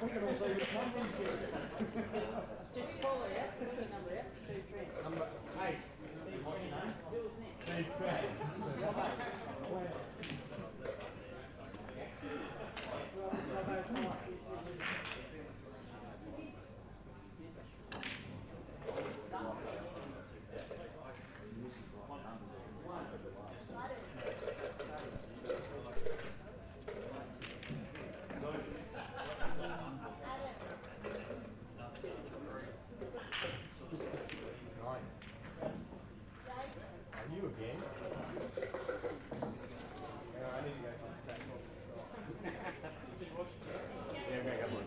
We can all see which number he's getting. Just call it out, put the number out, Steve Trent. Number 8. What's your name? Who's next? Steve Craig. Are you again? Yeah, I need to go to that office. Yeah, I'm going to go look.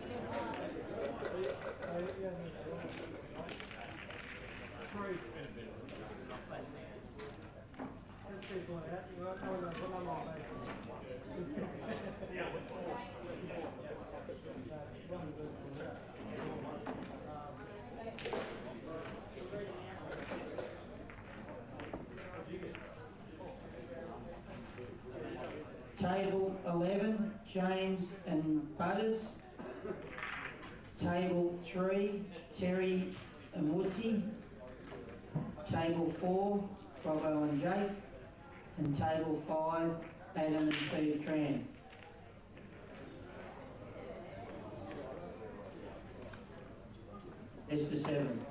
Table 11, James and Butters. Table 3, Terry and Woodsy. Table 4, Robbo and Jake. And table 5, Adam and Steve Tran. It's the 7.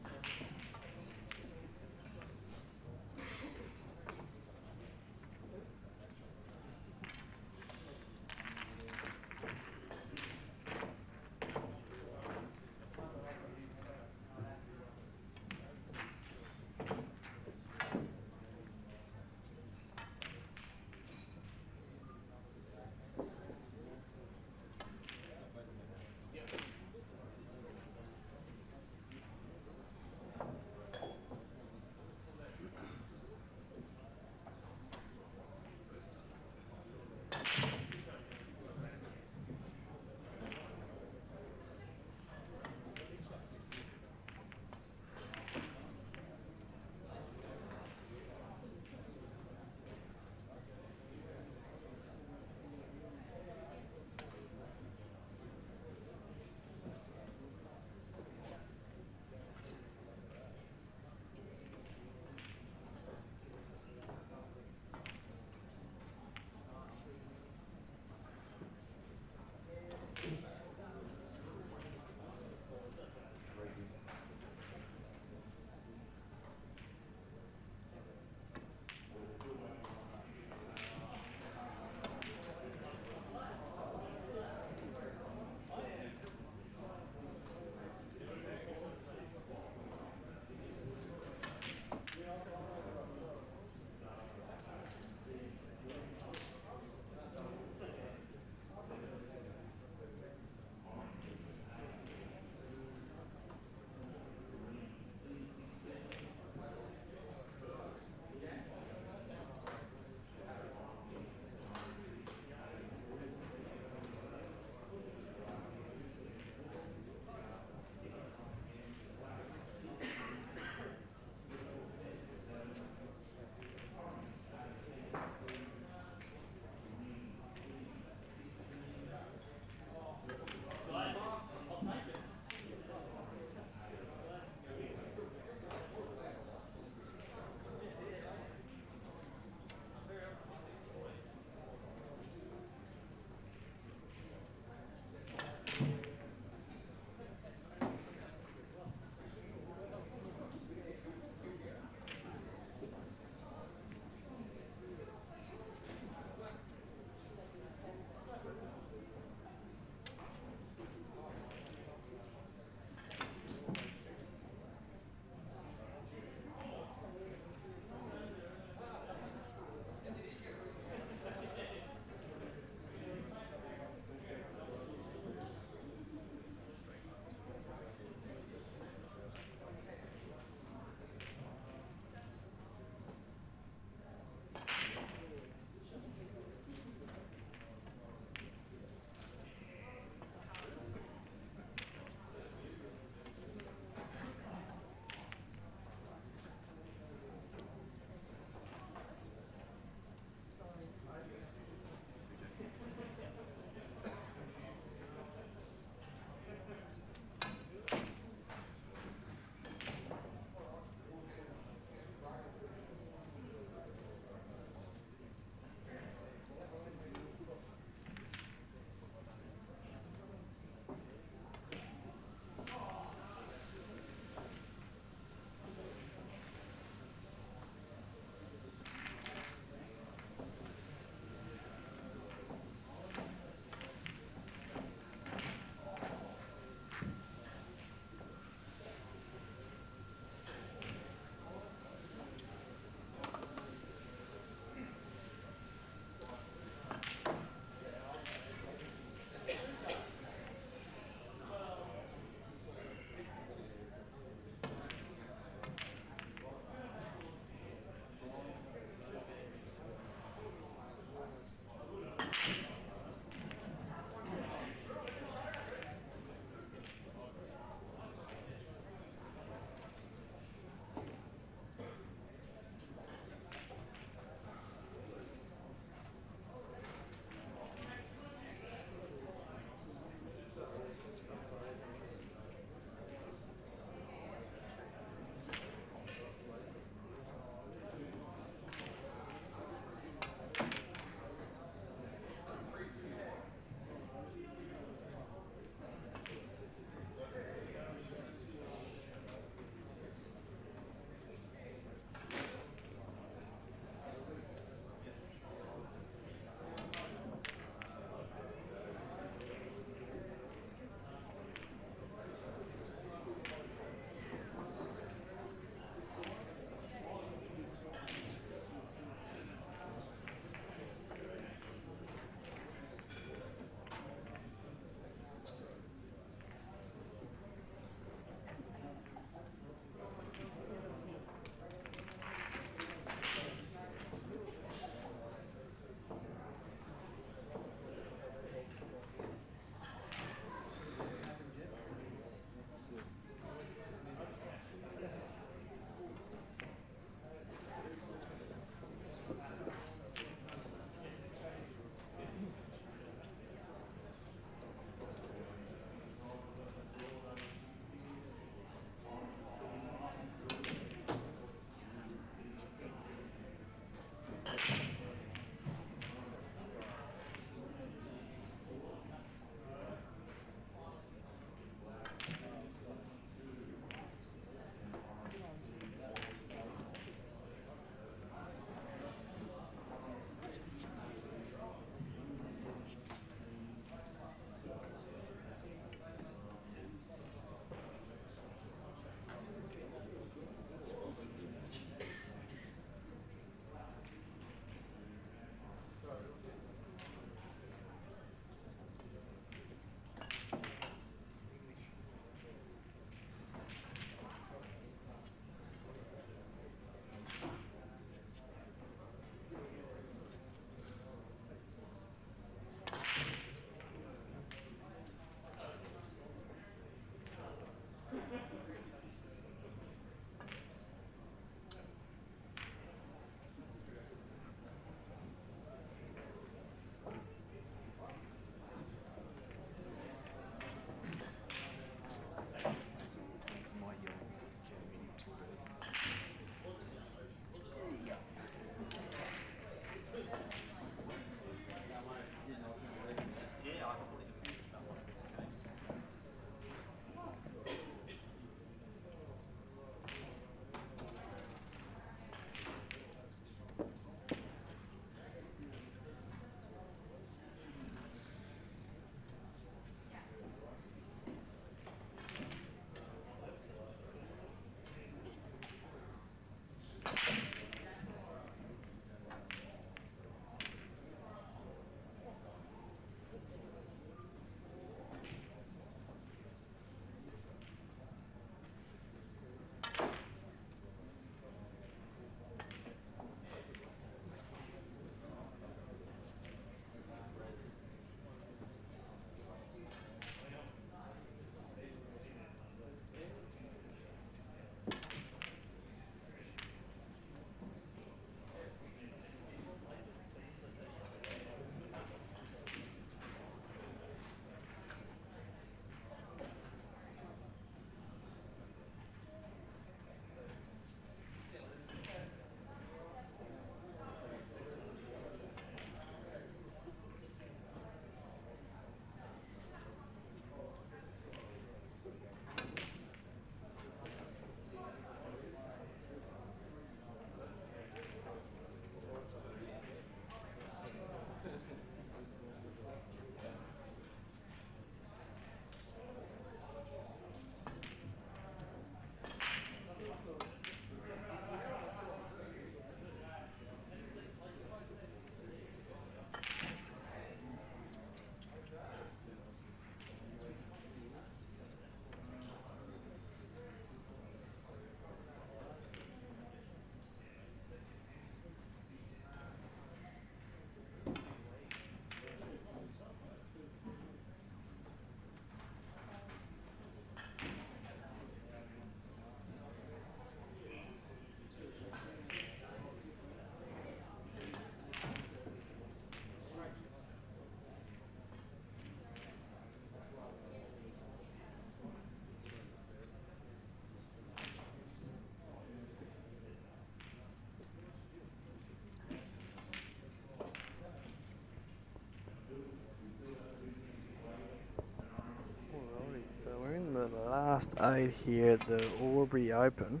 last 8 here at the Albury Open.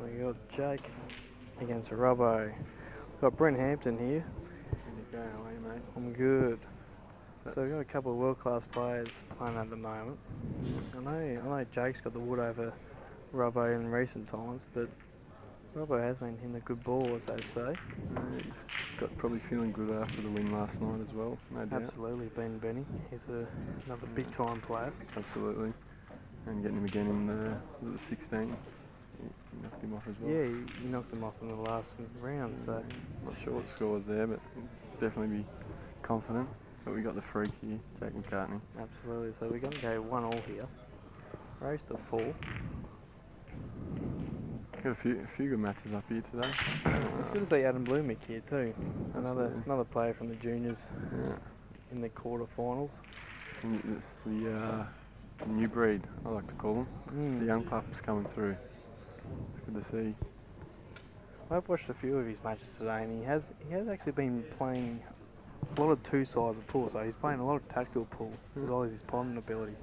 We got Jake against Robbo. Got Brent Hampton here. How you going away, mate? I'm good. So we've got a couple of world-class players playing at the moment. I know Jake's got the wood over Robbo in recent times, but Robbo has been hitting a good ball, as they say. He's got probably feeling good after the win last night as well, no doubt. Absolutely, Benny. He's another big-time player. Absolutely. And getting him again in the 16. He knocked him off as well. Yeah, he knocked him off in the last round, so... Not sure what the score was there, but definitely be confident. But we got the freak here, Jake McCartney. Absolutely, so we're going to go 1-1 here. Race to 4. Got a few good matches up here today. It's good to see Adam Blumick here too. Absolutely. Another player from the juniors Yeah. in the quarterfinals. And the new breed, I like to call them. The young pups coming through. It's good to see. I've watched a few of his matches today, and he has actually been playing a lot of two sides of pool. So he's playing a lot of tactical pool as well as his ponding ability.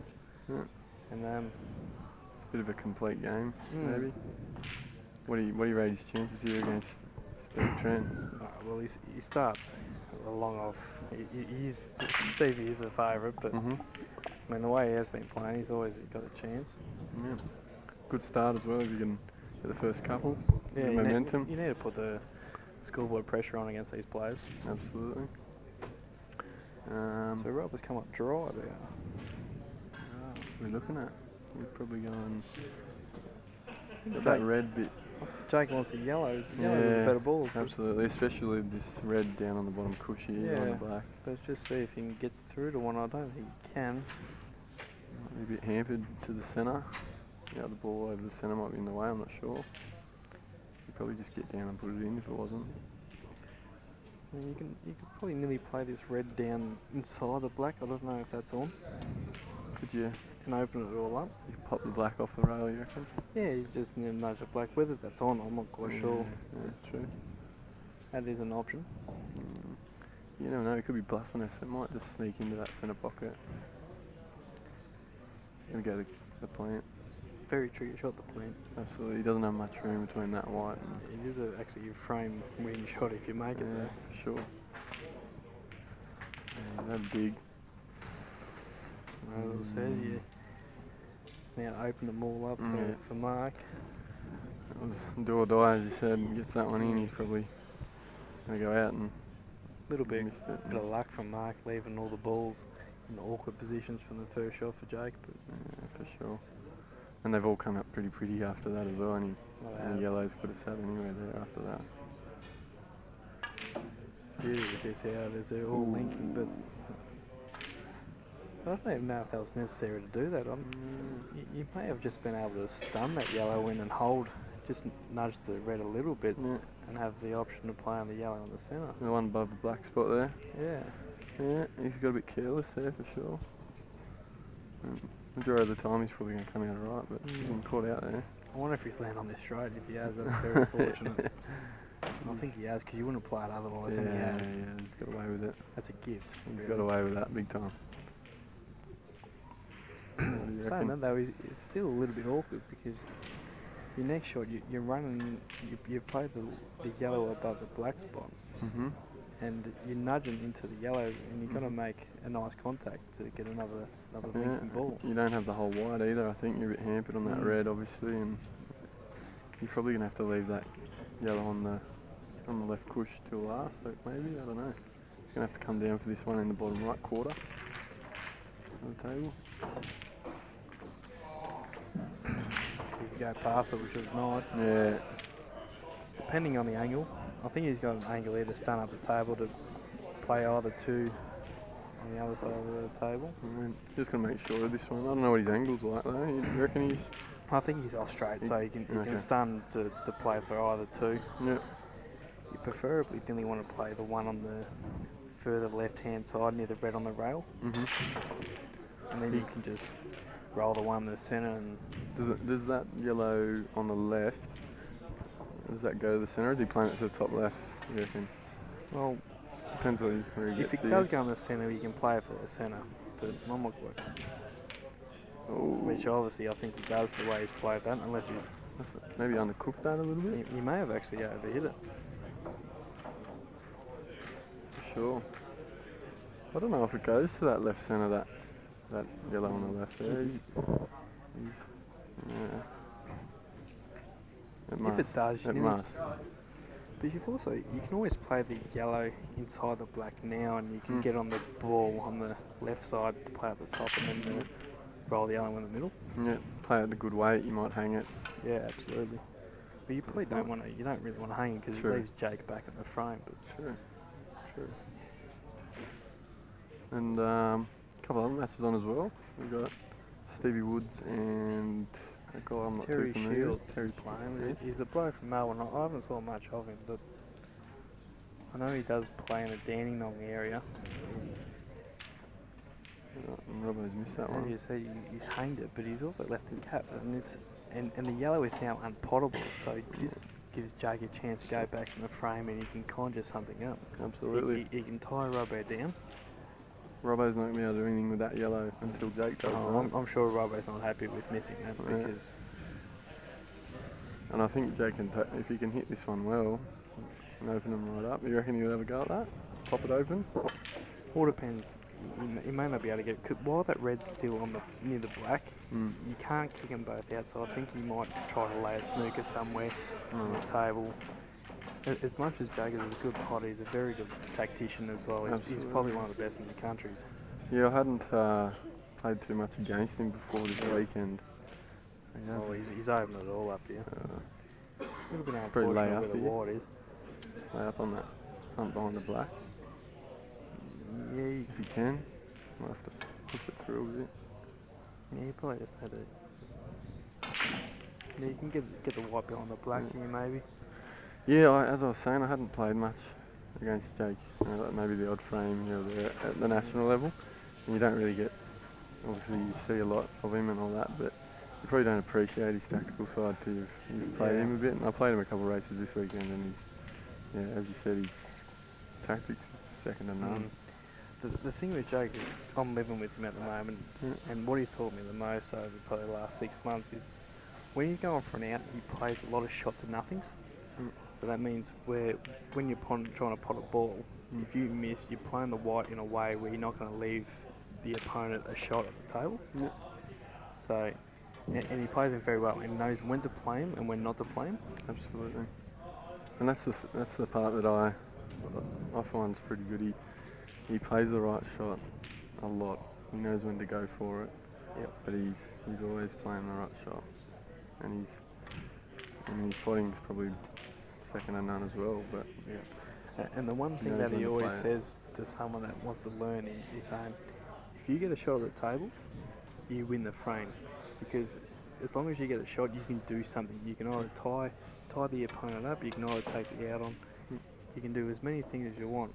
Yeah. And Bit of a complete game, maybe. What do you rate his chances here against Steve Trent? well, he starts along off. Stevie is a favourite, but I mean the way he has been playing, he's always got a chance. Yeah. Good start as well if you can get the first couple. Yeah, Good momentum. You need to put the scoreboard pressure on against these players. Absolutely. So Rob has come up dry there. We're looking at. We're probably going that red bit. Jake wants the yellows. Yellows are the better balls. Absolutely, especially this red down on the bottom cushy on the black. Let's just see if he can get through to one. I don't think he can. Might be a bit hampered to the centre. Yeah, the ball over the centre might be in the way, I'm not sure. He'd probably just get down and put it in if it wasn't. I mean, you could probably nearly play this red down inside the black. I don't know if that's on. Could you? Can open it all up. You pop the black off the rail, you reckon? Yeah, you just need to nudge the black. Whether that's on, I'm not quite sure. Yeah, true. That is an option. You never know, he could be bluffing us. It might just sneak into that centre pocket. Here we go, the plant. Very tricky shot, the plant. Absolutely, he doesn't have much room between that white and... It is actually a frame winning shot if you make it there. For sure. Yeah, that dig. As I said, it's now opened them all up for Mark. It was do or die, as you said. Gets that one in, he's probably going to go out and little bit missed it. Bit of luck from Mark, leaving all the balls in awkward positions from the first shot for Jake. But yeah, for sure. And they've all come up pretty after that as well. Any yellows could have sat anywhere there after that. Beauty with this out as they're all linking, but I don't even know if that was necessary to do that. You may have just been able to stun that yellow in and hold, just nudge the red a little bit and have the option to play on the yellow in the centre. The one above the black spot there. Yeah. Yeah, he's got a bit careless there for sure. Majority of the time he's probably going to come out alright, but he's been caught out there. I wonder if he's landed on this straight. If he has, that's very fortunate. I think he has, because you wouldn't play it otherwise, and he has. Yeah, he's got away with it. That's a gift. He's got away with that big time. Saying that though, it's still a little bit awkward because your next shot, you're running, you play the yellow above the black spot, and you're nudging into the yellow, and you've got to make a nice contact to get another linking ball. You don't have the whole white either. I think you're a bit hampered on that red, obviously, and you're probably going to have to leave that yellow on the left cush till last, maybe. I don't know. He's going to have to come down for this one in the bottom right quarter of the table. You can go past it, which is nice. Yeah. Depending on the angle, I think he's got an angle here to stand up the table to play either two on the other side of the table. Just going to make sure of this one. I don't know what his angle's like though. You reckon he's... I think he's off straight, so you can stun to play for either two. Yeah. You preferably didn't want to play the one on the further left-hand side near the red on the rail. And then you can just roll the one in the centre. And does that yellow on the left, does that go to the centre, or is he playing it to the top left, you reckon? Well, depends where he gets if it does go in the centre, you can play it for the centre, but I'm not quite. which obviously I think he does the way he's played that, unless he's Maybe undercooked that a little bit. he may have actually overhit it. For sure. I don't know if it goes to that left centre, that yellow on the left there. Yeah. It must. If it does, It must. But you can always play the yellow inside the black now, and you can get on the ball on the left side to play at the top, and then roll the yellow in the middle. Yeah, play at a good weight, you might hang it. Yeah, absolutely. But you probably don't want to. You don't really want to hang it because it True. leaves Jake back in the frame. But True. And a couple of other matches on as well. We've got Stevie Woods and a guy I'm not Terry too familiar with. Shields Terry is playing. yeah. He's a bloke from Melbourne. I haven't saw much of him, but I know he does play in the Dandenong area. And Robbo's missed that And one. you see he's hanged it, but he's also left in cap, and the yellow is now unpottable. So this gives Jake a chance to go back in the frame, and he can conjure something up. Absolutely. He can tie Robbo down. Robbo's not going to be able to do anything with that yellow until Jake does. Oh, I'm sure Robbo's not happy with missing that because And I think Jake can, if he can hit this one well and open them right up, you reckon he'll have a go at that? Pop it open? all depends. He may not be able to get it. 'Cause while that red's still on near the black, you can't kick them both out. So I think he might try to lay a snooker somewhere on the table. As much as Jake is a good potter, he's a very good tactician as well. He's probably one of the best in the countries. Yeah, I hadn't played too much against him before this weekend. Oh, he's opened it all up here. A little bit pretty lay unfortunate up where the here. wide is. Lay up on that front behind the black. Yeah, If he can, might have to push it through a bit. you probably just had to. Yeah, you can get the white behind the black here maybe. Yeah, as I was saying, I hadn't played much against Jake. Like maybe the odd frame here or there at the national level. And you don't really get, obviously you see a lot of him and all that, but you probably don't appreciate his tactical side till you've played him a bit. And I played him a couple of races this weekend, and as you said, his tactics is second to none. The thing with Jake is I'm living with him at the moment, and what he's taught me the most over probably the last 6 months is when he's going for an out, he plays a lot of shot to nothings. So that means when you're trying to pot a ball, if you miss, you're playing the white in a way where you're not going to leave the opponent a shot at the table. So, and he plays him very well and knows when to play him and when not to play him. Absolutely. And that's the part that I find is pretty good. He plays the right shot a lot. He knows when to go for it. But he's always playing the right shot. And his potting's probably second to none as well. But And the one thing that he always says to someone that wants to learn is saying, if you get a shot at the table, you win the frame. Because as long as you get a shot, you can do something. You can either tie the opponent up, you can either take the out on, you can do as many things as you want.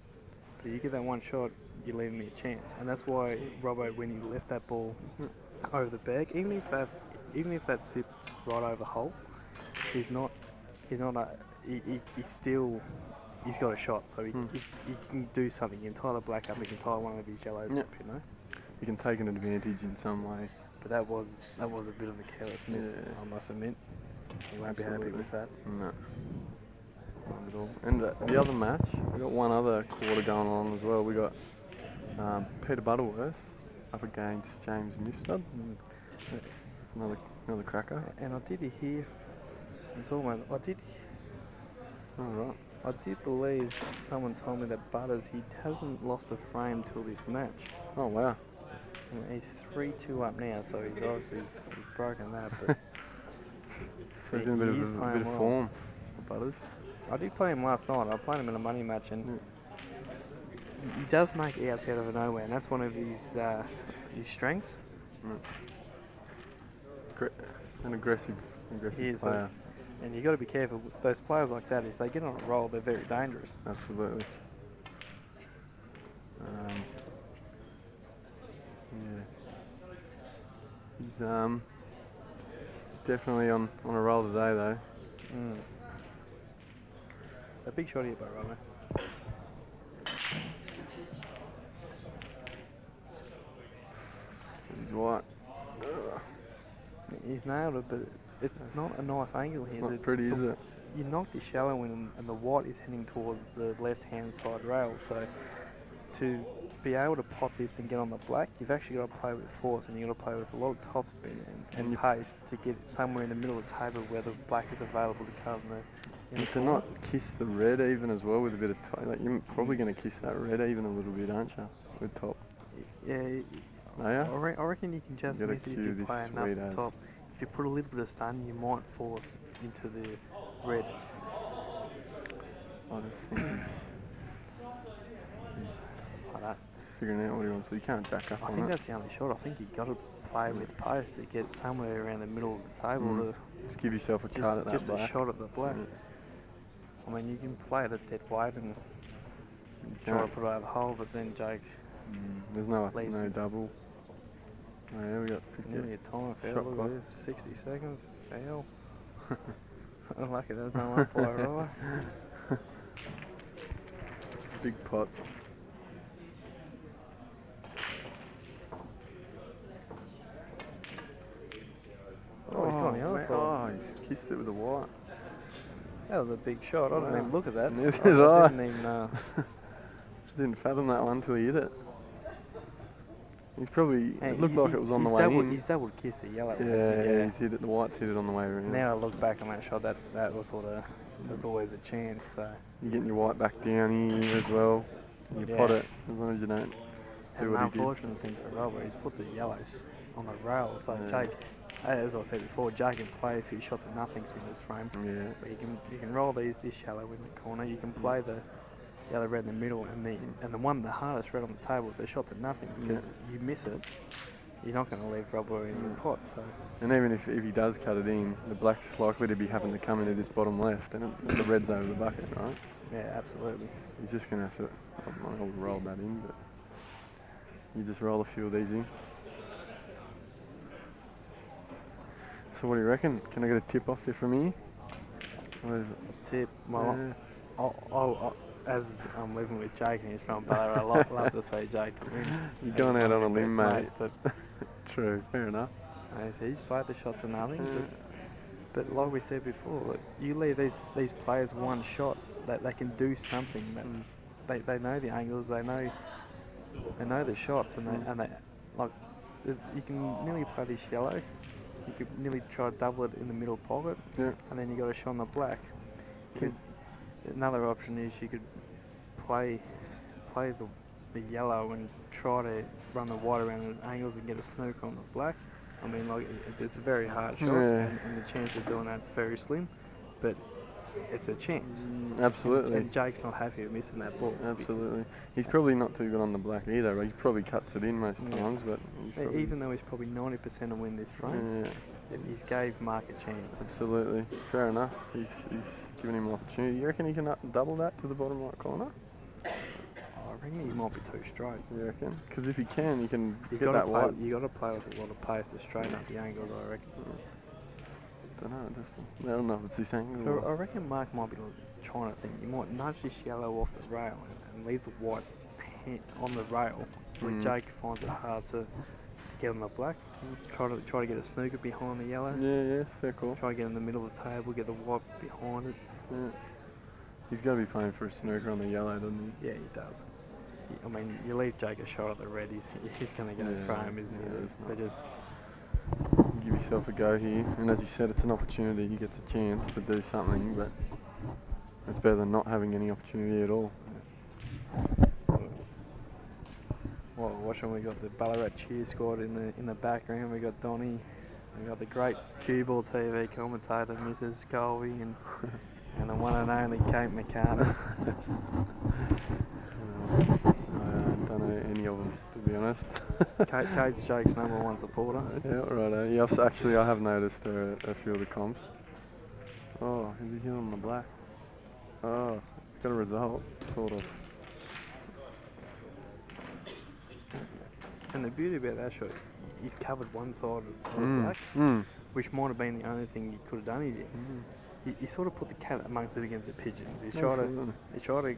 But you get that one shot, you're leaving me a chance. And that's why Robbo, when he left that ball over the bag, even if that sits right over hole, he's got a shot, so he can do something. He can tie the black up, he can tie one of his yellows up, you know. He can take an advantage in some way. But that was a bit of a careless miss, I must admit. He won't be happy with that. No. Not at all. And the other match, we got one other quarter going on as well. We got Peter Butterworth up against James Mifsud. That's another cracker. And I did hear, I did believe someone told me that Butters, he hasn't lost a frame till this match. Oh wow. And he's 3-2 up now, so he's obviously broken that. But So he's in a bit of form for Butters. I did play him last night. I played him in a money match, and he does make outs out of nowhere, and that's one of his strengths. An aggressive He is, player. and you got to be careful. Those players like that, if they get on a roll, they're very dangerous. Absolutely. He's definitely on a roll today though. A big shot here by Romo. He's white. He's nailed it, but it's not a nice angle here. It's not pretty, is it? You knocked the shallow in, and the white is heading towards the left-hand side rail. So to be able to pot this and get on the black, you've actually got to play with force, and you've got to play with a lot of topspin and pace to get somewhere in the middle of the table where the black is available to come in the And to not kiss the red even as well with a bit of like you're probably going to kiss that red even a little bit, aren't you? With top. Yeah. Are ya? I reckon you can just You gotta miss it if cue you this play enough sweet on as. top. If you put a little bit of stun, you might force into the red. I just think he's Like that. figuring out what he wants. So you can't jack up I on think it. that's the only shot. I think you've got to play with pace to get somewhere around the middle of the table Mm. Just give yourself a cut at that just a black. shot at the black. Yeah. I mean, you can play it at dead weight and You try to can't. put it over the hole, but then Jake, There's no Leads it. double. Oh, yeah, we got 50. nearly a time foul. Shot Look clock. at this, 60 seconds, foul. Lucky there's no umpire, right? Big pot. Oh, he's gone the other man. side. Oh, he's kissed it with the white. That was a big shot. I didn't Wow. even look at that. Neither did I. didn't even. Didn't fathom that one till he hit it. He's probably. Hey, It looked like it was on the way in. He's double kissed the yellow. Yeah, he's hit it. The white's hit it on the way around. Now I look back on that shot, that was sort of, there's always a chance. So You're getting your white back down here as well. You Yeah. pot it as long as you don't do and the what he did. unfortunate thing for Robert, he's put the yellows on the rail. So Yeah. Jake, as I said before, Jake can play a few shots at nothing in this frame. Yeah. But you can roll this shallow in the corner. You can play the other red in the middle, and the one the hardest red on the table is the shots at nothing because you miss it, you're not going to leave Robert in the pot. So And even if he does cut it in, the black's likely to be having to come into this bottom left, and the red's over the bucket, right? yeah, absolutely. He's just going to have to. I would roll that in, but you just roll a few of these in. So what do you reckon? Can I get a tip off here from here? Or is it- Tip. Well, Yeah. I'll, as I'm living with Jake and he's from Ballarat, I love to see Jake to win. You're As going out one on a of my limb, best mate. mates, but True, fair enough. he's played the shots at nothing. Yeah. But like we said before, like, you leave these players one shot that they can do something. That they know the angles, they know the shots, and they like. You can nearly play this yellow. You could nearly try to double it in the middle pocket, Yeah. and then you got a shot on the black. Another option is you could play the yellow and try to run the white around at angles and get a snook on the black. I mean, like it's a very hard shot, Yeah. and the chance of doing that is very slim, but it's a chance. Absolutely. And Jake's not happy with missing that ball. Absolutely. He's probably not too good on the black either. Right? He probably cuts it in most Yeah. times, but he's probably, Even though he's probably 90% to win this frame, yeah, he's gave Mark a chance. absolutely. Fair enough. He's given him an opportunity. You reckon he can double that to the bottom right corner? I reckon he might be too straight. You reckon? Because if he can, he can You get got to that play. white. You got to play with a lot of pace to straighten up the angles. I reckon. Don't know. I don't know if it's this angle. So I or- reckon Mark might be trying to think. You might nudge this yellow off the rail and leave the white on the rail, where Jake finds it hard to get on the black. Try to get a snooker behind the yellow. Yeah, fair call. Try to get in the middle of the table, get the white behind it. Yeah. He's got to be playing for a snooker on the yellow, doesn't Yeah, he does. I mean, you leave Jake a shot at the red, he's going to go Yeah, frame, isn't yeah, it's he? not. They just he? Give yourself a go here. And as you said, it's an opportunity. He gets a chance to do something, but it's better than not having any opportunity at all. Well, watching, we got the Ballarat cheer squad in the background. We got Donny, we got the great CueballTV commentator, Mrs. Colby, and the one and only Kate McCartney. I don't know any of them, to be honest. Kate's Jake's #1 supporter. Yeah, right. Yeah, actually, I have noticed a few of the comps. Oh, is he here on the black? Oh, he's got a result, sort of. And the beauty about that shot, he's covered one side of the black, which might have been the only thing he could have done. He sort of put the cat amongst it against the pigeons. He tried to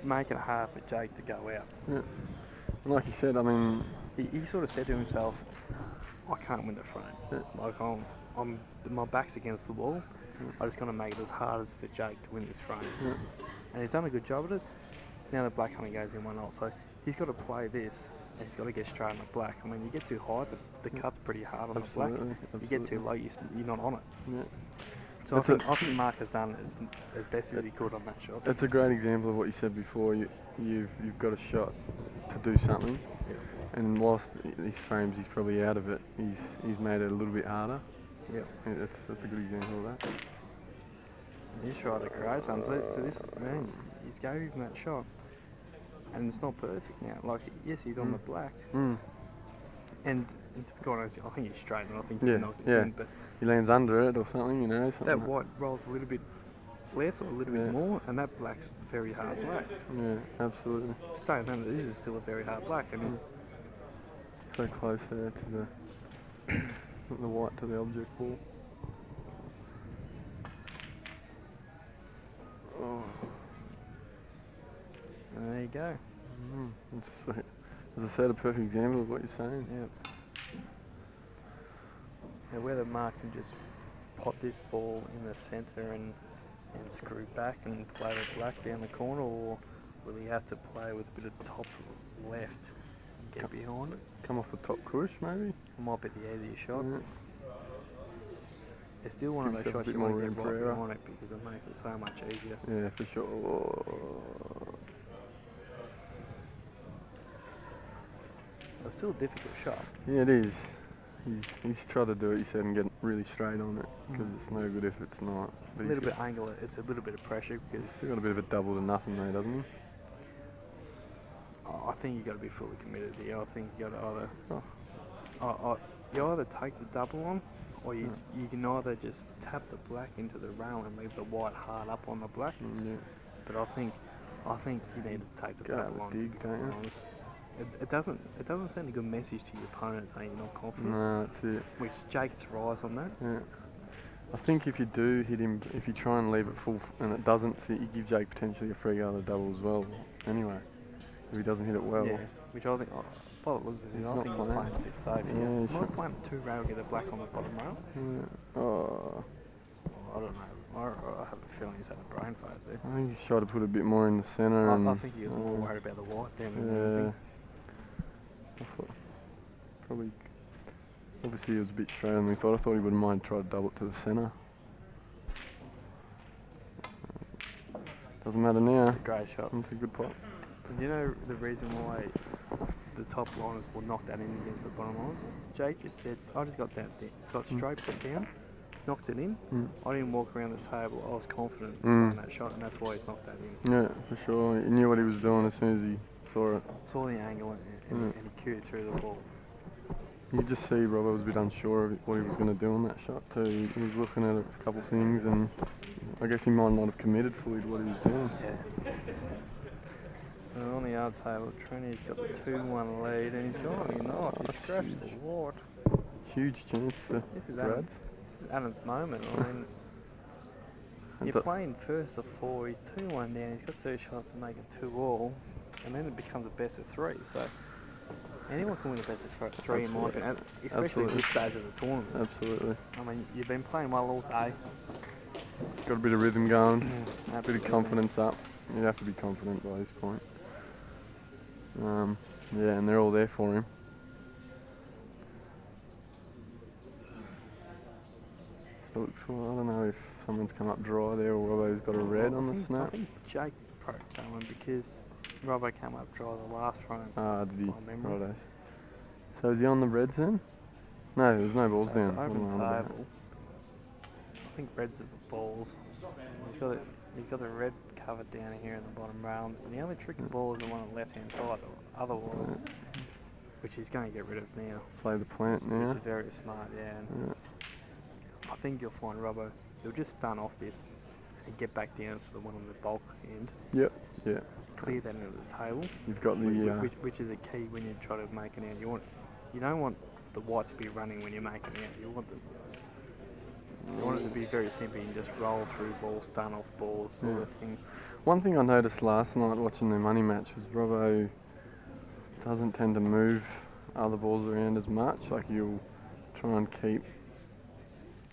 make it hard for Jake to go out. Yeah. And like you said, I mean, He sort of said to himself, I can't win the frame. Yeah. Like my back's against the wall. I just got to make it as hard as for Jake to win this frame. Yeah. And he's done a good job at it. Now the black honey goes in 1-0, so he's got to play this, and he's got to get straight on the black. I mean, you get too high, the cut's pretty hard on Absolutely, the black. absolutely. You get too low, you're not on it. Yeah. So I think Mark has done as best as he could on that shot. It's a great example of what you said before. You've got a shot to do something, and whilst these frames he's probably out of it, he's made it a little bit harder. Yeah. That's a good example of that. He's tried to create something to this man. He's gave him that shot, and it's not perfect now. Like, yes, he's on the black, and to be quite honest, I think he's straight, and I think he knocked it in. But he lands under it or something, you know. that white rolls a little bit less or a little bit more, and that black's very hard black. Yeah, absolutely. Straight under, this is still a very hard black. I mean, so close there to the white to the object ball. Oh. and there you go. It's like, as I said, a perfect example of what you're saying. Yeah. Now whether Mark can just pot this ball in the centre and screw back and play the black down the corner, or will he have to play with a bit of top left and get behind it? Come off the top push, maybe. It might be the easier shot. Yeah. It's still one of Give those yourself a shots bit you want more to get room right for error. behind it because it makes it so much easier. Yeah, for sure. It's still a difficult shot. Yeah, it is. He's tried to do it, he said, and get really straight on it, because it's no good if it's not. A But little bit angle, it's a little bit of pressure because He's still got a bit of a double to nothing there, doesn't he? I think you've got to be fully committed here. I think you got to either you either take the double on, or you can either just tap the black into the rail and leave the white hard up on the black. Yeah. But I think you need to take the Go double have a on. dig, don't you? honest. It doesn't send a good message to your opponent saying you're not confident. No, that's it. Which Jake thrives on that. Yeah. I think if you do hit him, if you try and leave it full and it doesn't, so you give Jake potentially a free go to double as well. Anyway, if he doesn't hit it well. Yeah, which I think, by the looks of it, He's I not think he's playing. playing a bit safe Yeah, here. he Might should. playing a 2-rail, get a black on the bottom rail. Yeah. Oh, I don't know. I have a feeling he's had a brain fade there. I think he's tried to put a bit more in the centre. I think he was more worried about the white than anything. Yeah. I thought probably, obviously he was a bit straighter than we thought. I thought he wouldn't mind trying to double it to the centre. Doesn't matter now. It's a great shot. It's a good pot. And you know the reason why the top liners will knock that in against the bottom liners? Jake just said, I just got that down, got straight put down, knocked it in. I didn't walk around the table. I was confident on that shot, and that's why he's knocked that in. Yeah, for sure. He knew what he was doing as soon as he saw it. Saw the angle and he cued through the ball. You could just see Robbo was a bit unsure of what he was going to do on that shot too. He was looking at a couple of things, and I guess he might not have committed fully to what he was doing. Yeah. And on the yard table, Trinity's got the 2-1 lead, and he's gone. He's not. He That's scratched huge. the white. Huge chance for Brads. This is Adam's moment. I mean, And you're playing first of 4. He's 2-1 down. He's got 2 shots to make it 2-all, and then it becomes a best of 3. So anyone can win a best of 3 in my opinion, especially at this stage of the tournament. Absolutely. I mean, you've been playing well all day. Got a bit of rhythm going, a bit Absolutely. of confidence up. You'd have to be confident by this point. Yeah, and they're all there for him. So it looks, I don't know if someone's come up dry there or Robbo's got a red on the I snap. think Jake broke that one because Robbo came up dry the last frame. Ah, did he? by memory. Righto. So is he on the reds then? No, there's no balls So it's down. What open am I on about? table. I think reds are the balls. He's got the red covered down here in the bottom rail. And the only tricky ball is the one on the left hand side. Otherwise, which he's going to get rid of now. Play the plant now. Which is very smart, yeah. And Yeah. I think you'll find Robbo, he'll just stun off this and get back down to the one on the bulk end. Yep. Yeah. Clear that into the table. You've got the. Which is a key when you try to make it out. You don't want the white to be running when you're making it out. You want it to be very simple. You can just roll through balls, stun off balls, sort of thing. One thing I noticed last night watching the money match was Robbo doesn't tend to move other balls around as much. Like he'll try and keep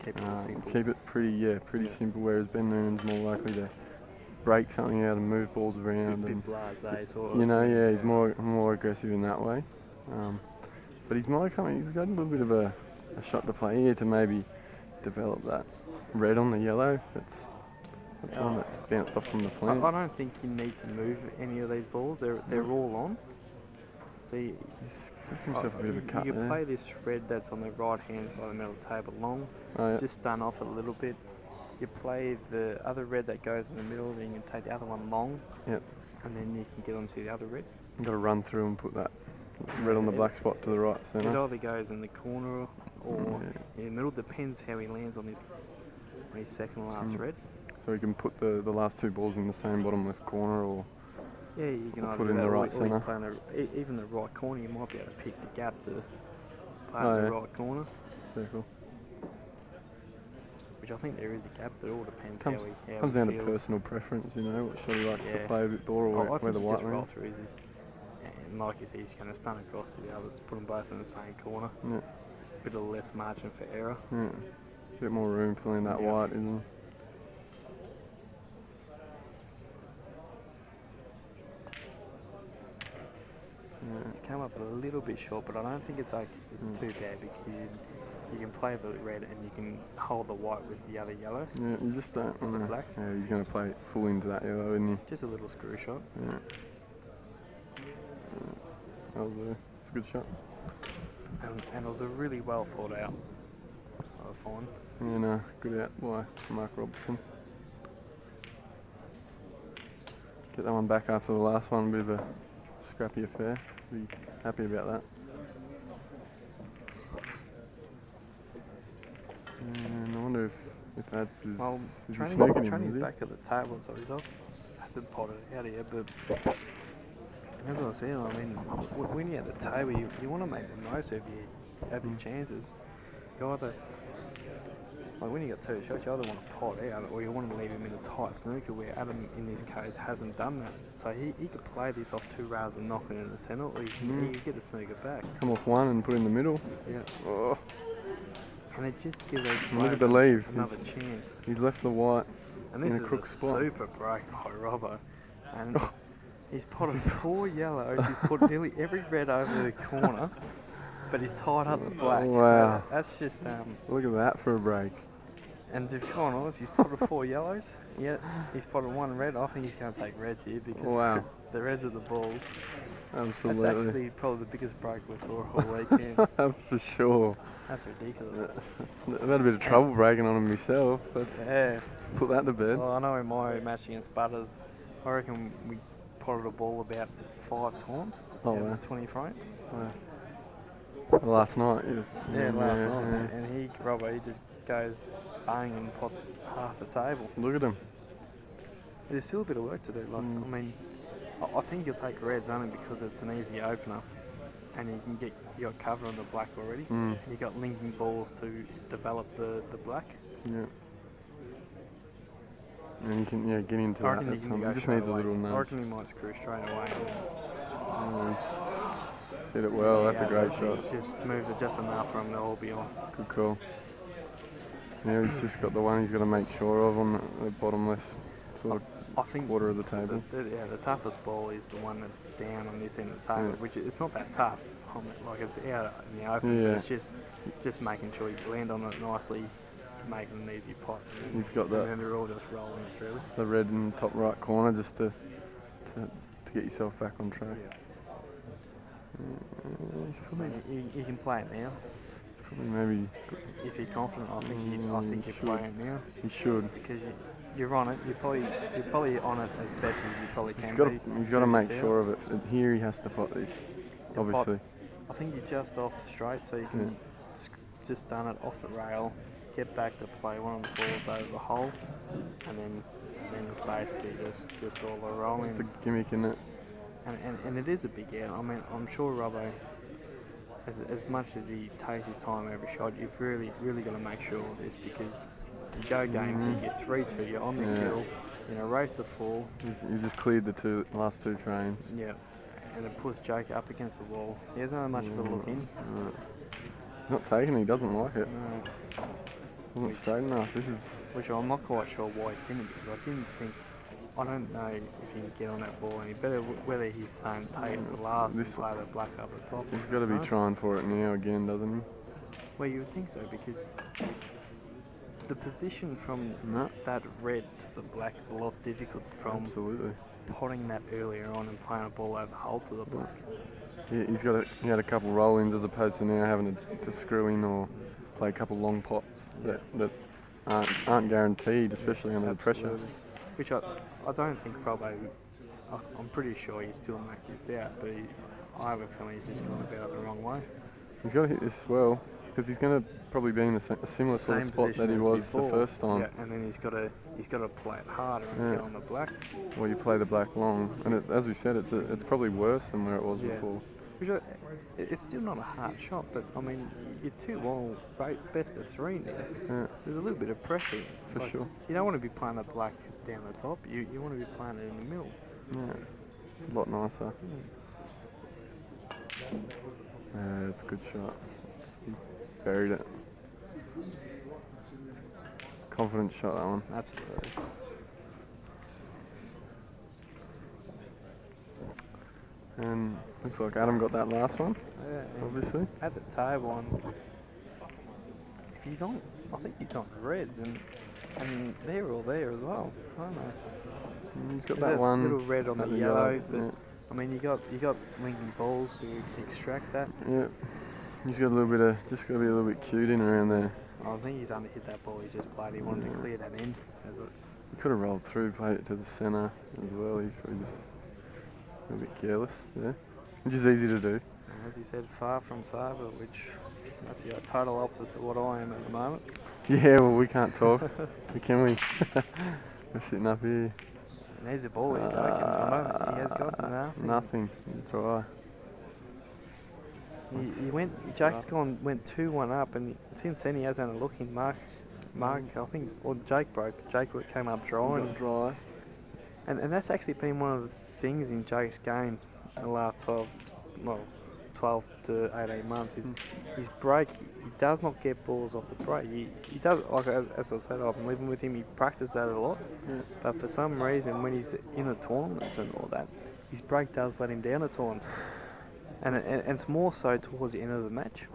Keep it simple. keep it pretty simple. Whereas Ben Noonan's more likely to break something out and move balls around, Bit and blasé sort of. you know, yeah, he's more aggressive in that way. But he's got a little bit of a shot to play here to maybe develop that red on the yellow. That's one that's bounced off from the plant. I don't think you need to move any of these balls. They're all on. So He's given himself a bit of a cut you can there. play this red that's on the right hand side of the middle table long, Oh, yeah. just stun off it a little bit. You play the other red that goes in the middle, then you can take the other one long, Yep. and then you can get onto the other red. You've got to run through and put that red on the black spot to the right It centre. either goes in the corner or in the middle. Depends how he lands on his second last red. So you can put the last two balls in the same bottom left corner, or Yeah, you can Or either put do in that the or right you can centre. play in even the right corner. You might be able to pick the gap to play Oh, in the yeah. right corner, very cool. which I think there is a gap, but it all depends Comes how comes he down to feels. personal preference, you know, what shot he likes to Yeah. play a bit more, or I where think the he white just roll lands. through his, and like you said, he's going to stun across to the others, put them both in the same corner. Yeah. Bit of less margin for error. Yeah. Bit more room filling that Yeah. white, isn't there? Yeah. It's come up a little bit short, but I don't think it's too bad because you can play the red and you can hold the white with the other yellow. Yeah, you just don't For the want to. black? Yeah, he's going to play it full into that yellow, isn't he? Just a little screw shot. Yeah. That was it's a good shot. And it was a really well thought out. I find. Yeah, no, good out by Mark Robertson. Get that one back after the last one, bit of a scrappy affair. Be happy about that. And I wonder if that's is he sneaking him, Trainy's is he? back at the table, so he's off. I have to pot it out here, but as I said, I mean, when you're at the table, you want to make the most of your chances. You either, like when you got two shots, you either want to pot out or you want to leave him in a tight snooker, where Adam, in this case, hasn't done that. So he could play this off two rails and knock it in the centre, or he could get the snooker back. Come off one and put in the middle. Yeah. Oh, And it just gives those look at players the leave. another chance. He's left the white And in this a is crook a spot. super break by Robbo. And he's potted 4 yellows. He's put nearly every red over the corner, but he's tied up the black. Wow. That's just Look at that for a break. and to be quite honest, he's potted 4 yellows. Yeah, he's potted 1 red. I think he's going to take reds here because Wow. the reds are the balls. Absolutely. That's actually probably the biggest break we saw all weekend. For sure. That's ridiculous. I've had a bit of trouble breaking on him myself. Let's Yeah. put that to bed. Well, I know in my match against Butters, I reckon we potted a ball about 5 times Oh, out wow. of 20 frames. Last night, Yeah, last night. yeah. And Robbo, he just goes bang and pots half the table. Look at him. There's still a bit of work to do. Like, I mean, I think you'll take reds only because it's an easy opener, and you got cover on the black already. And you got linking balls to develop the black. Yeah. And you can get into I that. reckon you That's can something. go He just straight needs a away. little I nudge. reckon he might screw straight away. He's hit it well. That's a great shot. He's just moved it just enough for him to all be on. Good call. Yeah, he's just got the one he's got to make sure of on the bottom left sort I think of quarter of the table. the toughest ball is the one that's down on this end of the table, Yeah. which it's not that tough. Like it's out in the open. Yeah. It's just making sure you land on it nicely to make it an easy pot. You've got And that then they're all just rolling through. the red in the top right corner just to get yourself back on track. He's I probably, mean, you can play it now. probably maybe If you're confident, I think you should. play it now he should. because you're on it. You're probably on it as best as you probably can. He's got be he's got to through make this sure of it. And here he has to pot this, The pot- obviously. I think you're just off straight, so you can just done it off the rail, get back to play one of the balls over the hole, and then it's basically just all the rolling. It's a gimmick, isn't it? And it is a big out. I mean, I'm sure Robbo, as much as he takes his time every shot, you've really got to make sure of this because you go game, you get 3-2, you're on the hill, in a race to 4. You've just cleared the last two trains. Yeah, and it puts Jake up against the wall. He hasn't had much of a look in. He's not taking it, he doesn't like it. No. Wasn't straight enough. This is... Which I'm not quite sure why he didn't, because I didn't think... I don't know if he can get on that ball any better, whether he's saying take it to last and play the black up the top. He's got to be trying for it now again, doesn't he? Well, you would think so, because the position from that red to the black is a lot difficult from Absolutely. potting that earlier on and playing a ball over the hole to the black. Yeah, he had a couple roll-ins as opposed to now having to screw in or play a couple long pots that aren't guaranteed, especially under the pressure. Which I don't think Robbo, I'm pretty sure he still knocked this out, but I have a feeling he's just gone about it the wrong way. He's got to hit this well, because he's going to probably be in a similar sort of spot that he was before, the first time. Yeah, and then he's got to play it harder and get on the black. Well, you play the black long, and as we said, it's probably worse than where it was before. Which it's still not a hard shot, but I mean, you're 2 long, best of 3 now. Yeah. There's a little bit of pressure. For sure. You don't want to be playing the black down the top, you want to be playing it in the middle. Yeah, it's a lot nicer. Yeah, it's a good shot. He buried it. Confident shot, that one. Absolutely. And looks like Adam got that last one, Yeah, obviously. at the table, if he's on, I think he's on reds, and they're all there as well. I don't know. He's got There's that one. little red on at the yellow, but yeah. I mean, you got linking balls, so you can extract that. Yeah. He's got a little bit of, just got to be a little bit cute in around there. I think he's under hit that ball. He just played. He wanted to clear that end. He could have rolled through, played it to the centre as well. He's probably just a little bit careless there, which is easy to do. And as he said, far from sober, which that's the total opposite to what I am at the moment. Yeah, well, we can't talk, can we? We're sitting up here. And there's the ball. He has got nothing. He's dry. Jake's went 2-1 up, and since then he hasn't had a look in. Mark, I think, or Jake broke. Jake came up dry. And that's actually been one of the things in Jake's game in the last 12 to 18 months. His break, he does not get balls off the break. He does, like as I said, I've been living with him, he practices that a lot. Yeah. But for some reason, when he's in the tournaments and all that, his break does let him down at times. And it's more so towards the end of the match.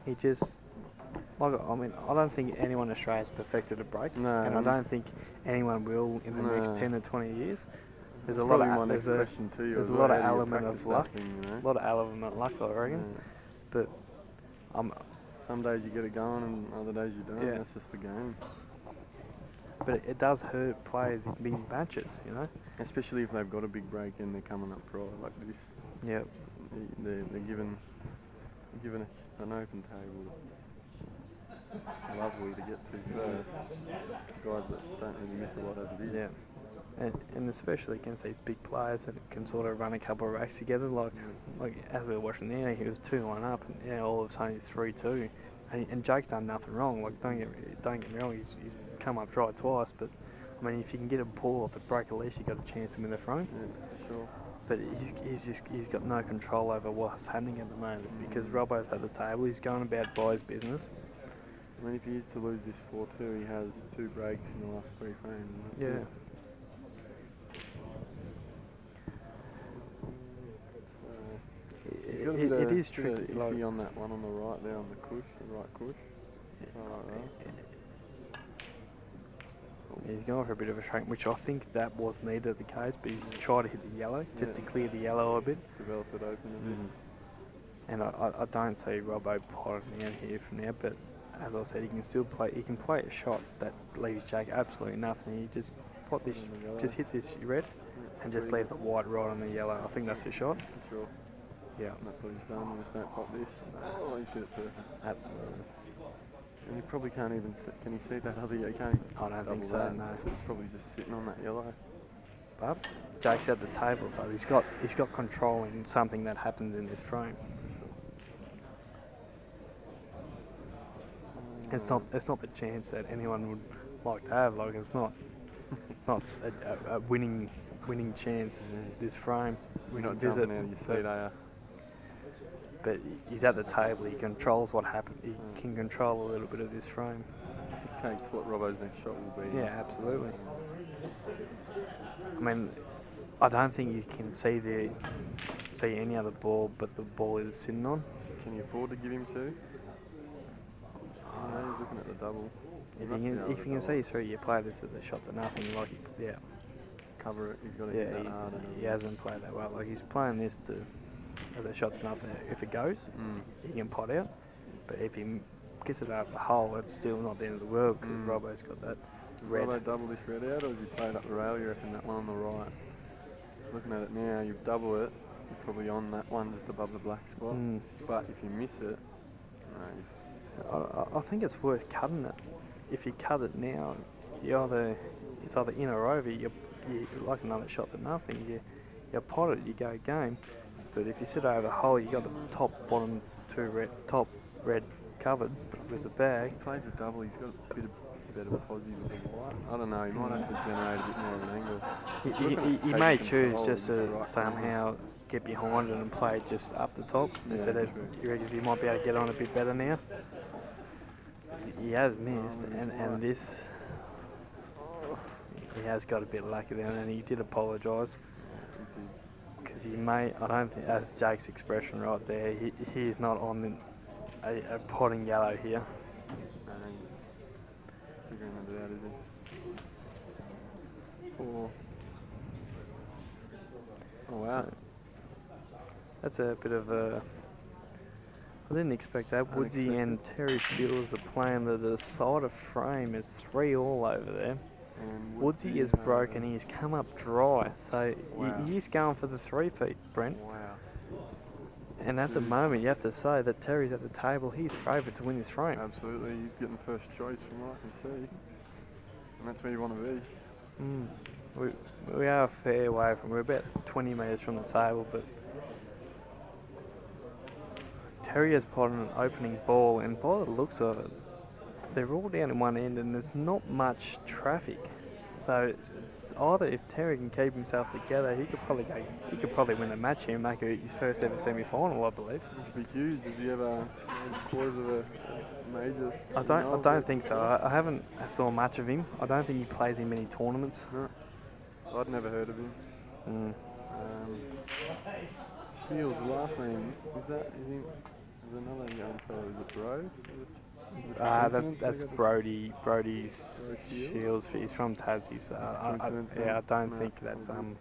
He just, I don't think anyone in Australia has perfected a break. No. And I don't think anyone will in the next 10 to 20 years. There's a lot lot of there's a lot of element of luck. A lot of element of luck, I reckon. Yeah. But some days you get it going and other days you don't. Yeah. That's just the game. But it does hurt players in big matches, you know. Especially if they've got a big break and they're coming up dry like this. Yeah. They're given an open table that's lovely to get to first. Guys that don't really miss a lot as it is. Yeah. And especially against these big players that can sort of run a couple of racks together, like as we were watching there, he was 2-1 up, and all of a sudden he's 3-2, and Jake's done nothing wrong. Like don't get me wrong, he's come up dry twice, but I mean if you can get a ball off the break, at least you got a chance to win the front. Yeah, sure. But he's got no control over what's happening at the moment because Robbo's at the table. He's going about by his business. I mean, if he is to lose this 4-2, he has 2 breaks in the last 3 frames. Yeah. It is tricky. Like on that one on the right there on the cush, the right cush. Right. He's going for a bit of a shrink, which I think that was needed the case, but he's tried to hit the yellow just to clear the yellow a bit. Develop it open a bit. And I don't see Robbo potting out here from now, but as I said, he can still play. He can play a shot that leaves Jake absolutely nothing. He just pot this, just hit this red, and just leave the white right on the yellow. I think that's the shot. For sure. Yeah. And that's what he's done. Just don't pop this. Oh, he's hit it perfect. Absolutely. And he probably can't even see, can he see that other yellow? Can't I don't think so, that. no. It's probably just sitting on that yellow. But Jake's at the table, so he's got control in something that happens in this frame. It's not the chance that anyone would like to have. Like it's not a winning chance. This frame. We're not jumping out of your seat, are you? but he's at the table. He controls what happens. He can control a little bit of this frame. Dictates what Robbo's next shot will be. Yeah, absolutely. I mean, I don't think you can see any other ball but the ball he's sitting on. Can you afford to give him two? No, he's looking at the double. He If must be able you to can double see it. through, you play this as a shot to nothing. Like, Cover it. He's got to hit that hard. he hasn't played that well. Like, he's playing this as a shot to nothing. If it goes, he can pot out. But if he gets it out the hole, it's still not the end of the world because Robbo's got that red. Robbo double this red out, or has he played up the rail? You reckon that one on the right? Looking at it now, you double it. You're probably on that one just above the black spot. But if you miss it, no, I think it's worth cutting it. If you cut it now, it's either in or over. You like another shot to nothing. You pot it, you go game. But if you sit over the hole, you got the bottom top red covered with the bag. he plays a double. He's got a bit of better positive with the white. I don't know. He might have to generate a bit more of an angle. He may choose just to somehow get behind it and play just up the top instead of. He reckons he might be able to get on a bit better now. He has missed, and this. He has got a bit lucky there, and he did apologise. Because he may, I don't think, that's Jake's expression right there, he's not on a potting yellow here. No, he's figuring it out, is he? 4. Oh wow. So, that's a bit of a. I didn't expect that. Woodsy and Terry Shields are playing the decider frame. It's 3 all over there. And Woodsy is broken. He's come up dry, so he's going for the 3-peat, Brent. Wow. And at the moment, you have to say that Terry's at the table. He's favourite to win this frame. Absolutely. He's getting first choice from what I can see. And that's where you want to be. We are a fair way from. We're about 20 metres from the table, but Terry has potted an opening ball, and by the looks of it, they're all down in one end, and there's not much traffic. So it's either if Terry can keep himself together, he could probably win the match here and make it his first ever semi-final, I believe. Which would be huge. Does he ever quarters of a major? I don't think so. I haven't saw much of him. I don't think he plays in many tournaments. No. I'd never heard of him. Shields' last name is another young fellow. Is it Bro? That's Brody. Brody's Shields. He's from Tassie, so I don't think that's no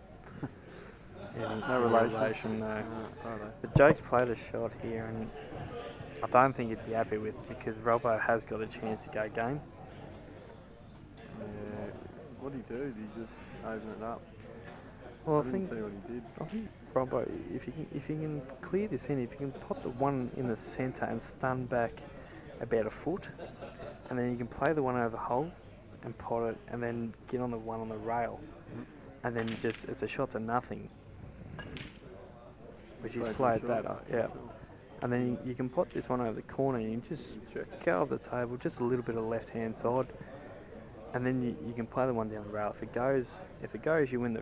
relation. No. But Jake's played a shot here, and I don't think he'd be happy with it because Robbo has got a chance to go game. Yeah. What did he do? Did he just open it up? Well, I didn't see what he did. I think Robbo, if you can clear this in, if you can put the one in the centre and stun back about a foot, and then you can play the one over the hole and pot it, and then get on the one on the rail, and then just it's a shot to nothing, which he's played that up, yeah. And then you can pot this one over the corner, and you just go off the table, just a little bit of left hand side, and then you can play the one down the rail. If it goes, you win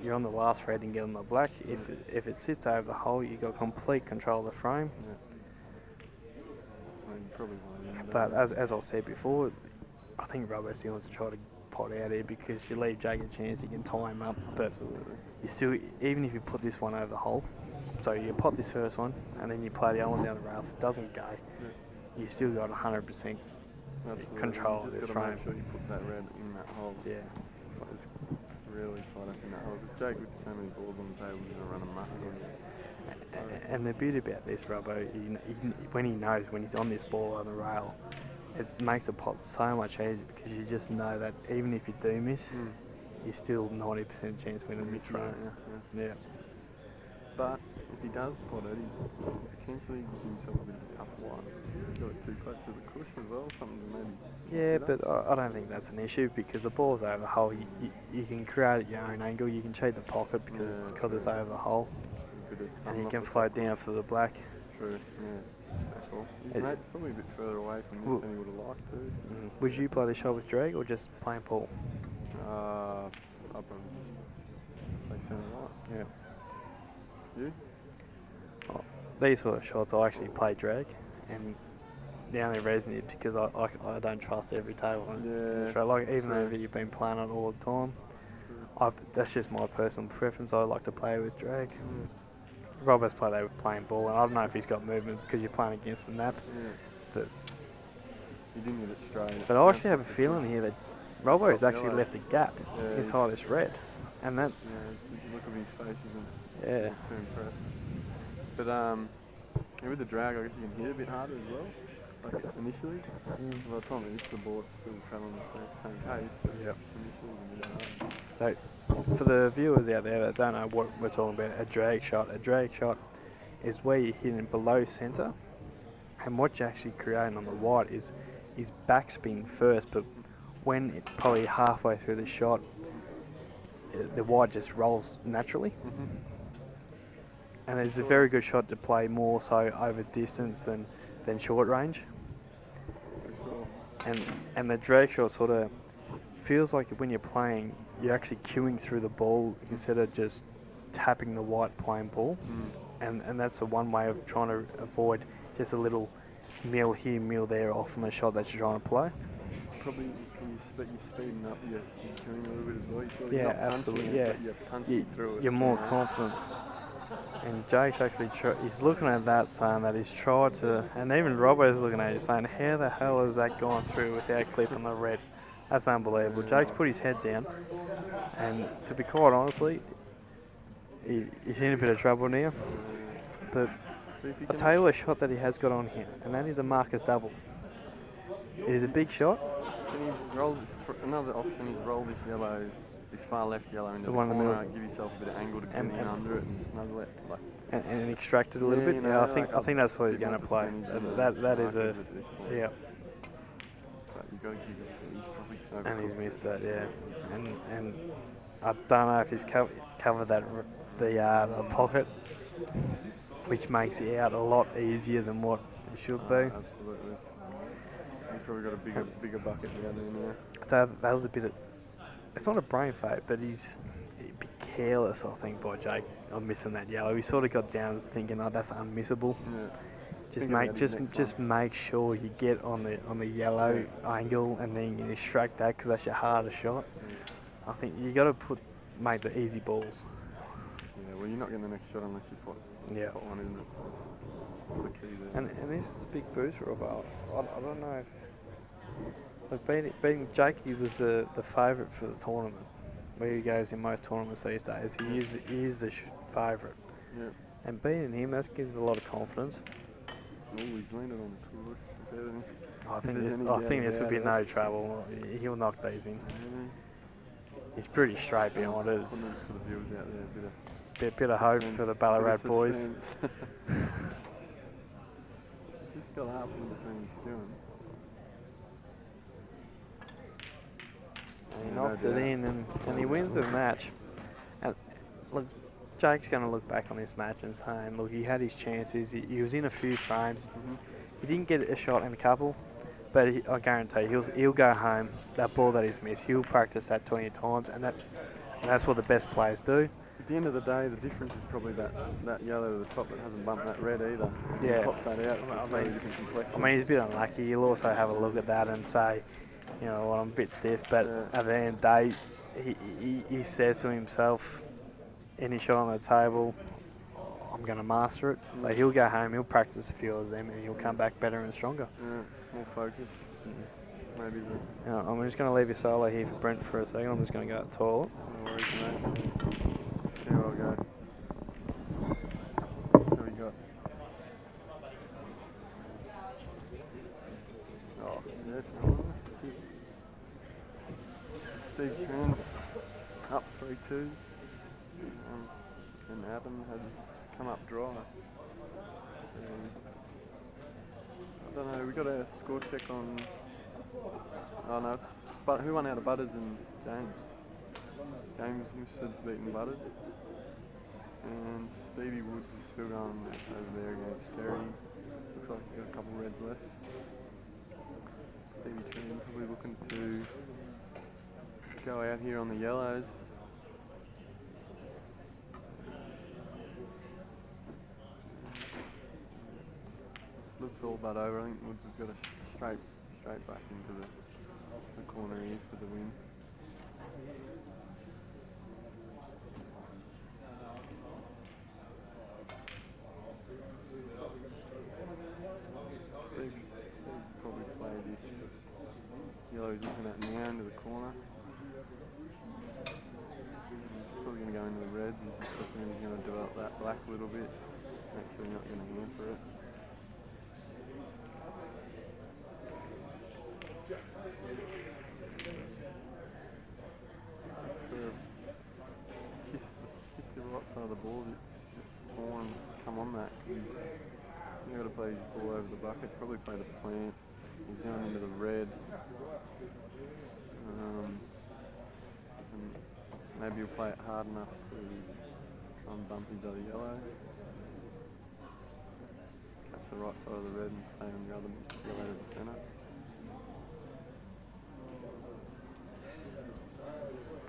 you're on the last red and get on the black. If it sits over the hole, you got complete control of the frame. Yeah. Probably But as I said before, I think Robbo still wants to try to pot out here because you leave Jake a chance, he can tie him up. But you still, even if you put this one over the hole, so you pot this first one and then you play the other one down the rail, if it doesn't go, you still got 100% control of this frame. Make sure you put that red in that hole. Yeah. It's really tight up in that hole. Because Jake, with so many balls on the table, he's going to run amok on you. And the beauty about this, Robbo, when he knows when he's on this ball on the rail, it makes the pot so much easier because you just know that even if you do miss, you're still 90% chance of winning this frame. Yeah. But if he does pot it, he potentially gives himself a bit of a tough one. He's got it too close to the cushion as well, something to maybe. Yeah, but I don't think that's an issue because the ball's over the hole. You can create your own angle. You can cheat the pocket because it's over the hole. And you can float down for the black. True, yeah. That's all. His mate's probably a bit further away from this than he would have liked to. Would you play the shot with Drake or just plain Paul? I'll probably just play centre right. Yeah. You? these sort of shots, I actually play drag, and the only reason is because I don't trust every table. Yeah, So like even true. though you've been playing it all the time, that's just my personal preference. I like to play with drag. Robert's played there with playing ball, and I don't know if he's got movements because you're playing against the map. Yeah. But He didn't get it straight. I actually have a feeling here that Robbo has Top actually yellow. left a gap Yeah, inside this red, and that's Yeah, the look of his face isn't yeah. too impressed. But with the drag, I guess you can hit a bit harder as well. Like initially, by the time it hits the ball, it's still travelling the same pace. But Yep. initially, it's a bit hard. So, for the viewers out there that don't know what we're talking about, a drag shot is where you're hitting below centre, and what you're actually creating on the white is backspin first, but when it probably halfway through the shot, the white just rolls naturally. And it's a very good shot to play more so over distance than short range. For sure. And the drag shot sort of feels like when you're playing, you're actually cueing through the ball instead of just tapping the white playing ball. And that's the one way of trying to avoid just a little mill here, mill there off on the shot that you're trying to play. Probably you're speeding up, you're cueing a little bit as well. You're sort of Yeah, not absolutely. punching Yeah, it, but you're punching through it. you're more confident. And Jake's actually he's looking at that, saying that he's tried to, and even Robbo's looking at it, saying, "How the hell has that gone through without clipping the red?" That's unbelievable. Jake's put his head down, and to be quite honestly, he's in a bit of trouble now. But I'll tell you a shot that he has got on here, and that is a Marcus double. It is a big shot. Can you roll this? Another option is roll this yellow, this far left yellow into The the one in the corner, middle. give yourself a bit of angle to come And- in and- under it and snuggle it. Like, And extract it a little Yeah, bit. you know, Yeah, I like think that's what he's bit going to more play. percentage than That is a Marcus at this point. yeah. But you got to give it. He's probably And he's overcooked. missed that, yeah. And I don't know if he's covered the pocket, which makes it out a lot easier than what it should be. Absolutely. He's probably got a bigger bucket down there now. So that was a bit of, it's not a brain fake, but he's a bit careless, I think, by Jake on missing that yellow. He sort of got down as thinking, oh, that's unmissable. Yeah. Just Think make about his next make sure you get on the yellow angle and then you extract that because that's your hardest shot. I think you got to make the easy balls. Yeah, well, you're not getting the next shot unless you put one in it. That's the key there. And this is a big booster of I don't know if beating Jake, he was the favourite for the tournament. Where he goes in most tournaments these days, he is the favourite. Yeah. And beating him, that gives a lot of confidence. Oh, he's landed on the course. Is there anything? I think this will be no trouble. He'll knock these in. He's pretty straight behind us. For the viewers out there, Bit of hope for the Ballarat boys. It's just got to happen between his two. And he knocks it in and he wins the match. And look, Jake's going to look back on this match and saying, look, he had his chances. He was in a few frames. He didn't get a shot in a couple, but I guarantee he'll go home. That ball that he's missed, he'll practice that 20 times, and that's what the best players do. At the end of the day, the difference is probably that yellow to the top that hasn't bumped that red either. Yeah. He pops that out, it's a totally different complexion. I mean, he's a bit unlucky. You'll also have a look at that and say, you know, well, I'm a bit stiff, but at the end of the day, he says to himself, any shot on the table, I'm going to master it. So he'll go home, he'll practice a few of them, and he'll come back better and stronger. Yeah, more focused. Maybe the... I'm just going to leave you solo here for Brent for a second. I'm just going to go to the toilet. No worries, mate. See how I'll go. What we got? Oh, yeah. Steve Trent's up 3-2. And Adam has come up dry. I don't know, we got a score check on... Oh no, but who won out of Butters and James? James Mustard's beaten Butters. And Stevie Woods is still going over there against Terry. Looks like he's got a couple of reds left. Stevie Tran probably looking to go out here on the yellows. looks all but over. I think Woods has got a straight back into the corner here for the win. Steve probably played this yellow he's looking at now into the corner. He's probably going to go into the reds. He's just looking, he's going to develop that black a little bit. Actually not going to hamper it. Kiss the right side of the ball, Horn come on that. He's got to play his ball over the bucket, probably play the plant. He's going into the red. And maybe he'll play it hard enough to bump his other yellow. Catch the right side of the red and stay on the other yellow to the centre.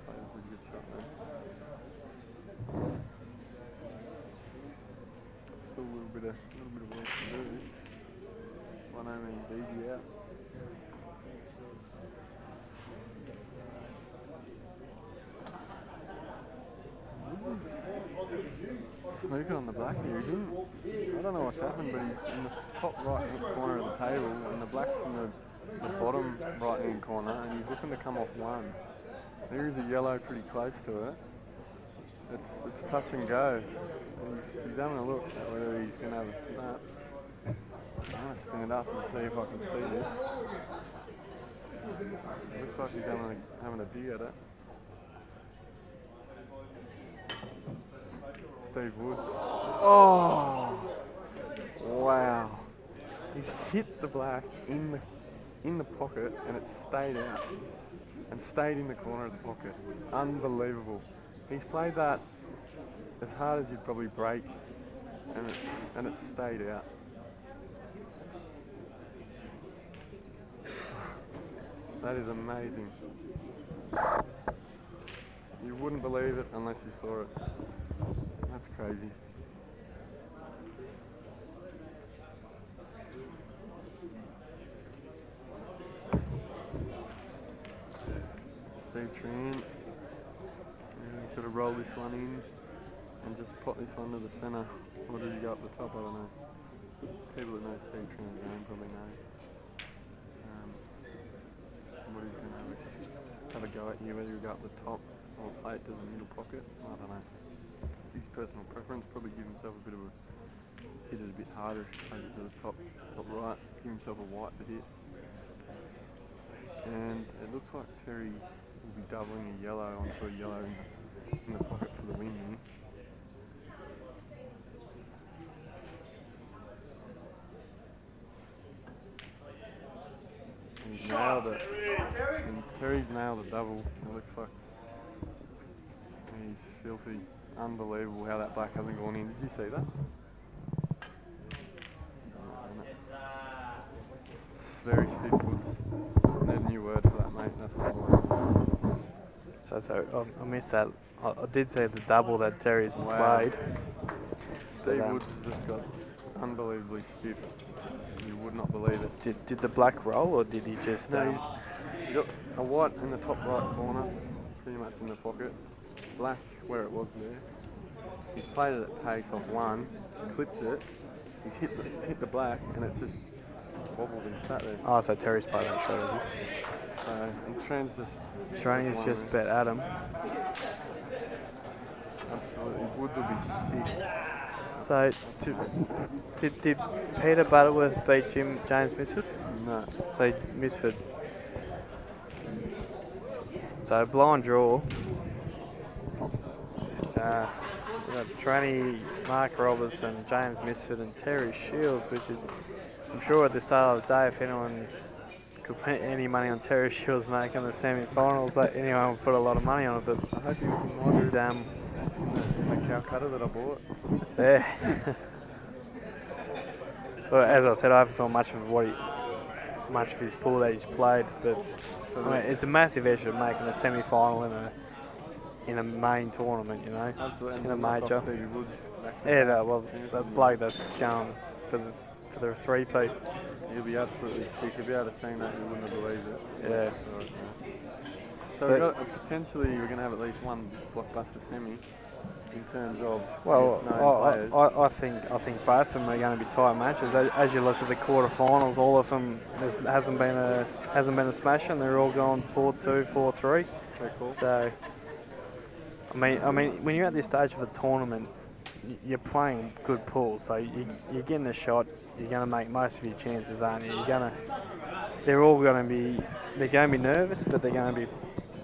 Played a pretty good shot there. Still a little bit of work to do. By no means easy out. Snooker on the black here, isn't he? I don't know what's happened, but he's in the top right hand corner of the table, and the black's in the bottom right hand corner, and he's looking to come off one. There is a yellow pretty close to it. It's touch and go. He's having a look at whether he's going to have a snap. I'm going to stand up and see if I can see this. It looks like he's having a dig at it. Steve Woods. Oh! Wow. He's hit the black in the pocket and it's stayed out. And stayed in the corner of the pocket. Unbelievable. He's played that as hard as you'd probably break and it's stayed out. That is amazing. You wouldn't believe it unless you saw it. That's crazy. Steve Tran. He's got to roll this one in and just put this one to the centre. What does he got up the top? I don't know. People that know Steve Tran's game probably know. What he's going to have a go at you, whether you go up the top or play it to the middle pocket. I don't know. It's his personal preference. Probably give himself a bit of a hit it a bit harder if he plays it to the top right. Give himself a white to hit. And it looks like Terry will be doubling a yellow onto a yellow in the pocket for the win here. He's nailed it. And Terry's nailed the double. It looks like he's filthy. Unbelievable how that black hasn't gone in. Did you see that? It's very stiff Woods. No new word for that, mate. That's unbelievable. So I missed that. I did see the double that Terry's played. Steve Woods has just got unbelievably stiff. You would not believe it. Did the black roll or did he just... No, he's got a white in the top right corner, pretty much in the pocket. Black where it was there. He's played it at pace off one, clipped it, he's hit the black and it's just wobbled and sat there. Oh, so Terry's played that shot, is he? So, and Tran's just... Training's just bet Adam. Absolutely. Woods will be sick. So, did Peter Butterworth beat James Misford? No. So, Misford. So, blind draw. It's Tranny, Mark Robertson, James Misford and Terry Shields, which is, I'm sure at the start of the day, if anyone could put any money on Terry Shields making the semi-finals, like anyone would put a lot of money on it, but I hope he was in my he's, in the Calcutta that I bought. yeah. Well, as I said, I haven't saw much of his pool that he's played, but I mean, it's a massive issue making a semi-final in a main tournament, you know, Absolutely. in a major. Stevie Woods Yeah, well, the bloke that's going for for the three-peat. He'll be absolutely sick. If you had seen that, you wouldn't have believed it. Yeah. So we've got potentially we're going to have at least one blockbuster semi in terms of Well, known players. I think both of them are going to be tight matches. As you look at the quarterfinals, all of them hasn't been a smash, and they're all gone 4-2, 4-3. Very cool. So, I mean, when you're at this stage of the tournament, you're playing good pools, so you're getting a shot. You're going to make most of your chances, aren't you? They're going to be nervous, but they're going to be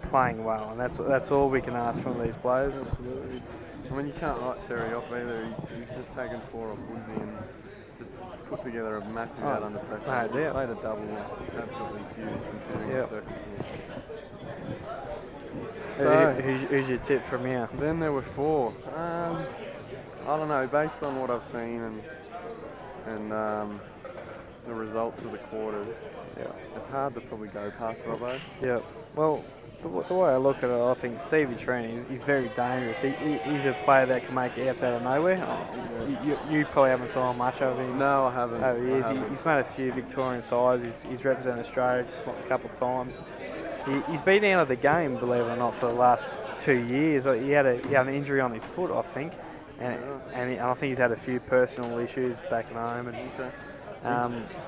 playing well, and that's all we can ask from these players. Absolutely. I mean, you can't write Terry off either. He's just taken 4 off Woodsy and just put together a massive out under pressure. No He's doubt. played a double, absolutely huge considering the circumstances. So, Who's your tip from here? then there were 4. I don't know, based on what I've seen and the results of the quarters, it's hard to probably go past Robbo. Yeah. Well, the way I look at it, I think Stevie Trent, he's very dangerous. He's a player that can make outs out of nowhere. You probably haven't saw much of him. No, I haven't. Over the years. He's made a few Victorian sides. He's represented Australia a couple of times. He's been out of the game, believe it or not, for the last 2 years. He had an injury on his foot, I think, and I think he's had a few personal issues back at home.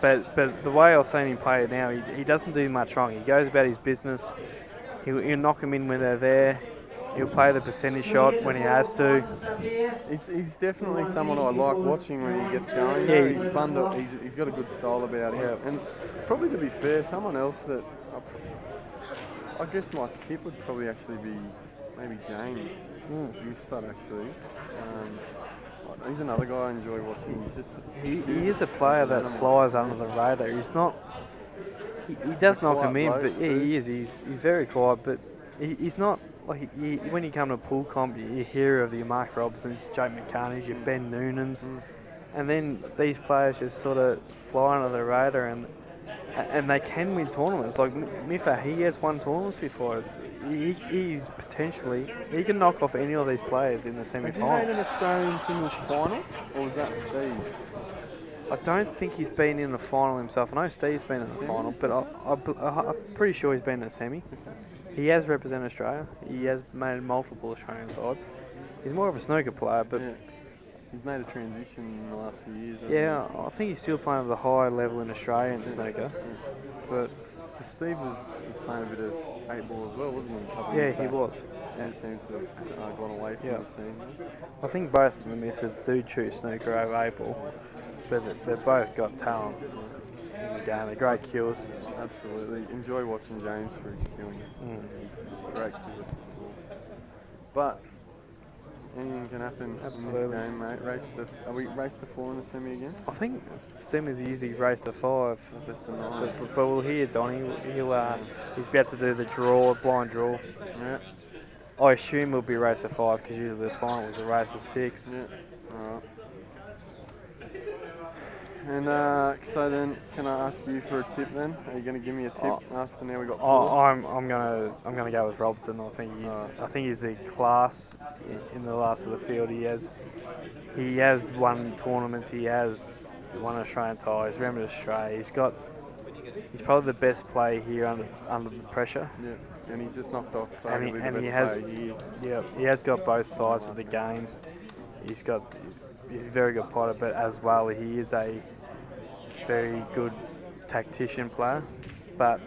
But the way I've seen him play now, he doesn't do much wrong. He goes about his business. He'll knock them in when they're there. He'll play the percentage shot when he has to. He's definitely someone I like watching when he gets going. Yeah, he's fun. He's got a good style about him. Yeah. And probably to be fair, someone else that I guess my tip would probably actually be maybe James Misfud actually. He's another guy I enjoy watching. He is a player that flies under the radar. He's not. He does knock him in, but yeah, he is. He's very quiet, but he's not like when you come to pool comp, you hear of your Mark Robinsons, Jake McCartney's, your Ben Noonans, and then these players just sort of fly under the radar, and they can win tournaments. Like Mifa, he has won tournaments before. He can knock off any of these players in the semi-final. Has he made an Australian singles final, or was that Steve? I don't think he's been in the final himself. I know Steve's been in the final, but I'm pretty sure he's been in a semi. He has represented Australia. He has made multiple Australian sides. He's more of a snooker player, but he's made a transition in the last few years. Yeah, I think he's still playing at the high level in Australian snooker. But Steve was playing a bit of 8-ball as well, wasn't he? Yeah, he was. And it seems to have gone away from the scene. I think both of the misses do choose snooker over 8-ball, but they've both got talent in the game. They're great cures. Absolutely. Enjoy watching James for his killing. Great cures. But anything can happen in this game, mate. Are we race to 4 in the semi again? I think semis usually race to 5. But we'll hear Donnie. He's about to do the blind draw. Yeah. I assume we'll be race to 5 because usually the final was a race to 6. Yeah. All right. And so then, can I ask you for a tip then? Are you going to give me a tip after now we got 4? I'm gonna go with Robertson. I think he's a class in the last of the field. He has won tournaments. He has won Australian tie. He's remembered Australia. He's probably the best player here under the pressure. Yeah, and he's just knocked off. He has got both sides of the game. He's a very good fighter, but as well he is a very good tactician player. But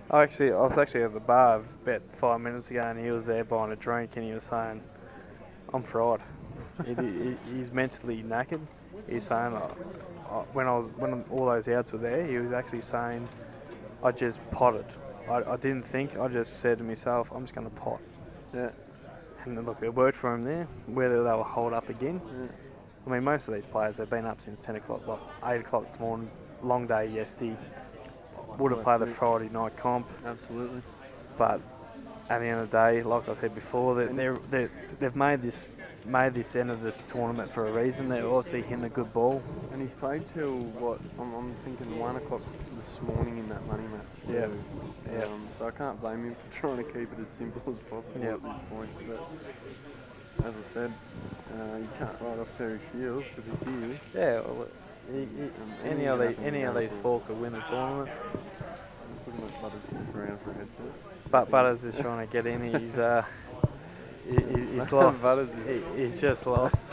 I was actually at the bar about 5 minutes ago, and he was there buying a drink, and he was saying, "I'm fried." He's mentally knackered. He's saying, when all those outs were there, he was actually saying, "I just potted. I didn't think. I just said to myself, I'm just going to pot." Yeah. And look, it worked for him there. Whether they will hold up again. Yeah. I mean, most of these players, they've been up since 10 o'clock, 8 o'clock this morning, long day yesterday. Would have played the Friday night comp. Absolutely. But at the end of the day, like I said before, they've made this end of this tournament for a reason. They're obviously hitting a good ball. And he's played till what? I'm thinking 1 o'clock this morning in that money match. Yeah. So I can't blame him for trying to keep it as simple as possible at this point. But as I said, you can't write off Terry Shields because he's here. Yeah, Any of these four could win the tournament. I'm just looking at Butters stick around for a headset. But Butters is trying to get in. He's he's lost. Butters He's just lost.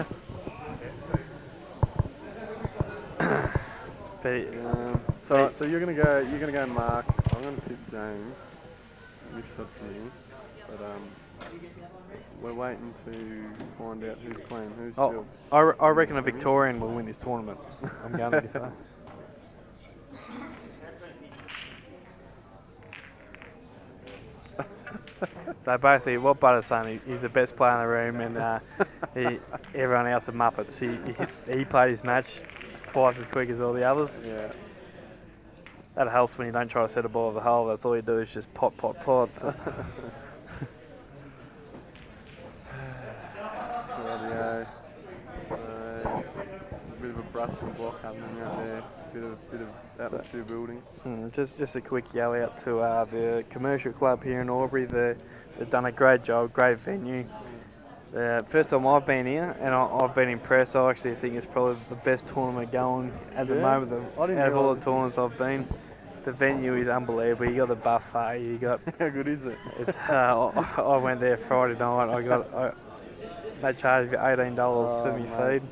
But so you're gonna go Mark. I'm gonna tip James. This shot for you. But we're waiting to find out who's playing who's still. I reckon a Victorian will win this tournament. I'm going to say. So basically, what Butter's saying, he's the best player in the room, and everyone else are muppets. He played his match twice as quick as all the others. Yeah. That helps when you don't try to set a ball over the hole. That's all you do is just pot. Rightio. So, a bit of a brush and block happening out there. Bit of atmosphere building. Just a quick yell out to the commercial club here in Albury. They've done a great job, great venue. First time I've been here, and I've been impressed. I actually think it's probably the best tournament going at the moment. Out of all the tournaments I've been, the venue is unbelievable. You got the buffet. You got how good is it? It's I went there Friday night. They charged me $18 for me feed.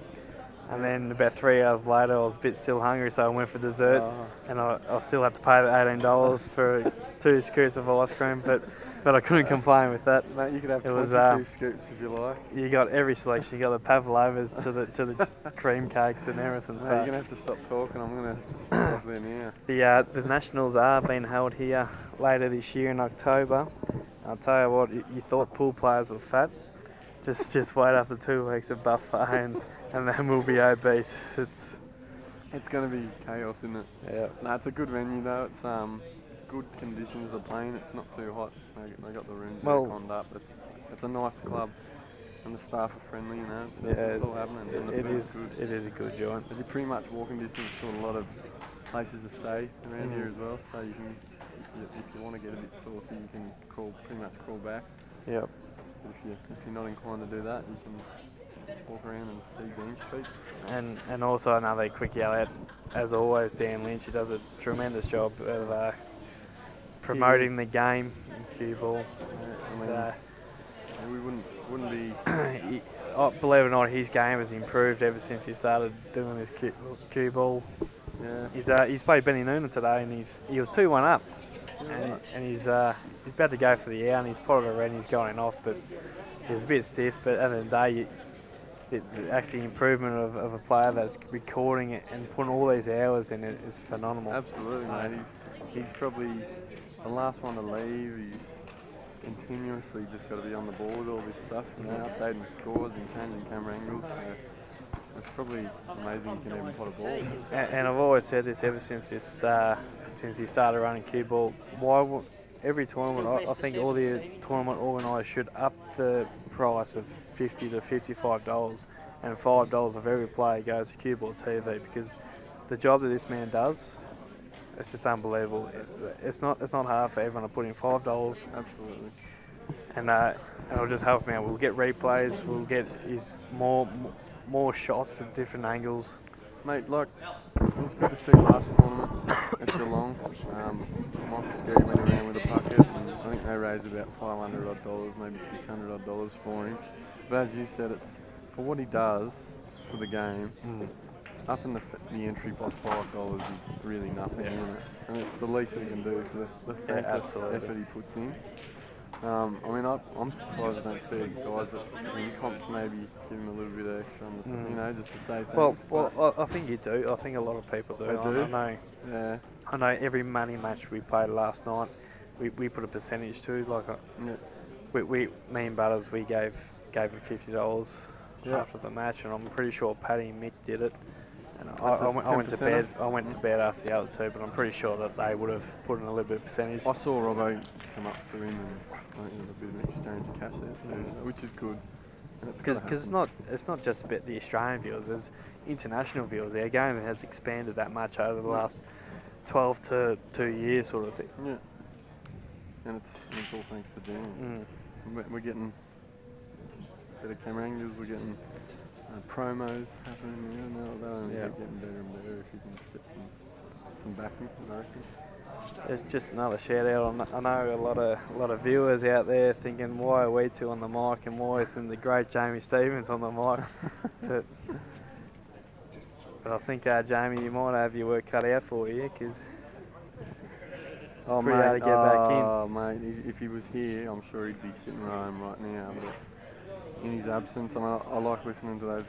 And then about 3 hours later, I was a bit still hungry, so I went for dessert. And I still have to pay the $18 for 2 scoops of ice cream, but I couldn't complain with that. Mate, you could have 22 scoops if you like. You got every selection. You got the pavlovas to the cream cakes and everything. Mate, so you're gonna have to stop talking. I'm gonna have to stop there now. The nationals are being held here later this year in October. I'll tell you what, you thought pool players were fat. Just wait after 2 weeks of buffet and then we'll be obese. It's going to be chaos, isn't it? Yeah. No, it's a good venue though. It's good conditions of playing. It's not too hot. They got the rooms conned up. It's a nice club, and the staff are friendly. You know, it's all happening. And the food's good. It is a good joint. You're pretty much walking distance to a lot of places to stay around here as well. So you can, if you want to get a bit saucy, you can pretty much crawl back. Yep. But if you're not inclined to do that, you can walk around and see Dean's feet. And also another quick yell out, as always, Dan Lynch. He does a tremendous job of promoting the game in cue ball. We wouldn't be. Believe it or not, his game has improved ever since he started doing this cue ball. Yeah. He's played Benny Noonan today, and he was 2-1 up, and he's about to go for the hour, and he's potted a red, and he's going off, but he was a bit stiff. But at the end of the day, the actually improvement of a player that's recording it and putting all these hours in it is phenomenal. Absolutely, mate. He's probably the last one to leave. He's continuously just got to be on the ball with all this stuff, updating scores and changing camera angles. So it's probably amazing you can even pot a ball. And I've always said this ever since he started running cue ball. Every tournament, I think all the tournament organisers should up the price of $50 to $55, and $5 of every player goes to CueballTV, because the job that this man does, it's just unbelievable. It's not hard for everyone to put in $5. Absolutely. And it'll just help him out. We'll get replays. We'll get more shots at different angles. Mate, like, it was good to see last tournament at Geelong. Michael Skerry went around with a bucket, and I think they raised about $500 odd, maybe $600 odd for him. But as you said, it's for what he does for the game. Up in the entry by $5 is really nothing, isn't it? And it's the least we can do for the thankless effort he puts in. I mean, I'm surprised I don't see guys that in comps maybe give him a little bit extra on the, just to say thanks. Well, I think you do. I think a lot of people do. They do? I know. Yeah. I know every money match we played last night, we put a percentage to. Me and Butters, we gave him $50 after the match, and I'm pretty sure Paddy and Mick did it. And I went to bed. I went to bed after the other two, but I'm pretty sure that they would have put in a little bit of percentage. I saw Robbo come up to him, and I think there was a bit of an exchange of cash there too, which is good. Because it's not just about the Australian viewers. There's international viewers. Our game has expanded that much over the last 12 to 2 years, sort of thing. Yeah. And it's all thanks to Dan. We're getting better camera angles. We're getting promos happening. Yeah, no, they'll only Yeah. keep getting better and better if you can get some backing, I reckon. It's just another shout out. I know a lot of viewers out there thinking, why are we two on the mic and why isn't the great Jamie Stevens on the mic? but I think, Jamie, you might have your work cut out for you because Oh, pretty hard to get back in. Oh, mate, if he was here, I'm sure he'd be sitting home right now. But in his absence, I like listening to those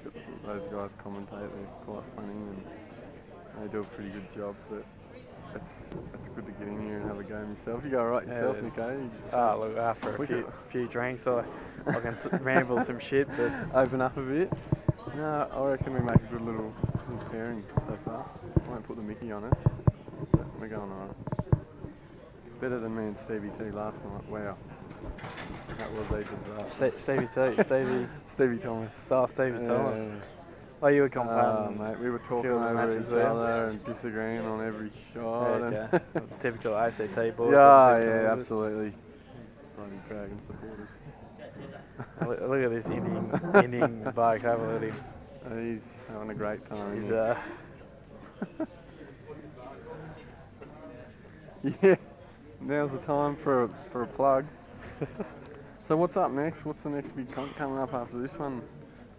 guys commentate. They're quite funny and they do a pretty good job. But it's good to get in here and have a go myself. You go right yourself, it is. Nico. Look, after a few drinks, I can ramble some shit, but Open up a bit. No, I reckon we make a good little pairing so far. I won't put the Mickey on us, but we're going alright. Better than me and Stevie T last night. Wow, that was a disaster. Stevie Thomas. Oh, Stevie Thomas. Oh, you were complaining, mate. We were talking few of the over matches each were. other and disagreeing on every shot. Okay. Typical ACT boys. Yeah, typical, yeah, is it? absolutely. Bloody Dragon supporters. Look at this Indian bloke, have a look at him. He's having a great time. He's Yeah, now's the time for a plug. So what's up next? What's the next big comp coming up after this one?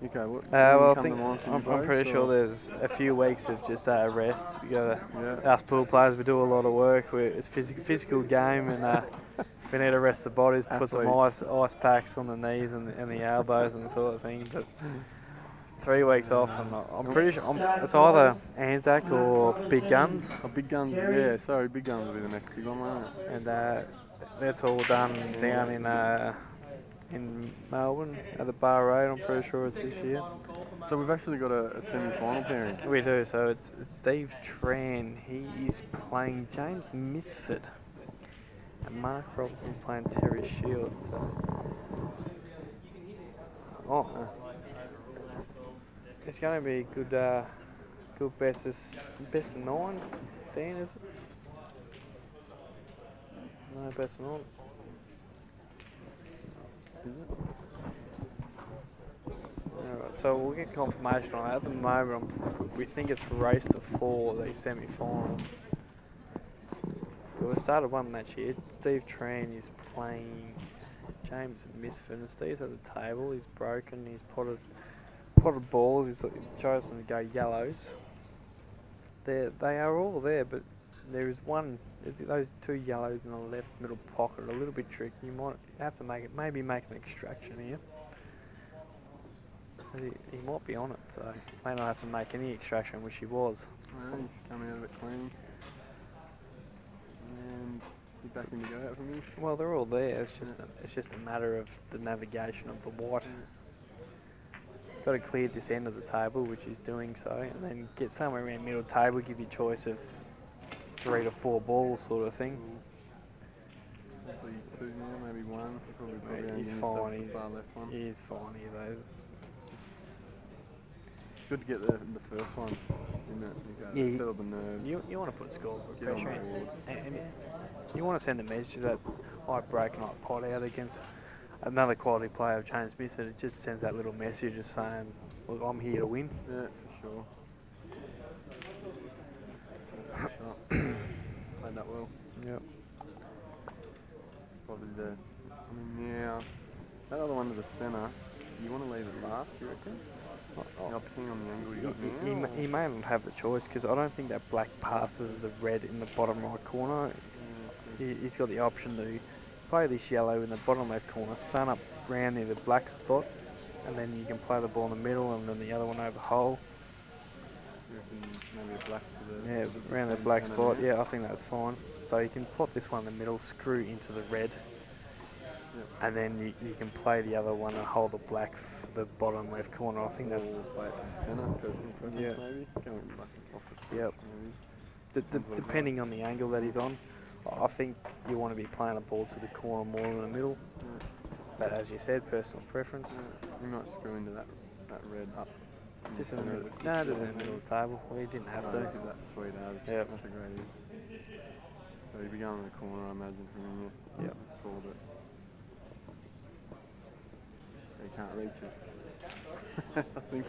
Okay, what? well, I come think to mind for you I'm blokes, pretty sure or- there's a few weeks of just rest. We got Yeah. us pool players. We do a lot of work. It's physical game, and we need to rest the bodies. Put some Athletes. ice packs on the knees and the elbows and sort of thing. But 3 weeks off, and I'm pretty sure it's either Anzac or Big Guns, Oh, Big Guns, yeah, sorry, Big Guns will be the next big one, won't it? and that's all done down in Melbourne at the Bar Road. I'm pretty sure it's this year. So we've actually got a semi-final pairing. We do. So it's Steve Tran. He is playing James Misfit, and Mark Robinson's playing Terry Shields. So. It's going to be a good best of 9. Dan, is it? No, best of 9. Alright, so we'll get confirmation on that. At the moment, we think it's race to 4, these semi-finals. But we started one match here. Steve Tran is playing James Misfit, and Steve's at the table. He's broken. He's potted balls. He's chosen to go yellows. They are all there, but there is one. There's those 2 yellows in the left middle pocket. A little bit tricky. You might have to maybe make an extraction here. He might be on it, so may not have to make any extraction, which he was. No, he's coming out of it clean. And he's back in to go out for me. Well, they're all there. It's just a matter of the navigation of the white. Got to clear this end of the table, which he's doing so, and then get somewhere around middle table. Give you a choice of 3 to 4 balls, sort of thing. Probably 2 now, maybe 1. Probably He's only fine. himself the far left one. He is fine here though. Good to get the first one in that. Yeah, Settle the nerves. You want to put scoreboard Get on pressure in, board. and you want to send the messages that I break and I pot out against another quality player of James Smith. It just sends that little message of saying, "Look, I'm here to win." Yeah, for sure. Played that well. Yep. It's probably now, that other one to the centre, you want to leave it last, you reckon? Depending on the angle you got now? He may not have the choice because I don't think that black passes the red in the bottom right corner. He's got the option to play this yellow in the bottom left corner, stun up round near the black spot, and then you can play the ball in the middle and then the other one over hole. You reckon maybe a black to the... Yeah, around the black spot. Yeah, I think that's fine. So you can put this one in the middle, screw into the red, and then you can play the other one and hold the black for the bottom left corner. I think that's... Or play it to the centre, personal preference Yeah. maybe? Going black off the Yep. maybe. Depending on the angle that he's on, I think you want to be playing a ball to the corner more than the middle. Yeah. But as you said, personal preference. You might screw into that red up. Just in centre the of middle. the No, pitch just in or the middle of the table. Well, you didn't have to. This is that sweet as. Yep. That's a great idea. So you'd be going to the corner, I imagine, from here. Yep. Called it. You can't reach it. I think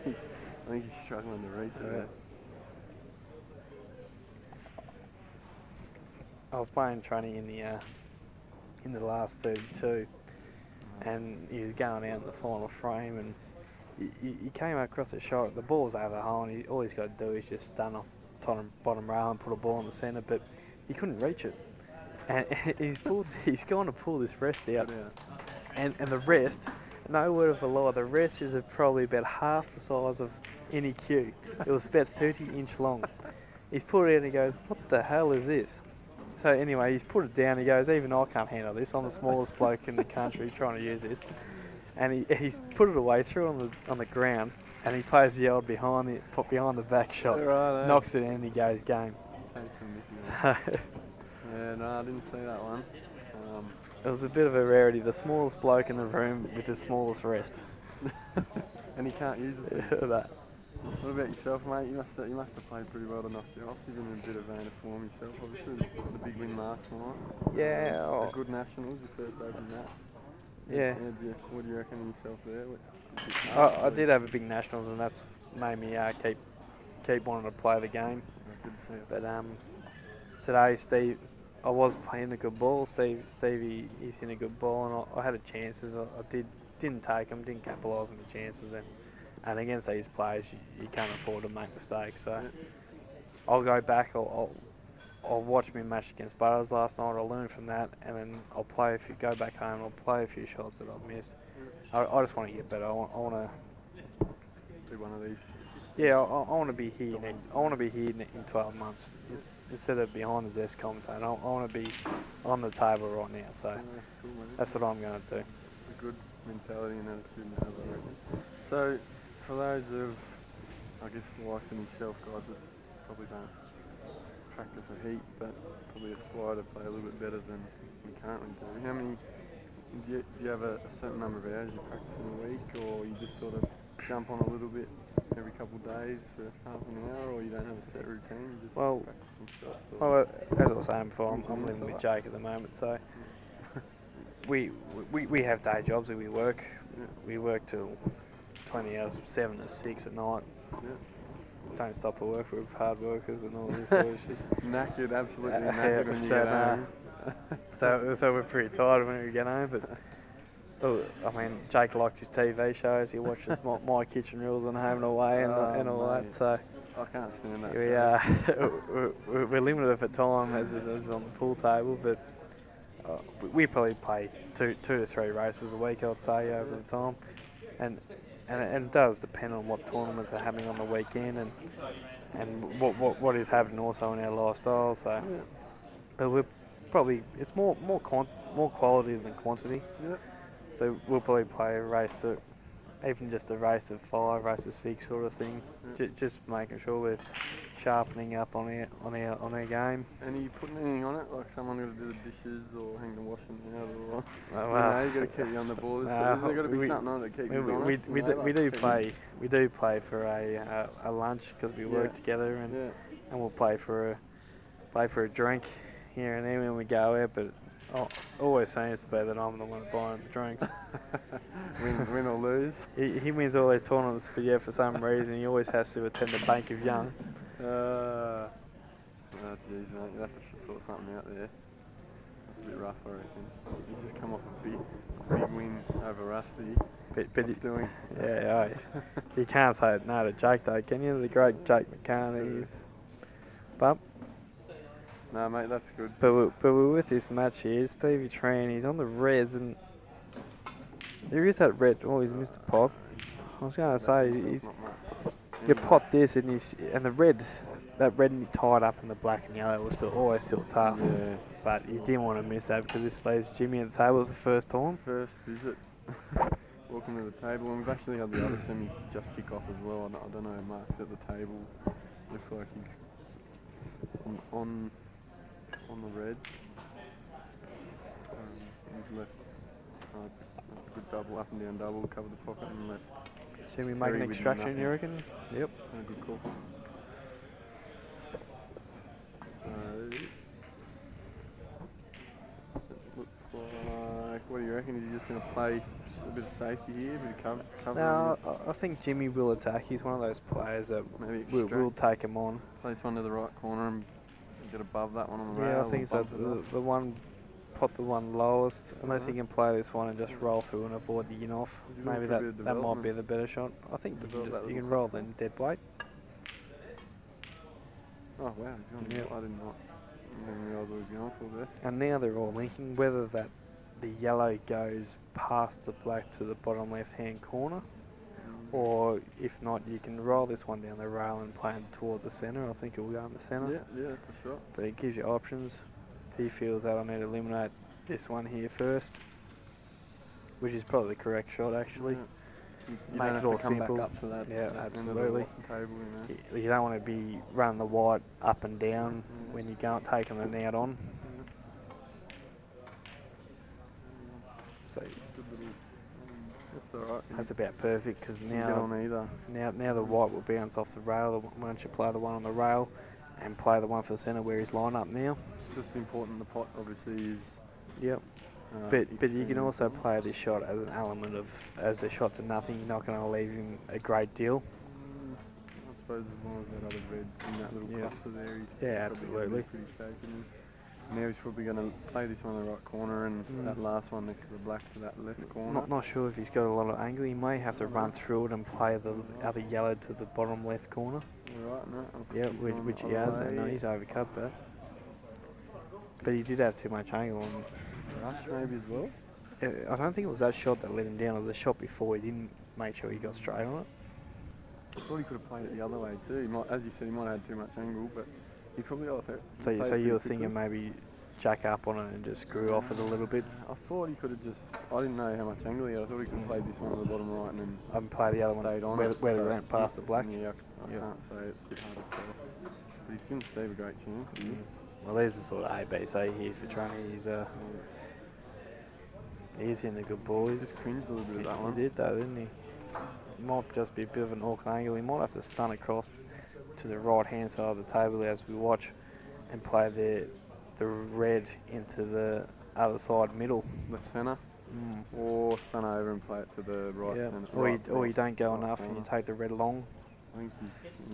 he's struggling to reach it. Yeah. There. I was playing training in the last 32, and he was going out in the final frame, and he came across a shot. The ball was over the hole, and all he's got to do is just stun off bottom rail and put a ball in the centre, but he couldn't reach it. And he's gone to pull this rest out, and the rest, no word of a lie, the rest is probably about half the size of any cue. It was about 30-inch long. He's put it out and he goes, "What the hell is this?" So anyway, he's put it down. He goes, "Even I can't handle this. I'm the smallest bloke in the country trying to use this." And he's put it away, threw it on the ground, and he plays the old behind the back shot, Right, knocks it in, and he goes game. So Yeah, no, I didn't see that one. it was a bit of a rarity. The smallest bloke in the room with the smallest rest. And he can't use it. That. What about yourself, mate? You must have played pretty well to knock you off. You've been in a bit of vein of form yourself, obviously. The big win last night. Yeah. A good nationals, your first open match. Yeah. What do you reckon of yourself there? I did have a big nationals, and that's made me keep wanting to play the game. Good to see it. But today, I was playing a good ball. Stevie, he's in a good ball, and I had a chances. I didn't take them, didn't capitalise on the chances, and against these players, you can't afford to make mistakes. So I'll go back. I'll watch my match against Butters last night. I'll learn from that, and then I'll go back home. I'll play a few shots that I've missed. I just want to get better. I want to Do one of these. Yeah, I want to be here I want to be here in 12 months instead of behind the desk commentating. I want to be on the table right now. So That's cool, mate. that's what I'm going to do. It's a good mentality and attitude to have, I reckon. So, for those of, I guess, the likes of yourself, guys that probably don't practice a heap, but probably aspire to play a little bit better than we currently do. How many? Do you have a certain number of hours you practice in a week, or you just sort of jump on a little bit every couple of days for half an hour, or you don't have a set routine? You just practice some shots. Well, as I was saying before, I'm living with Jake at the moment, so we have day jobs that we work. Yeah. We work till 20 hours, 7 to 6 at night. Yeah. Don't stop at work. We're hard workers and all this sort of shit. Knackered, absolutely Yeah, knackered when you get home. So we're pretty tired when we get home, but I mean, Jake likes his TV shows. He watches My Kitchen Rules and Home and Away and all mate. that. So I can't stand that. we're limited for time as on the pool table, but we probably play two to three races a week, I'd say, over the time, and it does depend on what tournaments are happening on the weekend and what is happening also in our lifestyle. So, but we're probably it's more quality than quantity. Yeah. So we'll probably play a race that, even just a race of 5, race of 6 sort of thing. Just making sure we're sharpening up on our game. And are you putting anything on it, like someone got to do the dishes or hang the washing out, or you got to keep you on the ball? Is there got to be something on it to keep you honest? We do play for a lunch because we work together, and we'll play for a drink here and there when we go out, but. Always seems to be that I'm the one buying the drinks. win or lose. He wins all these tournaments, but for some reason he always has to attend the Bank of Young. Oh jeez, mate, you'll have to sort something out there. That's a bit rough, I reckon. He's just come off a big win over Rusty. But What's doing? Yeah, you can't say no to Jake though, can you? The great Jake McCartney. But. No, mate, that's good. But we're with this match here. Stevie Tran, he's on the Reds, and there is that red. Oh, he's missed the pot. I was going to say, you pot this, and the red, that red tied up in the black and yellow was always still tough. Yeah. But you didn't want to miss that because this leaves Jimmy at the table for the first time. First visit. Welcome to the table, and we've actually had the other semi just kick off as well. I don't know, Mark's at the table. Looks like he's on the Reds. He's left. That's a good double, up and down double, cover the pocket and left. Should we make an extraction, you reckon? Yep. Good call. It looks like What do you reckon? Is he just going to play a bit of safety here, a bit of cover? No, I think Jimmy will attack. He's one of those players that Maybe will take him on. place one to the right corner and get above that one on the rail. Yeah, I think so. bump it off. The one, pot the one lowest, unless he can play this one and just roll through and avoid the in off. He's looking Maybe for a bit of that might be development. the better shot. I think Develop that you little can roll cluster. then dead weight. Oh wow, he's gone. Yeah. I didn't realise what he was going for there. And now they're all linking. Whether that the yellow goes past the black to the bottom left hand corner, or if not, you can roll this one down the rail and play it towards the centre. I think it will go in the centre. Yeah, that's a shot. But it gives you options. He feels that I need to eliminate this one here first, which is probably the correct shot actually. Yeah. You Make don't it have all to come simple. back up to that. Yeah, end of the absolutely. table, you know. You don't want to be running the white up and down Yeah. when you go taking an out on. So Good little. That's alright. that's about perfect because You can get now on either. now the white will bounce off the rail once you play the one on the rail and play the one for the centre where he's line up now. It's just important. The pot obviously is. Yep. But you can extremely also important. play this shot as an element of as the shot to nothing. You're not going to leave him a great deal. I suppose as long as that other red's in that little Yeah. cluster there, he's Yeah, probably gonna be absolutely. pretty safe. Isn't he? Now he's probably going to play this one in the right corner and that last one next to the black to that left corner. Not sure if he's got a lot of angle. He may have to run through it and play the other yellow to the bottom left corner. Right, no. Yeah, which he has. And no, he's overcut that. But he did have too much angle. And Rush maybe as well. I don't think it was that shot that let him down. It was the shot before. He didn't make sure he got straight on it. I thought he could have played it the other way too. He might, as you said, he might have had too much angle, but he probably got it. So you were thinking maybe jack up on it and just screw off it a little bit I thought he could have just. I didn't know how much angle he had. I thought he could have played this one at the bottom right and then and play the other stayed one on where it, it but went past the black. Yeah, I can't say. It's a bit hard to tell. But he's given Steve a great chance. Isn't he? Well, there's the sort of ABC here for Tronny. He's in the good He boys. just cringed a little bit He, at that he one. did though, didn't he? It might just be a bit of an awkward angle. He might have to stun across to the right hand side of the table as we watch and play the red into the other side middle. Left centre, or stun over and play it to the right Yeah. centre. Or you don't go right enough and you corner. take the red long. I think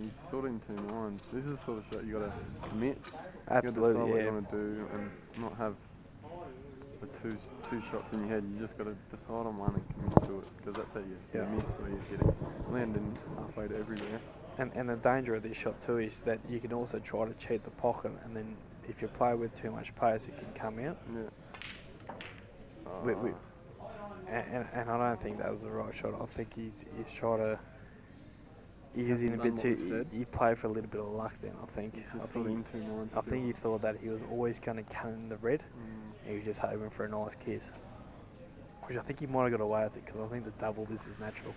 he's sort of in two minds. This is the sort of shot you got to commit. You got to decide Absolutely, what yeah. you want to do and not have the two shots in your head. You just got to decide on one and commit to it because that's how you miss or you hit it. Landing halfway to everywhere. And the danger of this shot too is that you can also try to cheat the pocket, and then if you play with too much pace, it can come out. Yeah. And I don't think that was the right shot. I think he's trying to. He's in a Hasn't bit done what we too. said. He played for a little bit of luck then. I think. He's I just sort think. of in two minds. I think he thought that he was always going to come in the red. Mm. He was just hoping for a nice kiss, which I think he might have got away with it because I think the double this is natural.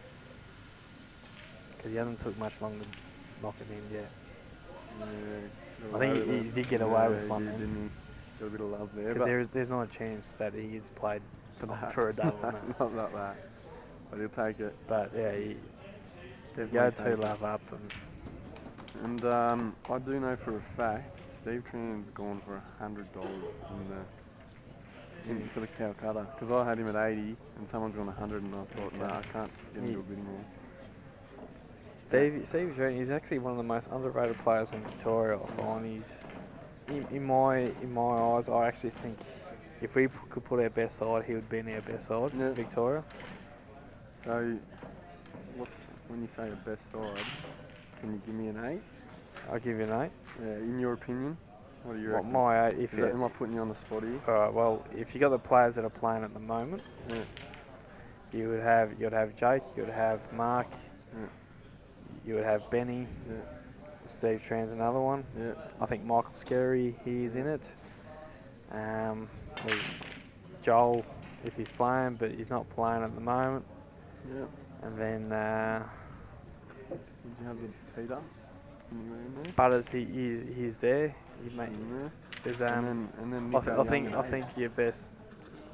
Because he hasn't took much long to knock it in yet. Yeah. I think he did get away with one Did, then. didn't he? Got a bit of love there. Because there's not a chance that he's played for a double. No. Not like that. But he'll take it. But yeah, they Definitely go take two it. love up and And I do know for a fact Steve Tran's gone for $100 for the Calcutta because I had him at 80 and someone's gone 100 and I thought no, I can't get him to a bit more. Steve Drayton, he's actually one of the most underrated players in Victoria. I find he's in my eyes. I actually think if we could put our best side, he would be in our best side, Yeah. Victoria. So, when you say a best side, can you give me an 8? I'll give you an 8. Yeah, in your opinion, what do you reckon? My 8. If Am I putting you on the spot here? all right, well, if you got the players that are playing at the moment, Yeah. you'd have Jake, you'd have Mark, Yeah. you would have Benny. Yeah. Steve Tran's another one. Yeah. I think Michael Scarry, he's in it. Joel, if he's playing, but he's not playing at the moment. Yeah. And then Would you have the Peter anywhere in there? Butters, he's there. He may, In there? there's And then I think your best.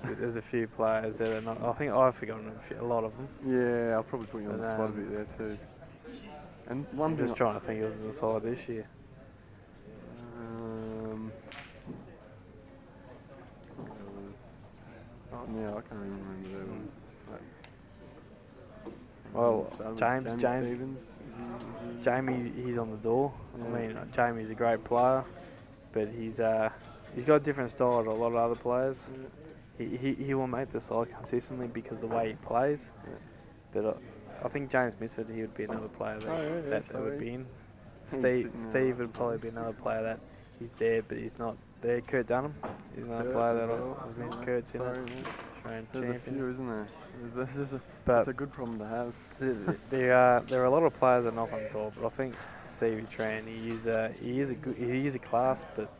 There's a few players that are not. I think I've forgotten a lot of them. Yeah, I'll probably put you on But, the spot a bit there too. And one I'm thing just trying to think of the side this year. Yeah, I can't even remember there was. Like, Well, James Stevens. Jamie, he's on the door. Yeah. I mean, Jamie's a great player, but he's got a different style to a lot of other players. He will make the side consistently because the way he plays. Yeah. But I think James Misford, he would be another player that would be in. He's Steve would probably be another player that he's there, but he's not there. Kurt Dunham is another player that I miss. Kurt's in it. Australian There's a champion. few, isn't there? But it's a good problem to have. there are a lot of players that knock on the door, but I think Stevie Tran, he is a class, but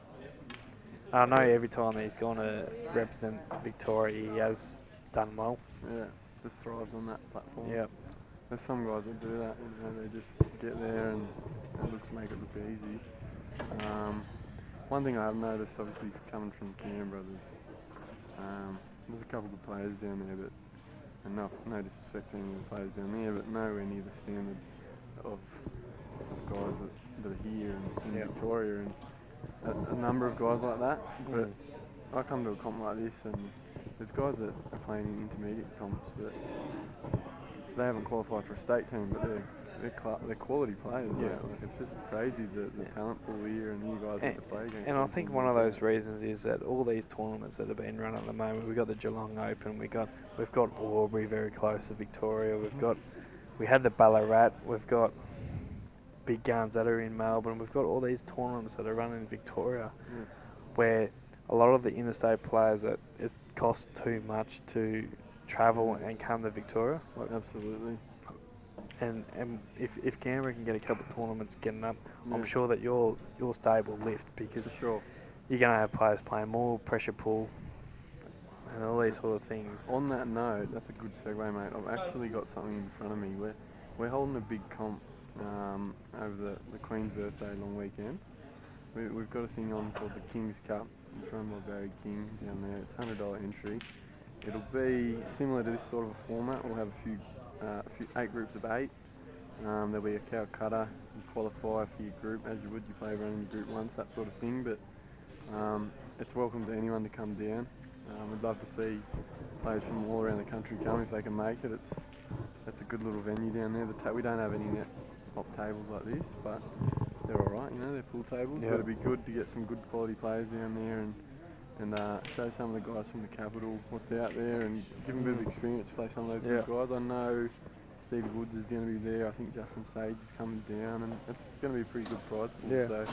I know every time he's gone to represent Victoria, he has done well. Yeah, just thrives on that platform. Yep. There's some guys that do that, you know, they just get there and make it look easy. One thing I have noticed, obviously coming from Canberra, there's a couple good players down there, but and no disrespect to any of the players down there, but nowhere near the standard of guys that are here in Victoria, and a number of guys like that. But I come to a comp like this, and there's guys that are playing in intermediate comps that they haven't qualified for a state team, but they're quality players. Yeah. Like it's just crazy the talent pool here and you guys have to play against. And I think one of those reasons is that all these tournaments that are being run at the moment, we've got the Geelong Open, we've got Albury very close to Victoria, we had the Ballarat, we've got big guns that are in Melbourne, we've got all these tournaments that are run in Victoria, where a lot of the interstate players that it costs too much to travel and come to Victoria. Like, absolutely. And if Canberra can get a couple of tournaments getting up, I'm sure that your stable will lift, because For sure. you're going to have players playing more pressure pull and all these sort of things. On that note, that's a good segue, mate. I've actually got something in front of me. We're holding a big comp over the Queen's birthday long weekend. We've got a thing on called the King's Cup in front of my Barry King down there. It's $100 entry. It'll be similar to this sort of a format. We'll have a few 8 groups of 8. There'll be a cow cutter. You qualify for your group as you would. You play around in group once, that sort of thing. But it's welcome to anyone to come down. We'd love to see players from all around the country come if they can make it. It's a good little venue down there. We don't have any net top tables like this, but they're all right. You know, they're pool tables. But it'd be good to get some good quality players down there and show some of the guys from the capital what's out there and give them a bit of experience to play some of those good guys. I know Stevie Woods is going to be there. I think Justin Sage is coming down, and it's going to be a pretty good prize pool. Yeah. So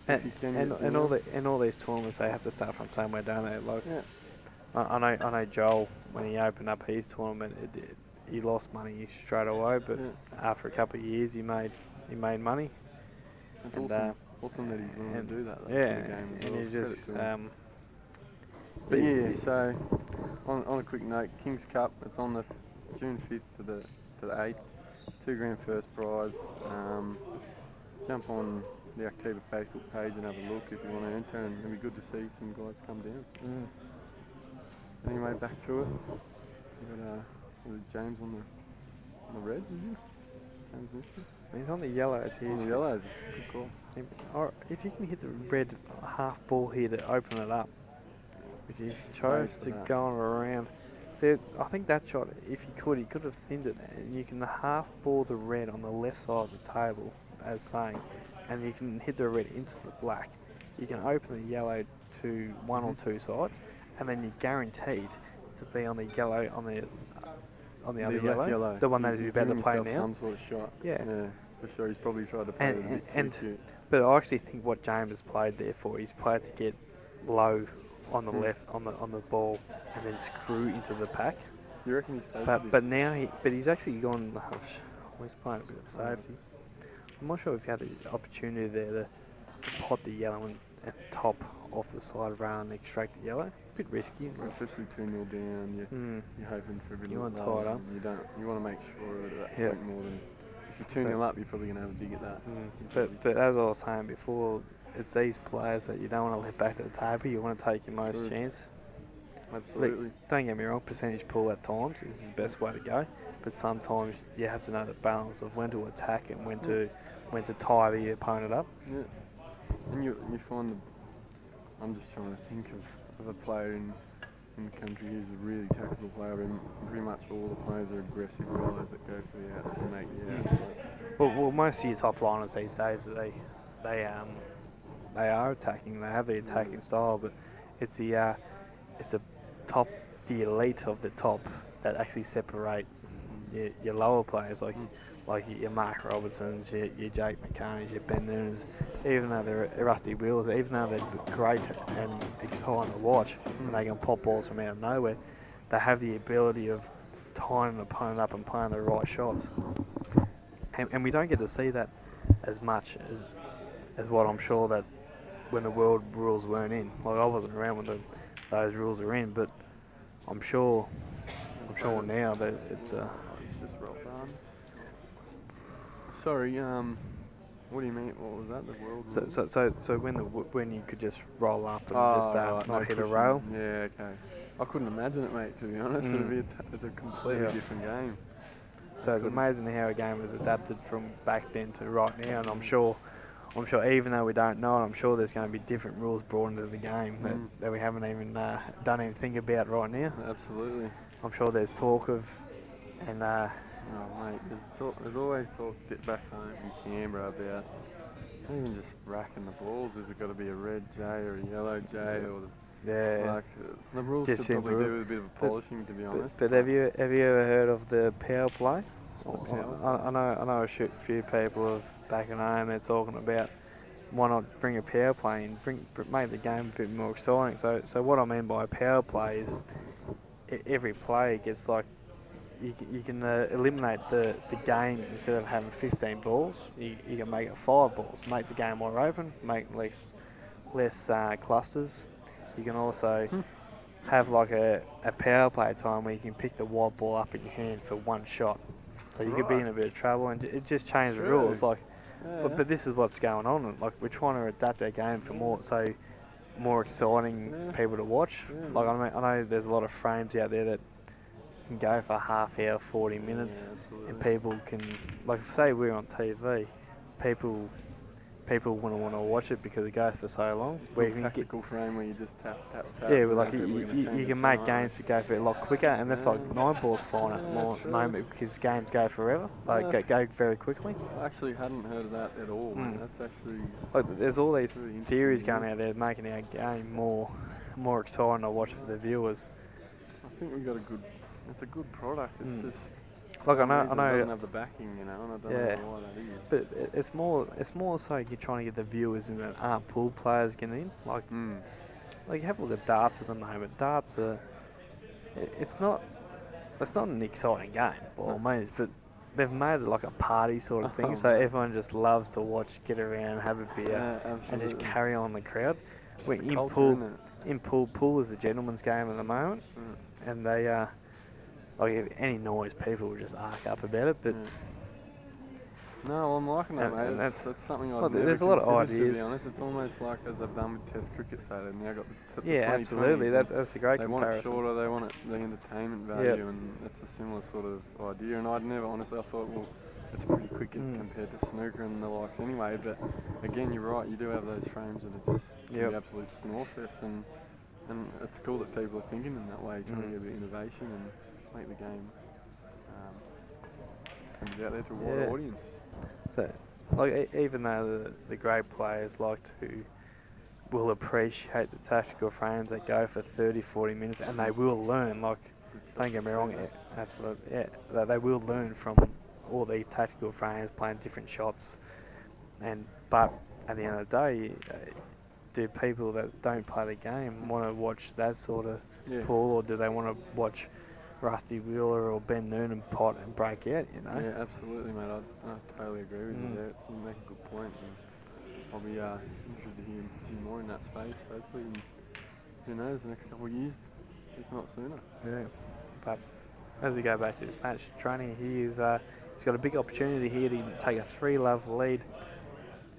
if you can and all these tournaments, they have to start from somewhere, don't they? Like, I know Joel, when he opened up his tournament, he lost money straight away, but after a couple of years, he made money. It's and, awesome that he's willing to do that. And he just. So on a quick note, King's Cup. It's on the June 5th to the 8th. $2,000 first prize. Jump on the Activa Facebook page and have a look if you want to enter, and it'll be good to see some guys come down. Anyway, back to it. You got James on the reds, is he? James Mitchell? He's on the yellows here. The yellows. Good call. Or if you can hit the red half ball here to open it up, which he chose to go on around. So I think that shot, if he could have thinned it, and you can half ball the red on the left side of the table, as saying, and you can hit the red into the black. You can open the yellow to one or two sides, and then you're guaranteed to be on the yellow on the other yellow, the one that is about to play now. Some sort of shot. Yeah, for sure. He's probably tried to play it a bit too cute. But I actually think what James has played there for, he's played to get low on the left on the ball and then screw into the pack. You reckon he's played? But now he's actually gone. He's playing a bit of safety. I'm not sure if he had the opportunity there to pot the yellow and top off the side rather than extract the yellow. A bit risky. Especially 2-0 down. You're hoping for a bit of tie it up. You want to make sure at that point more than if you're 2-0 up, you're probably going to have a dig at that. But as I was saying before, it's these players that you don't want to let back to the table. You want to take your most chance. Absolutely. Look, don't get me wrong, percentage pool at times is the best way to go. But sometimes you have to know the balance of when to attack and when to tie the opponent up. Yeah. And you find I'm just trying to think of a player in in the country who's a really tactical player. And pretty much all the players are aggressive guys that go for the outs and make the outs. Well, most of your top liners these days, they are attacking. They have the attacking style, but it's the top, the elite of the top that actually separate your lower players, like your Mark Robertsons, your Jake McCartney's, your Ben Nooners. Even though they're rusty wheels, even though they're great and exciting to watch, and they can pop balls from out of nowhere, they have the ability of tying an opponent up and playing the right shots. And we don't get to see that as much as what I'm sure that when the world rules weren't in. Like, I wasn't around when those rules were in, but I'm sure now that it's It's just roll on. Sorry, what do you mean? What was that? The world rules? so when you could just roll up and just right, not no hit a cushion. rail. Yeah, okay. I couldn't imagine it, mate. To be honest, it's a completely different game. So it's amazing how a game has adapted from back then to right now, and I'm sure even though we don't know it, I'm sure there's going to be different rules brought into the game that we haven't even done anything about right now. Absolutely. I'm sure there's talk of, and Oh, mate, there's always talk back home in Canberra about not even just racking the balls. There's got to be a red J or a yellow J, or yeah. the rules Just could probably simple do with a bit of polishing, to be honest. But have you ever heard of the power play? The power I know a few people of back in home. They're talking about why not bring a power play and make the game a bit more exciting. So what I mean by a power play is every player gets like you can eliminate the game. Instead of having 15 balls, you can make it 5 balls. Make the game more open. Make less clusters. You can also have like a power play time where you can pick the white ball up in your hand for one shot. So you could be in a bit of trouble, and it just changed the rules. Like, but this is what's going on. And like, we're trying to adapt our game for more exciting people to watch. Like, I know there's a lot of frames out there that can go for half hour, 40 minutes, and people can, like, say we're on TV, people wouldn't want to watch it because it goes for so long. Where you can tactical frame where you just tap. Yeah, but like you can make games to go for a lot quicker, and that's like 9 balls flying at the moment because games go forever. Like go very quickly. I actually hadn't heard of that at all. That's actually like there's all these theories going out there making our game more exciting to watch for the viewers. I think we got it's a good product. It's just. Like I know, it doesn't have the backing, and I don't know why that is. But it's more so you're trying to get the viewers in that aren't pool players getting in. Like you have a look at darts at the moment. Darts are, it's not an exciting game by all means, but they've made it like a party sort of thing. So everyone just loves to watch, get around, have a beer, and just carry on the crowd. In pool is a gentleman's game at the moment, and they like if any noise, people will just arc up about it. But no, I'm liking that, mate. That's something I've never there's a lot of considered, ideas. to be honest. It's almost like as they've done with Test cricket, so they've now got the 2020s. Absolutely. That's a great they comparison. want it shorter. They want the entertainment value, and that's a similar sort of idea. And I'd never, honestly, I thought, well, it's pretty quick compared to snooker and the likes anyway. But again, you're right. You do have those frames that are just the absolute snorefest, and it's cool that people are thinking in that way, trying to get a bit of innovation and make the game send it out there to a wider audience. So, like, even though the great players will appreciate the tactical frames that go for 30, 40 minutes, and they will learn. Like, don't get me wrong, absolutely, they will learn from all these tactical frames, playing different shots. But at the end of the day, do people that don't play the game want to watch that sort of pool, or do they want to watch Rusty Wheeler or Ben Noonan pot and break out, you know? Yeah, absolutely, mate. I totally agree with you there. You make a good point. And I'll be interested to hear more in that space, hopefully. And who knows, the next couple of years, if not sooner. Yeah. But as we go back to this match, training, he's got a big opportunity here to take a 3-love lead.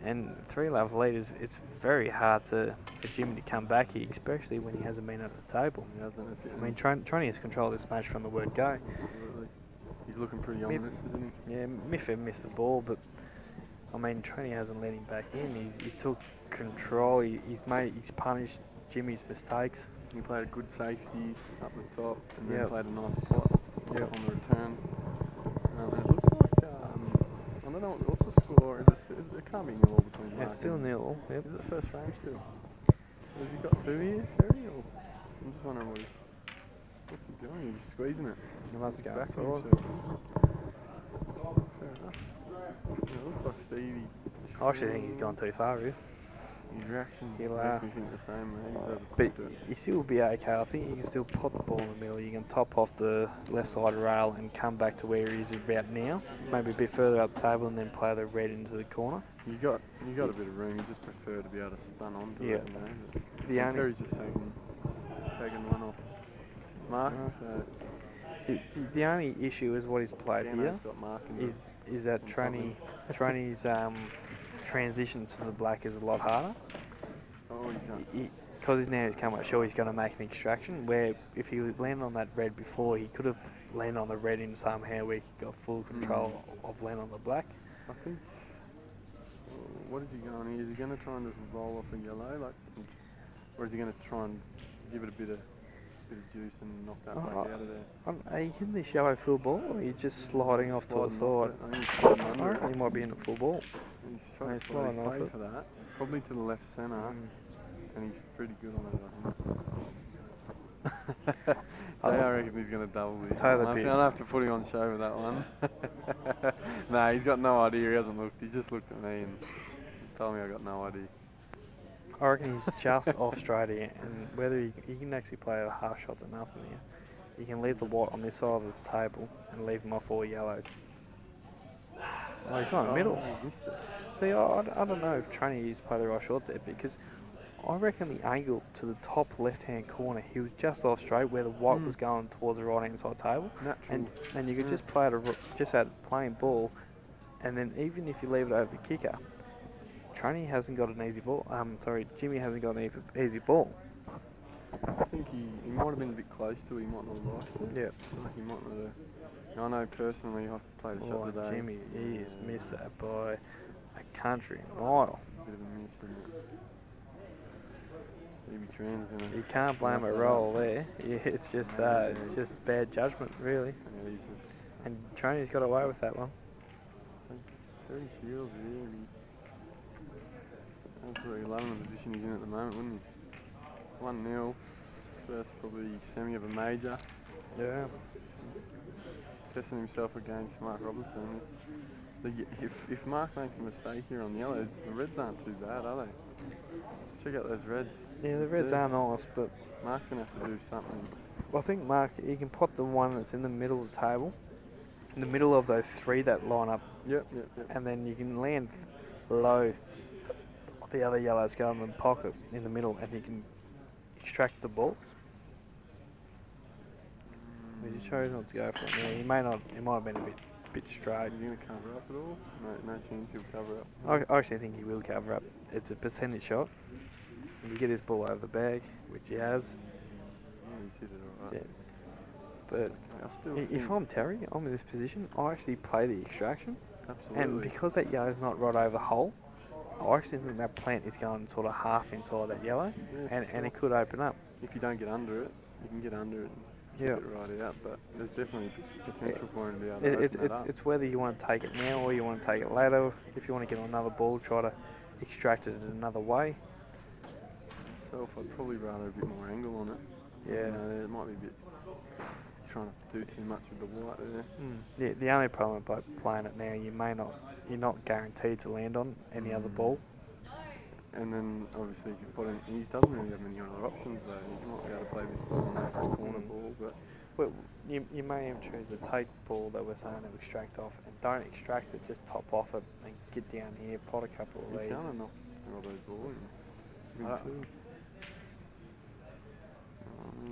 And 3-love lead is very hard for Jimmy to come back here, especially when he hasn't been at the table. He hasn't. I mean, Troney has controlled this match from the word go. Absolutely. He's looking pretty ominous, isn't he? Yeah, Miffy missed the ball, but I mean, Troney hasn't let him back in. He's took control. He's punished Jimmy's mistakes He played a good safety up the top and then Yep. played a nice pot Yep. on the return. And it looks like, I don't know, what's the score? It can't be nil between Mark It's still and... nil. Yep. Is it first frame still? Has he got two here, Terry? Or I'm just wondering what's he doing? He's squeezing it. He must He's go backing inside. himself. Fair enough. Yeah, it looks like Stevie. I actually think he's gone too far, really. His reaction He'll, makes me think the same, mate. He's But overcooked it. he still will be okay. I think you can still pot the ball in the middle. You can top off the left side rail and come back to where he is about now. Maybe a bit further up the table and then play the red into the corner. You got a bit of room. You just prefer to be able to stun onto Yeah. it, you know. The only Terry's just taking one off Mark. So the only issue is what he's played here Dano's got Mark in is that something. Trainy's transition to the black is a lot harder. Oh, he's done. Because he's come up short, he's going to make an extraction. Where if he landed on that red before, he could have landed on the red in somehow where he got full control of landing on the black. I think. What is he going? Is he going to try and just roll off a yellow, or is he going to try and give it a bit of juice and knock that black out of there? Are you hitting this yellow full ball, or are you just sliding off to the Sliding off side? it. I think he's sliding I under reckon it. he might be in a full ball. He's No, trying he's to slide. He's sliding off played it. for that. Probably to the left centre, and he's pretty good on it, I think. So I reckon he's going to double this. Taylor I'll have to put him on show with that one. No, he's got no idea. He hasn't looked. He's just looked at me and told me I got no idea. I reckon he's just off straight here, and whether he can actually play a half shots or nothing here. You can leave the white on this side of the table and leave him off all yellows. Oh, he's gone in the middle. He's missed it. See, I don't know if Trainee used to play the right shot there, because I reckon the angle to the top left-hand corner, he was just off straight where the white was going towards the right-hand side table. Natural. And you could just play it, just had plain ball, and then even if you leave it over the kicker, Trainee hasn't got an easy ball. Jimmy hasn't got an easy ball. I think he might have been a bit close to it. He might not have liked it. Yeah. He might not have. I know personally, I've played a shot today. Jimmy, he has missed that by a country mile. Bit of a miss, isn't it? Stevie Tran's in it. You can't blame a roll there. Yeah, it's just bad judgment, really. Yeah, he's just. And Trainee's got away with that one. Terry Shields, yeah. He's absolutely loving the position he's in at the moment, wouldn't he? 1-0. First probably semi of a major. Yeah. Testing himself against Mark Robertson. If Mark makes a mistake here on yellows, the reds aren't too bad, are they? Check out those reds. Yeah, the reds are nice, but Mark's going to have to do something. I think Mark, he can pot the one that's in the middle of the table, in the middle of those three that line up, Yep. and then you can land low. The other yellows go in the pocket in the middle, and you can extract the balls. But you chose not to go for it. Yeah, he might have been a bit straight. Is he going to cover up at all? No chance he'll cover up. I actually think he will cover up. It's a percentage shot. If you get his ball over the bag, which he has. Yeah, he's hit it alright. Yeah. But I still if think I'm Terry, I'm in this position, I actually play the extraction. absolutely. And because that yellow's not right over the hole, I actually think that plant is going sort of half inside that yellow, Yeah, and, for and it sure. could open up. If you don't get under it, you can get under it and kick Yeah. it right out. But there's definitely potential for him to be able to It's open that up. it's whether you want to take it now or you want to take it later. If you want to get on another ball, try to extract it in another way. Myself, I'd probably rather a bit more angle on it. Yeah. You know, it might be a bit trying to do too much with the white there. The only problem by playing it now, you're not guaranteed to land on any other ball. And then obviously if you put in, he doesn't really have many other options though. You might be able to play this ball on that for a corner ball, but Well, you may even choose to take the ball that we're saying to extract off, and don't extract it, just top off it and get down here, pot a couple of he's these. going to knock Robbo's ball in. I- Too.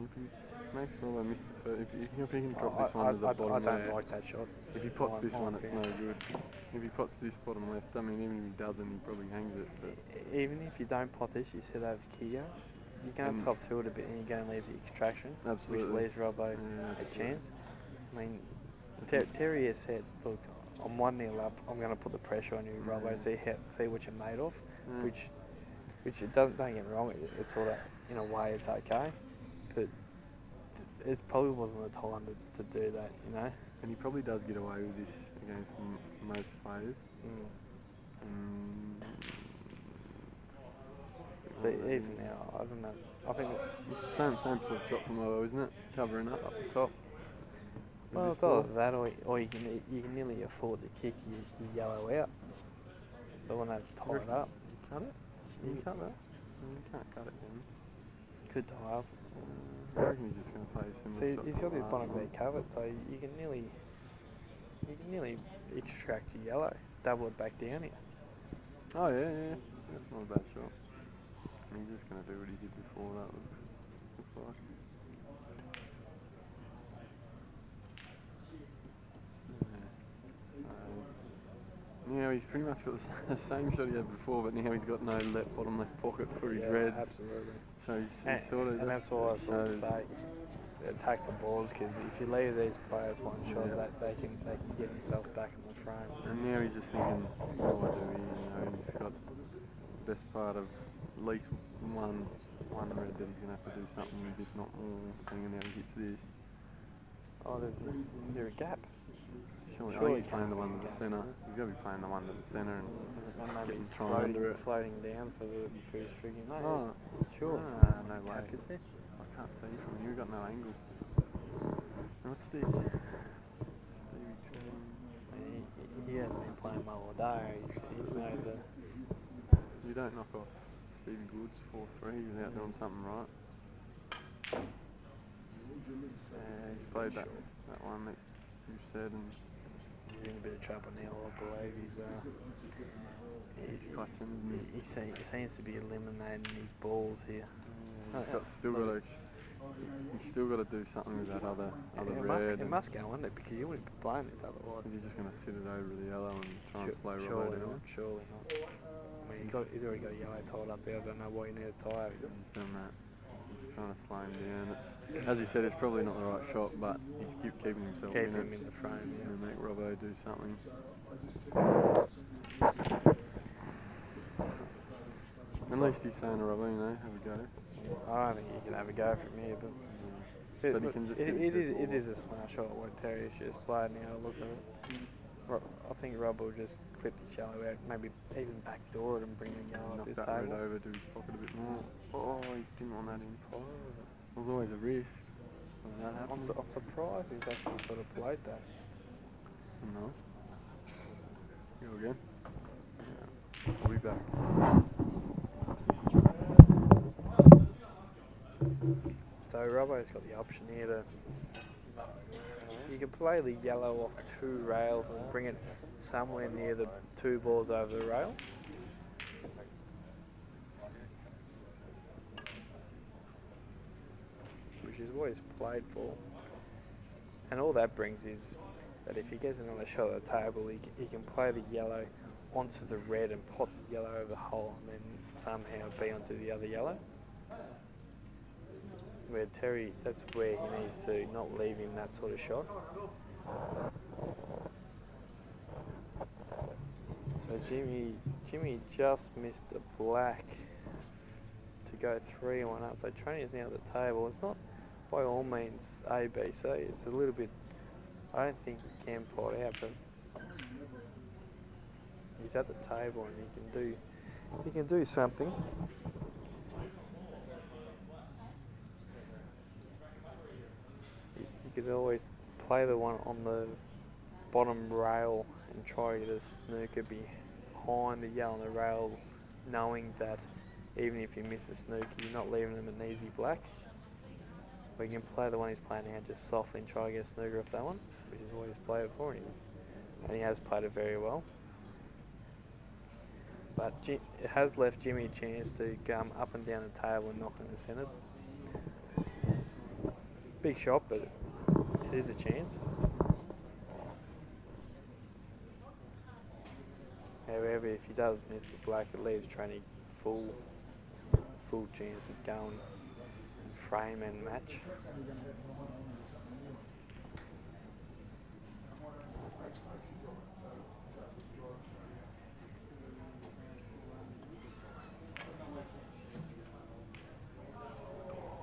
If he makes Robbo miss the first, if he can drop this one to the bottom I don't left, like that shot. if he pots this my one, it's no opinion. good. If he pots this bottom left, I mean, even if he doesn't, he probably hangs it. But Even if you don't pot this, you set over Kia, you're going to top through it a bit and you're going to leave the extraction, Absolutely. which leaves Robbo Yeah, a chance. I mean, Terry has said, look, I'm 1-0 up, I'm going to put the pressure on you, Robbo, see what you're made of, Yeah. which it doesn't, don't get me wrong, it's sort of, in a way, it's okay. it probably wasn't the time to do that, you know. And he probably does get away with this against most players. So even now, I don't know. I think It's the same sort of shot from Lowe, isn't it? Covering up the top. With well, this it's either ball. that, or you can nearly afford to kick your yellow out. The one that's tied up. You cut it? You can cut that? You can't cut it then. Could tie up. I reckon he's just going to play a similar See, shot he's to got the his last bottom one. there covered, so you can nearly extract your yellow, double it back down here. Oh yeah. That's not a bad shot. He's just going to do what he did before, that looks like. Now he's pretty much got the same shot he had before, but now he's got no bottom left pocket for his reds. Absolutely. So he's sort of. And that's why I sort of say attack the balls, because if you leave these players one shot, they can get themselves back in the frame. And now he's just thinking, what do he? You know, he's got the best part of at least one red that he's going to have to do something with, if not more, hanging out and hits this. Oh, is there a gap? Surely, I Surely think he's playing the one to the centre. He's got to be playing the one to the centre and Maybe trying under it. floating down for his frigging mate. Oh, Sure. no Gap, way. is there? I can't see from here. We've got no angle. And what's Stevie Tree? He has been playing well all day. He's made the. You don't knock off Stevie Goods 4-3 without doing something right. Yeah, he's played that one that you said, and He's in a bit of trouble now, I believe. He's clutching. he seems to be eliminating his balls here. He's still got to do something with that other red. It must go under, because you wouldn't be playing this otherwise. Is he just going to sit it over the yellow and try and slow Robbo down? Surely not. I mean, he's already got a yellow tied up there. I don't know why you need a tie. He's doing that. He's trying to slow him down. As he said, it's probably not the right shot, but he's keeping himself Keep in him it. in the frame, yeah. And make Robbo do something. At least he's saying to Robbo, you know, have a go. I don't think you can have a go from here, but But he can just it is a smart shot what Terry's just played now. Look at it. I think Rob will just clip the yellow out, maybe even backdoor it and bring the yellow up knock his that table. red over to his pocket a bit more. Oh, he didn't want that in. Oh, There's always a risk when that I'm happens. surprised he's actually sort of played that. No. Go again. Yeah. I'll be back. So Robbo's got the option here to. You can play the yellow off two rails and bring it somewhere near the two balls over the rail. Which is what he's played for. And all that brings is that if he gets another shot at the table, he can play the yellow onto the red and pop the yellow over the hole and then somehow be onto the other yellow. Where Terry, that's where he needs to not leave him that sort of shot. So Jimmy just missed a black to go 3-1 up. So Trainer's now at the table. It's not by all means ABC. It's a little bit. I don't think he can pot out, but he's at the table and he can do something. You could always play the one on the bottom rail and try to get a snooker behind the yellow on the rail, knowing that even if you miss a snooker, you're not leaving them an easy black. Or you can play the one he's playing now just softly and try to get a snooker off that one, which is what he's played it for, and he has played it very well. But it has left Jimmy a chance to come up and down the table and knock in the centre. Big shot, but it is a chance. However, if he does miss the black, it leaves Training full chance of going frame and match.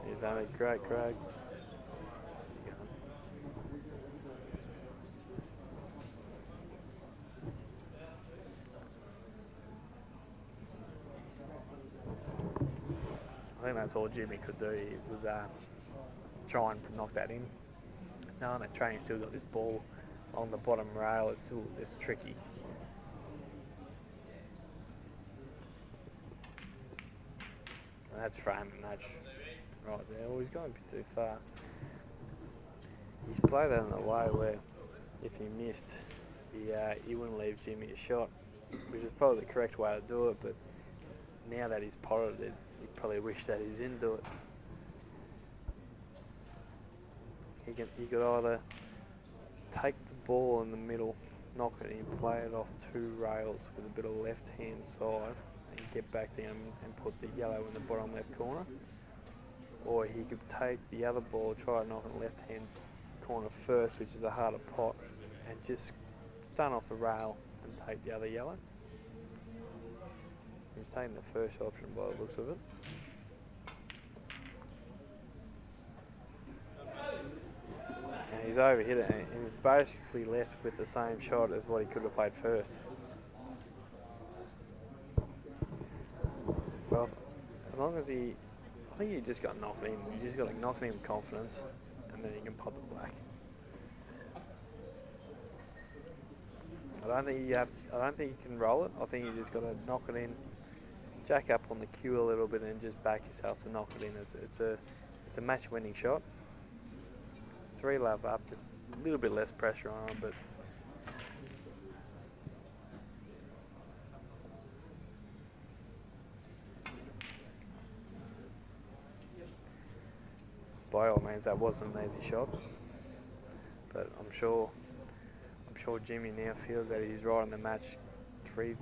He's done a great Craig. think that's all Jimmy could do. He was try and knock that in. Knowing that Training's still got this ball on the bottom rail, it's tricky. And that's frame and nudge right there. Well, he's gone a bit too far. He's played that in a way where if he missed, he wouldn't leave Jimmy a shot, which is probably the correct way to do it, but now that he's potted it, he probably wish that he didn't do it. He could either take the ball in the middle, knock it in, play it off 2 rails with a bit of left-hand side, and get back down and put the yellow in the bottom left corner. Or he could take the other ball, try to knock it in the left-hand corner first, which is a harder pot, and just stun off the rail and take the other yellow. He's taking the first option by the looks of it. And he's overhit it, and he's basically left with the same shot as what he could have played first. Well, as long as I think you just got to knock it in. You just got to knock it in with confidence, and then you can pot the black. I don't think you can roll it. I think you just got to knock it in, jack up on the cue a little bit, and just back yourself to knock it in. It's a match-winning shot. 3 love up, just a little bit less pressure on him, but by all means that wasn't an easy shot. But I'm sure Jimmy now feels that he's right in the match. 3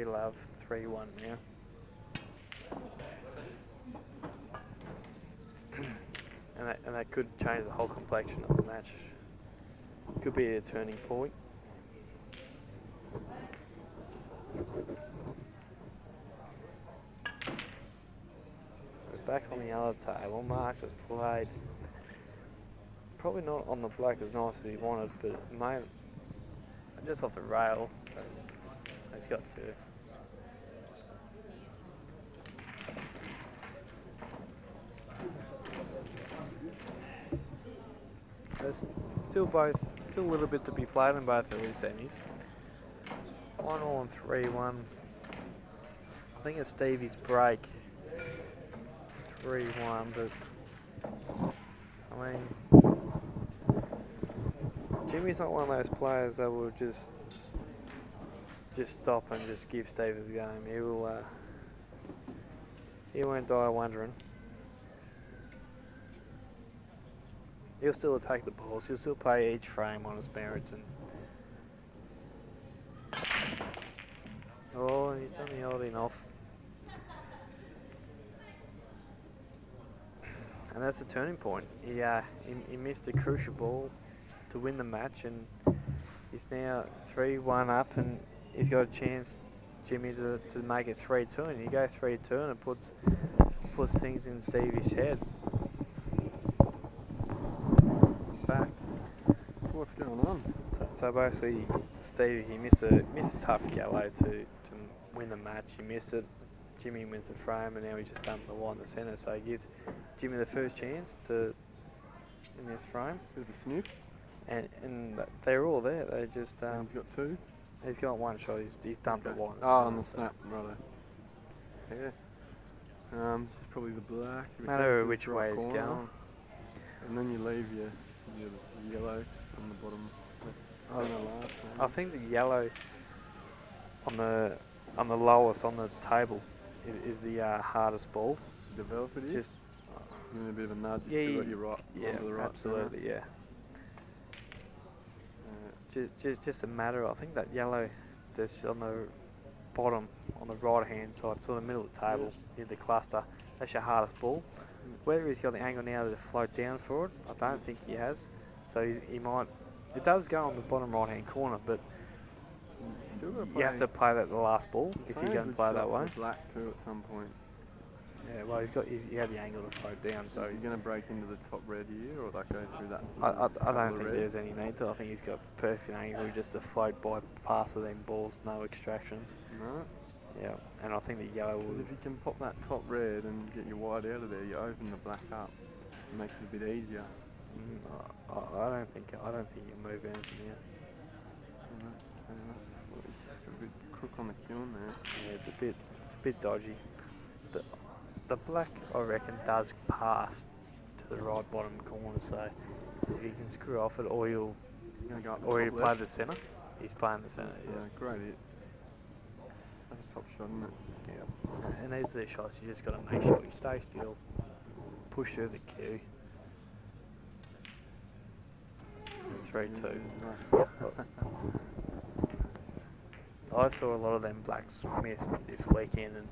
love, 3-1 now. And that could change the whole complexion of the match. Could be a turning point. We're back on the other table. Mark has played probably not on the black as nice as he wanted, but made just off the rail, so he's got to. There's still a little bit to be played in both of these semis. 1-1 and 3-1. I think it's Stevie's break. 3-1, but I mean, Jimmy's not one of those players that will just stop and just give Stevie the game. He won't die wondering. He'll still attack the balls. He'll still play each frame on his merits. And oh, he's done the holding off. And that's the turning point. He missed a crucial ball to win the match, and he's now 3-1 up, and he's got a chance, Jimmy, to make it 3-2. And you go 3-2, and it puts things in Stevie's head. Back. So what's going on? So basically, Stevie, he missed a tough yellow to win the match. He missed it. Jimmy wins the frame, and now he's just dumped the white in the centre. So he gives Jimmy the first chance in this frame. Bit of a sniff. And they're all there. They just. He's got 2. He's got 1 shot. He's dumped the white. On the snap, righto. Yeah. This is probably the black. No matter which way it's corner. going. And then you leave your yellow on the bottom. I think the yellow on the lowest on the table is the hardest ball. Develop it. Just give it a bit of a nudge. Yeah, Still got your right. Yeah, the right absolutely. Yeah. Just a matter. I think that yellow that's on the bottom on the right hand side, sort of middle of the table near the cluster. That's your hardest ball. Whether he's got the angle now to float down for it, I don't think he has. So he might. It does go on the bottom right hand corner, but you have to play that the last ball if you're going to play that way. Black too at some point. Yeah, well he had the angle to float down, so he's going to break into the top red here, or that goes through that. I don't think there's any need to. I think he's got perfect angle just to float by past of them balls, no extractions. No. Yeah, and I think the yellow Because will. if you can pop that top red and get your white out of there, you open the black up. It makes it a bit easier. I don't think you move anything out. Fair enough. Well, it's just a bit crook on the kiln there. Yeah, it's a bit dodgy. The black, I reckon, does pass to the right bottom corner, so if you can screw off it, or You're going to go up the or top you play left. the centre. He's playing the centre. That's a great hit. That's a top shot, isn't it? Yeah. And these are the shots you just got to make sure you stay still, push through the queue. 3-2. I saw a lot of them blacks miss this weekend, and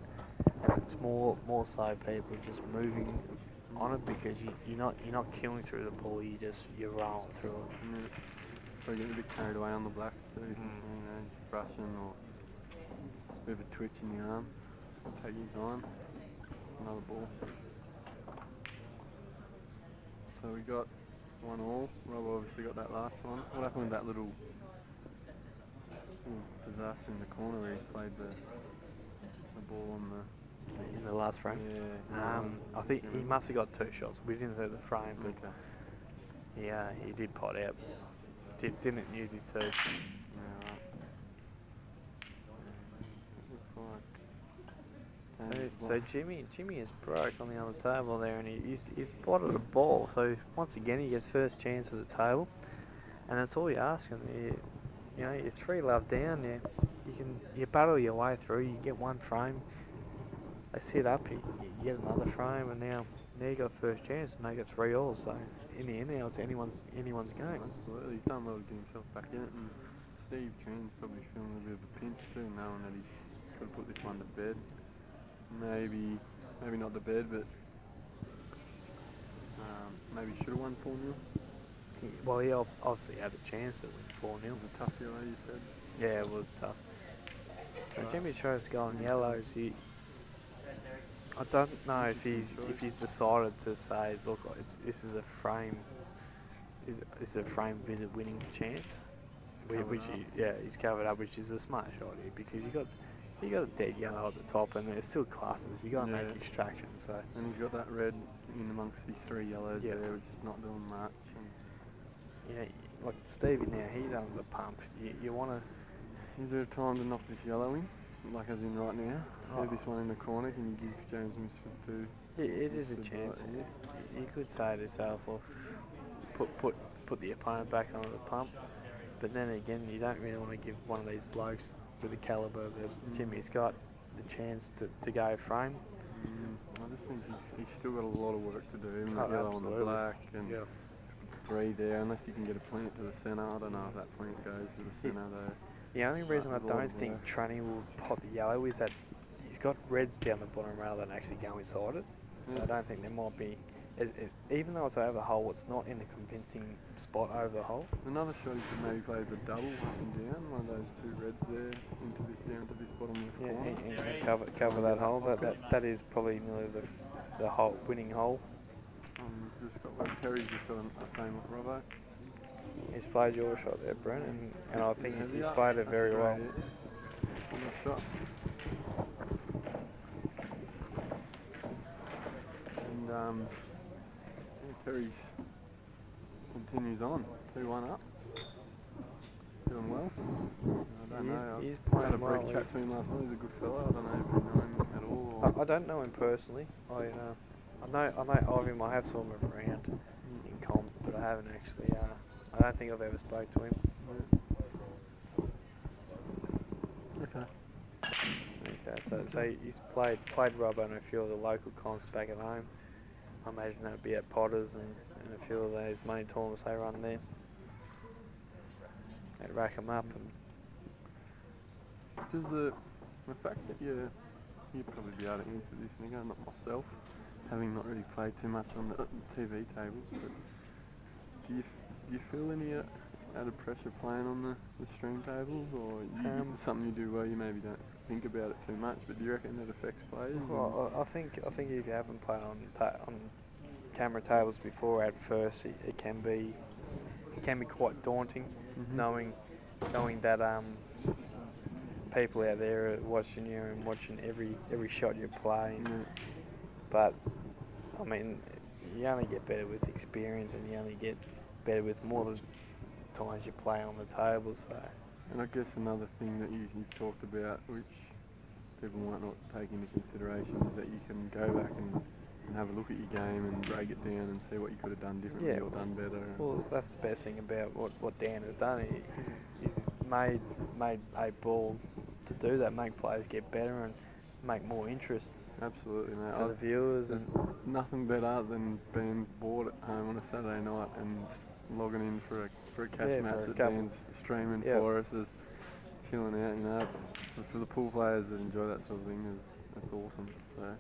it's more so people just moving on it because you're not killing through the pool. You're rolling through it. Yeah. So you get a bit carried away on the blacks too. You know, just brushing or a bit of a twitch in the arm. Take your time. Another ball. So we got 1-1. Rob obviously got that last one. What happened with that little disaster in the corner where he's played the ball on the... In the last frame. Yeah. I think he must have got 2 shots. We didn't see the frame, but Okay. he did pot out. Didn't use his 2. Yeah, right. Looks like... So Jimmy is broke on the other table there, and he's spotted a ball. So once again, he gets first chance at the table, and that's all you're asking. You know, you're 3 love down there. You battle your way through. You get 1 frame. They sit up. You get another frame, and now you got first chance to make it 3 all. So in the end, now it's anyone's game. Absolutely, he's done well to get himself back in it, and Steve Tran's probably feeling a bit of a pinch too, knowing that he's got to put this one to bed. Maybe not the bed, but maybe should have won 4-0. Well, he obviously had a chance to win 4-0. It was a tough yellow, you said. Yeah, it was tough. Jimmy chose to go on yellows. I don't know if he's decided to say, look, this is a frame. Is a frame visit winning chance, which he's covered up, which is a smart shot here because you got a dead yellow at the top, and there's still classes. You got to make extractions. So. And he's got that red in amongst these 3 yellows there, which is not doing much. And like Stevie now, he's under the pump. You want to. Is there a time to knock this yellow in, like as in right now? Have this one in the corner. Can you give James Misfit 2? Yeah, it is a chance. You could say to yourself, well, put the opponent back onto the pump. But then again, you don't really want to give one of these blokes with the calibre that Jimmy's got the chance to go frame. I just think he's still got a lot of work to do. Even the yellow on the absolutely. black and 3 there, unless you can get a plant to the centre. I don't know if that plant goes to the centre though. The only reason I There's a lot don't of think work. Trunny will pot the yellow is that he's got reds down the bottom rather than actually go inside it. So I don't think there might be, even though it's over hole, it's not in a convincing spot over the hole. Another shot he could maybe play is a double up and down, one of those 2 reds there down to this bottom left corner. And cover that hole. That is probably nearly the hole, winning hole. Terry's just got a frame with Robbo. He's played your shot there, Brent, and I think he's played it very well. Good shot. And Terry's continues on, 2-1 up. Doing well. I don't know. He's I playing had a brief well. chat to him last night. He's a good fella. I don't know if you know him at all. Or I don't know him personally. I know of him. I have saw him around in comms, but I haven't actually. I don't think I've ever spoke to him. Okay. Okay, so he's played rubber in a few of the local comps back at home. I imagine that'd be at Potters and a few of those money tournaments they run there. They'd rack them up. And Does the fact that you'd probably be able to answer this, nigga, not myself, having not really played too much on the TV tables, but do you feel any added pressure playing on the stream tables, or it's something you do well, you maybe don't think about it too much, but do you reckon that affects players? well, I think if you haven't played on camera tables before, at first it can be quite daunting, knowing that people out there are watching you and watching every shot you play. Yeah. But I mean, you only get better with experience, and you only get better with more the times you play on the table. So And I guess another thing that you've talked about, which people might not take into consideration, is that you can go back and have a look at your game and break it down and see what you could have done differently Yeah, or done better. well, that's the best thing about what Dan has done. He's made a ball to do that, make players get better and make more interest Absolutely, mate. for the viewers. There's And nothing better than being bored at home on a Saturday night and logging in for a catch Yeah, match for a that couple. Dan's streaming Yeah. for us, is chilling out. You know, it's for the pool players that enjoy that sort of thing. That's awesome. So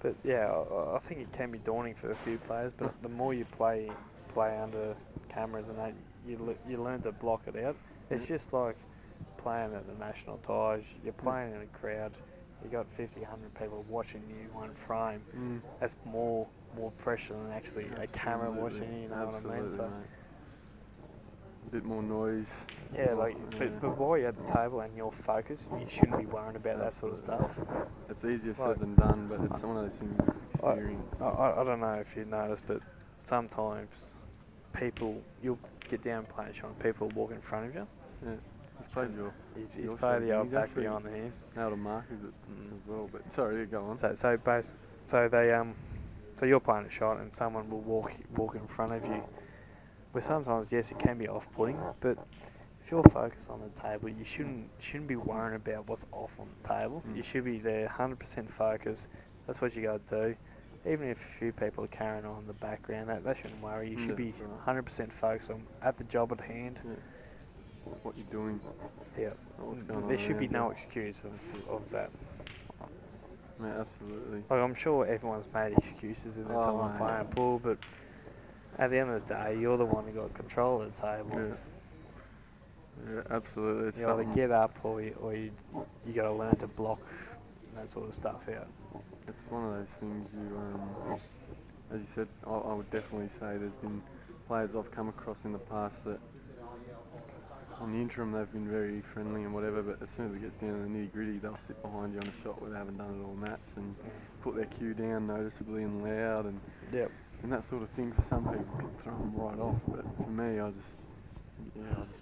But yeah, I think it can be daunting for a few players. But the more you play under cameras and that, you learn to block it out. It's just like playing at the National Tige. You're playing in a crowd. You got 50, 100 people watching you one frame. That's more pressure than actually a camera watching you. You know what I mean? So mate. A bit more noise. yeah, but while you're at the table and you're focused, you shouldn't be worrying about that sort of stuff. It's easier Like- said than done, but it's one of those things with experience. I don't know if you noticed, but sometimes you'll get down playing a shot and people walk in front of you. Yeah, he's played your. He's your played shot. the old He's back actually behind the hand. nailed a mark, is it, as well? But sorry, yeah, go on. So you're playing a shot and someone will walk in front of you. But sometimes, yes, it can be off-putting, but if you're focused on the table, you shouldn't be worrying about what's off on the table. You should be there 100% focused. That's what you got to do. Even if a few people are carrying on in the background, that shouldn't worry. You should be that's right. 100% focused on at the job at hand. Yeah. What you're doing. Yeah. What's going on There should be around no you. excuse of that. Mate, absolutely. Like, I'm sure everyone's made excuses in their Oh, time mate. playing pool, but at the end of the day, you're the one who got control of the table. Yeah, absolutely. It's You either something- get up or you got to learn to block that sort of stuff out. It's one of those things as you said, I would definitely say there's been players I've come across in the past that on the interim they've been very friendly and whatever, but as soon as it gets down to the nitty gritty, they'll sit behind you on a shot where they haven't done it all match and put their cue down noticeably and loud and that sort of thing. For some people can throw them right off, but for me, I just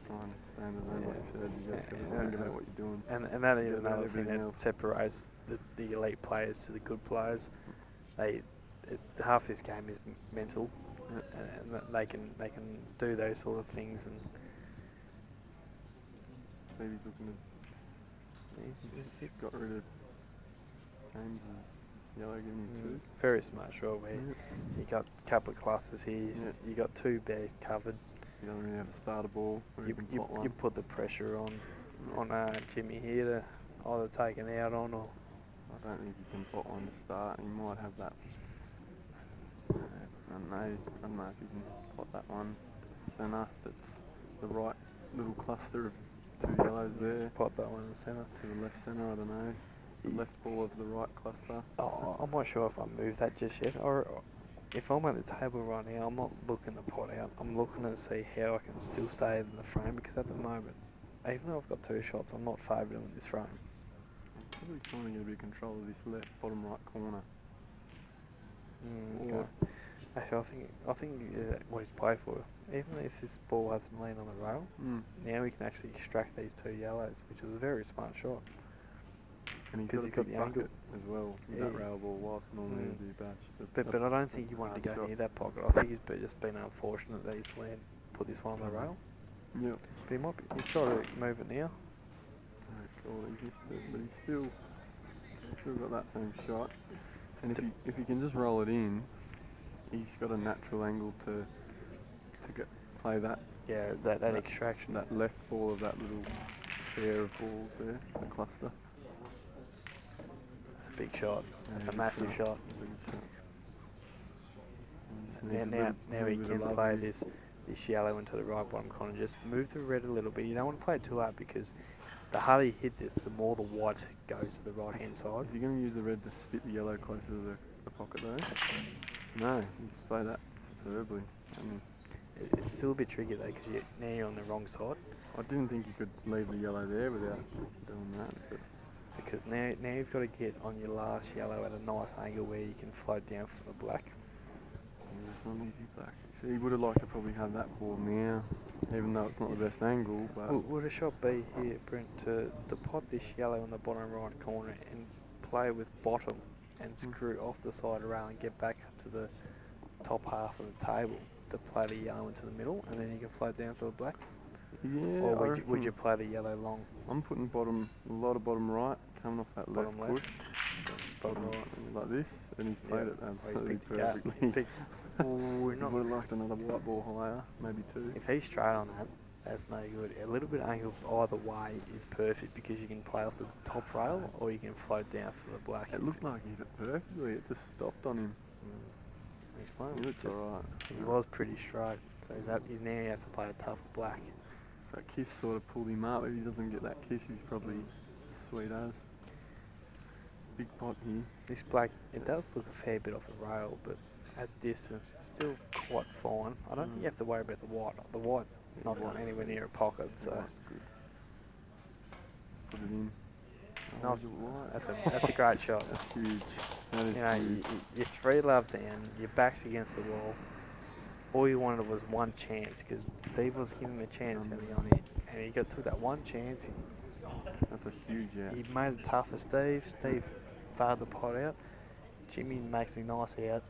try and stay in the zone, like you said. You just think about what you're doing. And that is Forget about another thing everything that else. separates the elite players to the good players. It's half this game is mental, and that they can do those sort of things. And Stevie's looking at. Got rid of James's yellow, giving him two. very smart shot where Yeah. you got a couple of clusters here. You got two bags covered. He doesn't really have a starter ball. Or You, he can you, pot one. you put the pressure on Jimmy here to either take it out on or. I don't think he can pot one to start. He might have that. I don't know if he can pot that one to centre. That's the right little cluster of two yellows there. Pot that one in the centre. To the left centre, I don't know. The left ball of the right cluster. Oh, I'm not sure if I move that just yet. Or if I'm at the table right now, I'm not looking to pot out. I'm looking to see how I can still stay in the frame, because at the moment, even though I've got two shots, I'm not favoured in this frame. I'm probably trying to get a bit of control of this left bottom right corner. Okay. Actually, I think what he's played for, even if this ball has some lean on the rail, now we can actually extract these two yellows, which was a very smart shot. And he's 'Cause got a he's got big the angle. bucket as well. With Yeah. that rail ball, whilst normally it'd be a batch. But I don't think he wanted to go shot. near that pocket. I think he's just been unfortunate that he's put this one on the rail. Yep. But he might be. He's trying to move it now. Oh, he missed it, but he's still got that same shot. And if he can just roll it in, he's got a natural angle to play that Yeah, that extraction. that left ball of that little pair of balls there, the cluster. That's a big shot. That's a good massive shot. That's a good shot. Just Now, needs a now, little- now he little bit can of love play here. this yellow into the right bottom corner. Just move the red a little bit. You don't want to play it too hard, because the harder you hit this, the more the white goes to the right hand side. Is he going to use the red to spit the yellow closer to the pocket though? No, he's played that superbly. It's still a bit tricky though, because now you're on the wrong side. I didn't think you could leave the yellow there without doing that. But Because now you've got to get on your last yellow at a nice angle where you can float down for the black. yeah, it's not an easy black. Actually, you would have liked to probably have that ball now, even though it's not the best angle. But Would a shot be here, Brent, to pot this yellow in the bottom right corner and play with bottom and screw off the side rail and get back to the top half of the table to play the yellow into the middle, and then you can float down for the black? yeah, Or I would you reckon play the yellow long? I'm putting a lot of bottom right, coming off that Bottom left left. push, Bottom right. like this, and he's played it Oh, he's absolutely picked it up. perfectly. He's picked. We're He not. would have liked another white ball higher, maybe two. If he's straight on that, that's no good. A little bit angle either way is perfect because you can play off the top rail or you can float down for the black. It looked like he hit it perfectly. It just stopped on him. He's He playing. looks alright. He was pretty straight, so he's now you have to play a tough black. That kiss sort of pulled him up. If he doesn't get that kiss, he's probably sweet as. Big pot here. This black, it does look a fair bit off the rail, but at distance, it's still quite fine. I don't think you have to worry about the white. The white not going anywhere near a pocket, so That's good. Put it in. Oh, Not- is it white? that's a great shot. That's huge. That is You know, huge. you're 3 love down, your back's against the wall. All you wanted was one chance because Steve was giving him a chance early on it, and he took that one chance. That's a huge out. He made it tough for Steve. Steve fired the pot out. Jimmy makes a nice out.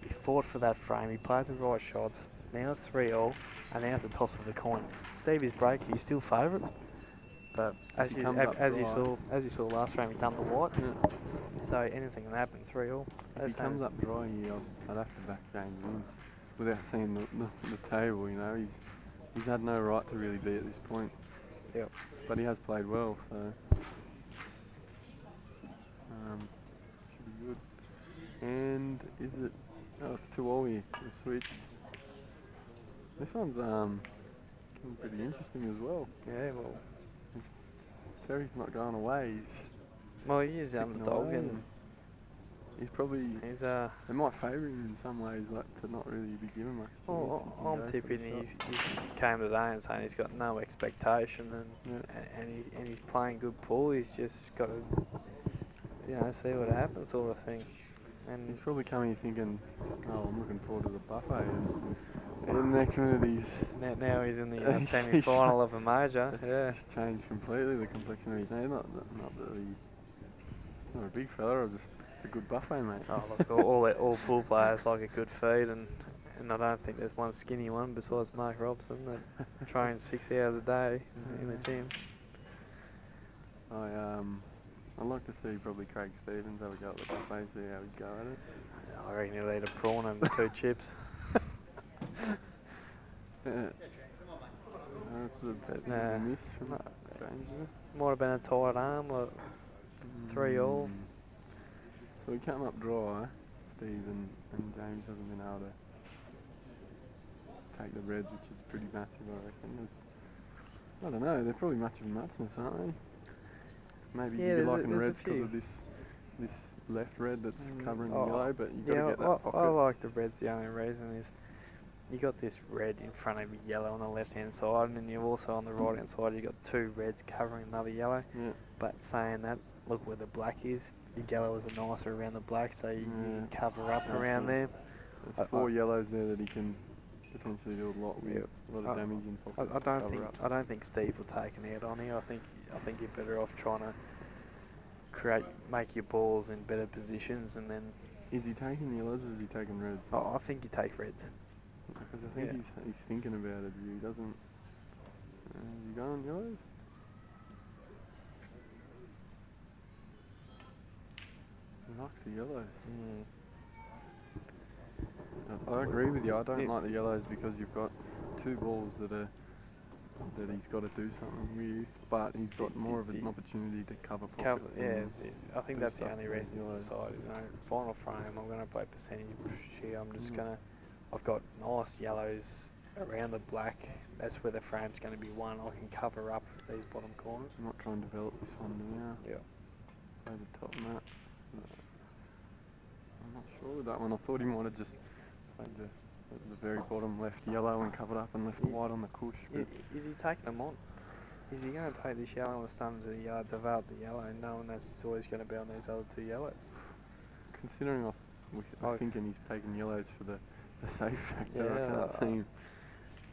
He fought for that frame. He played the right shots. Now it's 3-all, and now it's a toss of the coin. Steve is break. He's still favourite, but as He you comes up as you dry. saw last frame, he dumped the white. Yeah. So anything can happen. 3-all. If he comes up dry here, I'd have to back James in without seeing the table. You know, he's had no right to really be at this point. Yep. But he has played well, so should be good. And is it? Oh, it's 2-all here. We've switched. This one's looking pretty interesting as well. Yeah, well, Terry's not going away. he is the Sticking underdog, away and he's probably. he's They might favour him in some ways, like to not really be given much. Well, chance if he I'm goes for tipping the he's shot. came today and saying he's got no expectation and he's playing good pool. He's just got to see what happens, sort of thing. And He's probably coming thinking, oh, I'm looking forward to the buffet, and the next minute he's now he's in the He's semi-final of a major. Yeah. it's changed completely the complexion of his name. Not that he's not a big fella, or just a good buffet, mate. Oh look, all pool players like a good feed, and I don't think there's one skinny one besides Mark Robson that trains 6 hours a day in the gym. I'd like to see probably Craig Stevens have a go at the buffet, see how he'd go at it. I reckon he'll eat a prawn and 2 chips. Yeah. That's a bit of a miss from James there. Might have been a tight arm or 3-all. So we came up dry, Steve and James hasn't been able to take the reds, which is pretty massive, I reckon. I don't know, they're probably much of a muchness, aren't they? Maybe Yeah, you're there's a- liking there's a reds because few. of this left red that's covering the Oh, yellow, but you've got to Yeah, get that pocket. I like the reds. The only reason is you got this red in front of your yellow on the left hand side, and then you've also on the right hand side you got 2 reds covering another yellow. Yeah. But saying that, look where the black is. Your yellows are nicer around the black, so you can cover up That's around right. there. There's 4 yellows there that he can potentially do a lot with. Yeah. A lot of damage in pockets. I to cover don't up. think Steve will take an out on here. I think you're better off trying to make your balls in better positions, and then Is he taking yellows or is he taking reds? I think you take reds. Because I think Yeah. he's thinking about it. He doesn't. Is he going yellows? He likes the yellows. I agree with you. I don't like the yellows because you've got 2 balls that he's got to do something with, but he's got more of an opportunity to cover pockets. I think do that's the stuff only with reason to yellows. decide. Final frame, I'm going to play percentage here. I'm just going to. I've got nice yellows around the black. That's where the frame's going to be one. I can cover up these bottom corners. I'm not trying to develop this one now. Yeah. Play the top mat. I'm not sure with that one. I thought he might have just played the very bottom left yellow and covered up and left the white on the cush. But Is he taking them on? is he going to take this yellow and start to the yellow, develop the yellow, knowing that it's always going to be on these other two yellows? Considering I'm thinking he's taking yellows for the safe factor, I Yeah. can't see him.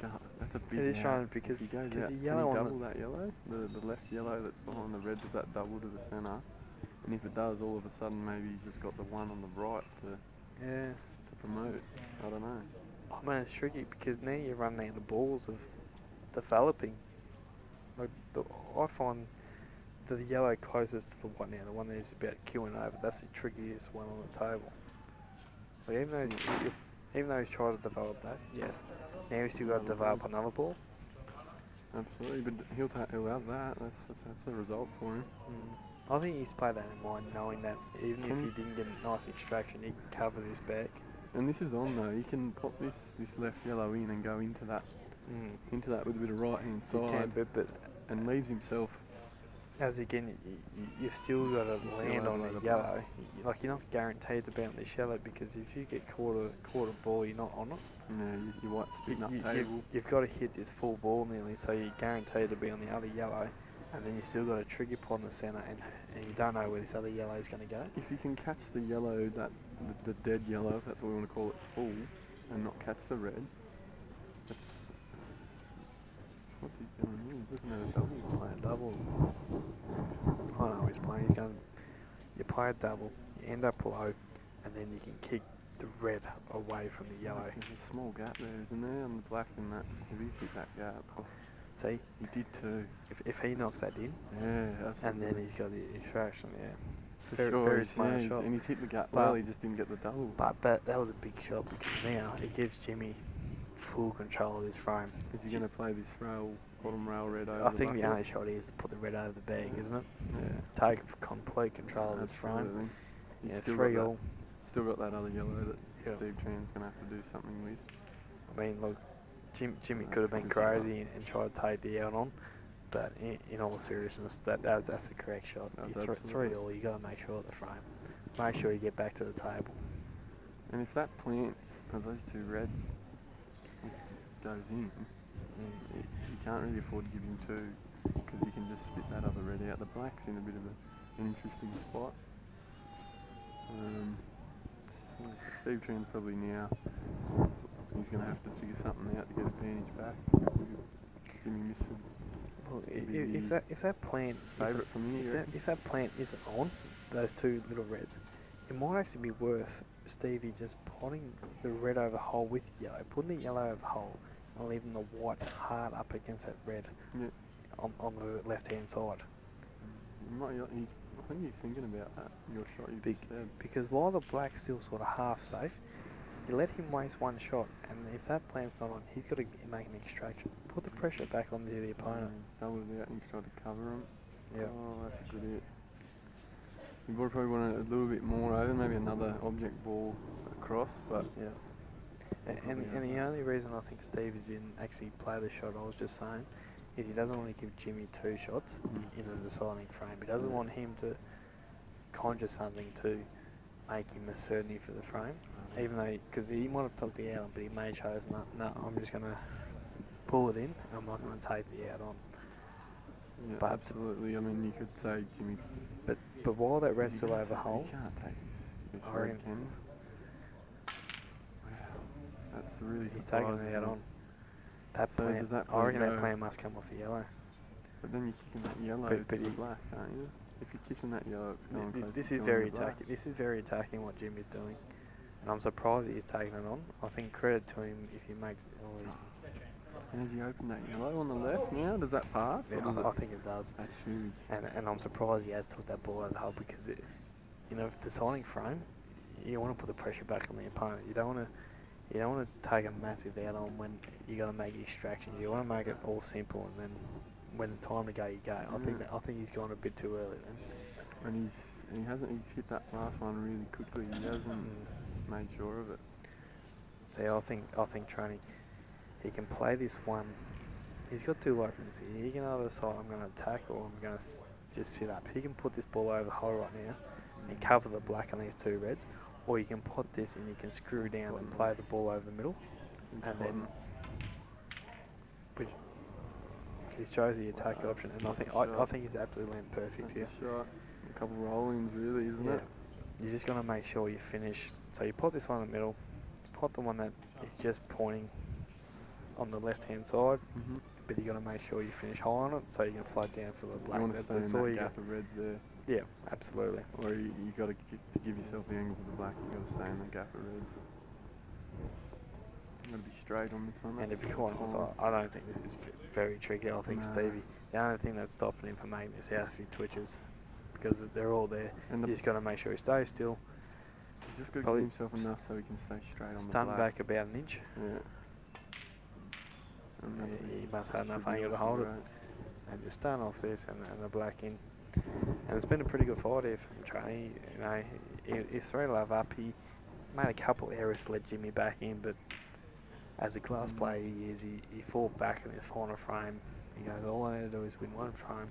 God, that's a big It is out. trying If because he goes the out, can yellow he on double that yellow? The left yellow that's behind the red, does that double to the centre? And if it does, all of a sudden maybe he's just got the one on the right yeah. to promote. I don't know. I mean, it's tricky because now you're running out of balls of developing. Like I find the yellow closest to the one now, the one that is about queuing over, that's the trickiest one on the table. Like even though he's trying to develop that, yes. Now he's still got to develop another ball. Absolutely, but he'll have that. That's the result for him. I think he's played that in mind, knowing that even if he didn't get a nice extraction, he can cover this back. And this is on though. He can pop this left yellow in and go into that with a bit of right hand He side, can, but and leaves himself. as again, you've still got to still land have on like the a yellow. Like you're not guaranteed to be on this yellow because if you get caught a ball, you're not on it. Yeah, you white spitting up table. You've got to hit this full ball nearly, so you're guaranteed to be on the other yellow, and then you still got a trigger pot in the centre, and you don't know where this other yellow is going to go. If you can catch the yellow, the dead yellow, if that's what we want to call it, full, and not catch the red, that's what's he doing here? He's looking at a double. Play a double. I don't know what he's playing. He's going. You play a double, you end up low, and then you can kick the red away from the yellow. There's a small gap there, isn't there, on the black and that. If he's hit that gap, See, he did too. if he knocks that in, Yeah, absolutely. and then he's got the extraction, yeah. For Very, sure, very he's- smart yeah, shot. and he's hit the gap But- well. He just didn't get the double. But that was a big shot because now it gives Jimmy full control of this frame. Is he going to play this bottom rail red over? I think the bucket? only shot is to put the red over the bag, isn't it? Yeah. Take complete control of this frame. Absolutely. He's Yeah, still 3 got all. Still got that other yellow that Yeah. Steve Tran's going to have to do something with. I mean, look, Jimmy That's could have been good shot. crazy and tried to take the out on, but in all seriousness, that's the correct shot. That's You 3 absolutely- all, you got to make sure of the frame. Make sure you get back to the table. And if that plant of those two reds goes in, you can't really afford to give him two because you can just spit that other red out. The black's in a bit of an interesting spot. So Steve Tran's probably now he's going to have to figure something out to get advantage back. Jimmy Mitchell, Well, Be if that plant favourite for me. you reckon? if that plant isn't on those two little reds, it might actually be worth Stevie just potting the red over whole with yellow, putting the yellow over whole, and leaving the white hard up against that red Yeah. on the left hand side. I think he's thinking about that. Your shot you Big, just said. because while the black's still sort of half safe, you let him waste one shot, and if that plant's not on, he's got to make an extraction. Put the pressure back onto the opponent. Double it out and he's tried to cover him. Yeah. Oh, that's a good hit. You would probably want a little bit more over, maybe another object ball across, but Yeah. And the only reason I think Stevie didn't actually play the shot I was just saying is he doesn't want to give Jimmy two shots in a deciding frame. He doesn't want him to conjure something to make him a certainty for the frame. Even though, because he might have took the out on, but he may chose, no, I'm just going to pull it in. I'm not going to take the out on. yeah, But- absolutely. I mean, you could say Jimmy. But while that red's still over whole, You can't take this I red, reckon- can you? Wow, that's really he's taking surprising. the out on. That So plant, does that I reckon plant that go- plant must come off the yellow. But then you're kicking that yellow But to the he- black, aren't you? If you're kissing that yellow, it's going close This to is going very to black. attacking. This is very attacking what Jimmy's doing, and I'm surprised he's taking it on. I think credit to him if he makes. And has he opened that yellow on the left now? Does that pass? Yeah, or does I think it does. That's huge. And I'm surprised he has took that ball over the hole because deciding frame, you want to put the pressure back on the opponent. You don't want to take a massive out on when you got to make extractions. You want to make it all simple, and then when the time to go, you go. I think he's gone a bit too early then. And he's hit that last one really quickly. He hasn't made sure of it. So I think training, he can play this one. He's got two options. He can either decide I'm going to attack or I'm going to just sit up. He can put this ball over the hole right now and cover the black on these two reds, or you can put this and you can screw down and play the ball over the middle, and then He shows the attack option, and I think he's absolutely landed perfect here. That's a shot. A couple roll-ins, really, isn't it? You just got to make sure you finish. So you pot this one in the middle, pot the one that is just pointing on the left-hand side, but you got to make sure you finish high on it so you can float down for the black. You want to stay in all that you gap of reds there. Yeah, absolutely. Or you got to give yourself the angle for the black. You got to stay in that gap of reds. I'm going to be straight on this one. And to be quite honest, I don't think this is very tricky. I think Stevie, the only thing that's stopping him from making this out is he twitches, because they're all there. And You just got to make sure he stays still. He's just got to give himself enough so he can stay straight on the Stun black. back about an inch. Yeah. He must have enough angle to hold it. And just stun off this and the black in. And it's been a pretty good fight here from Trey. You know, he's 3-love up. He made a couple of errors to let Jimmy back in, but as a class player he is, he fought back in his final frame. He goes, all I need to do is win one frame.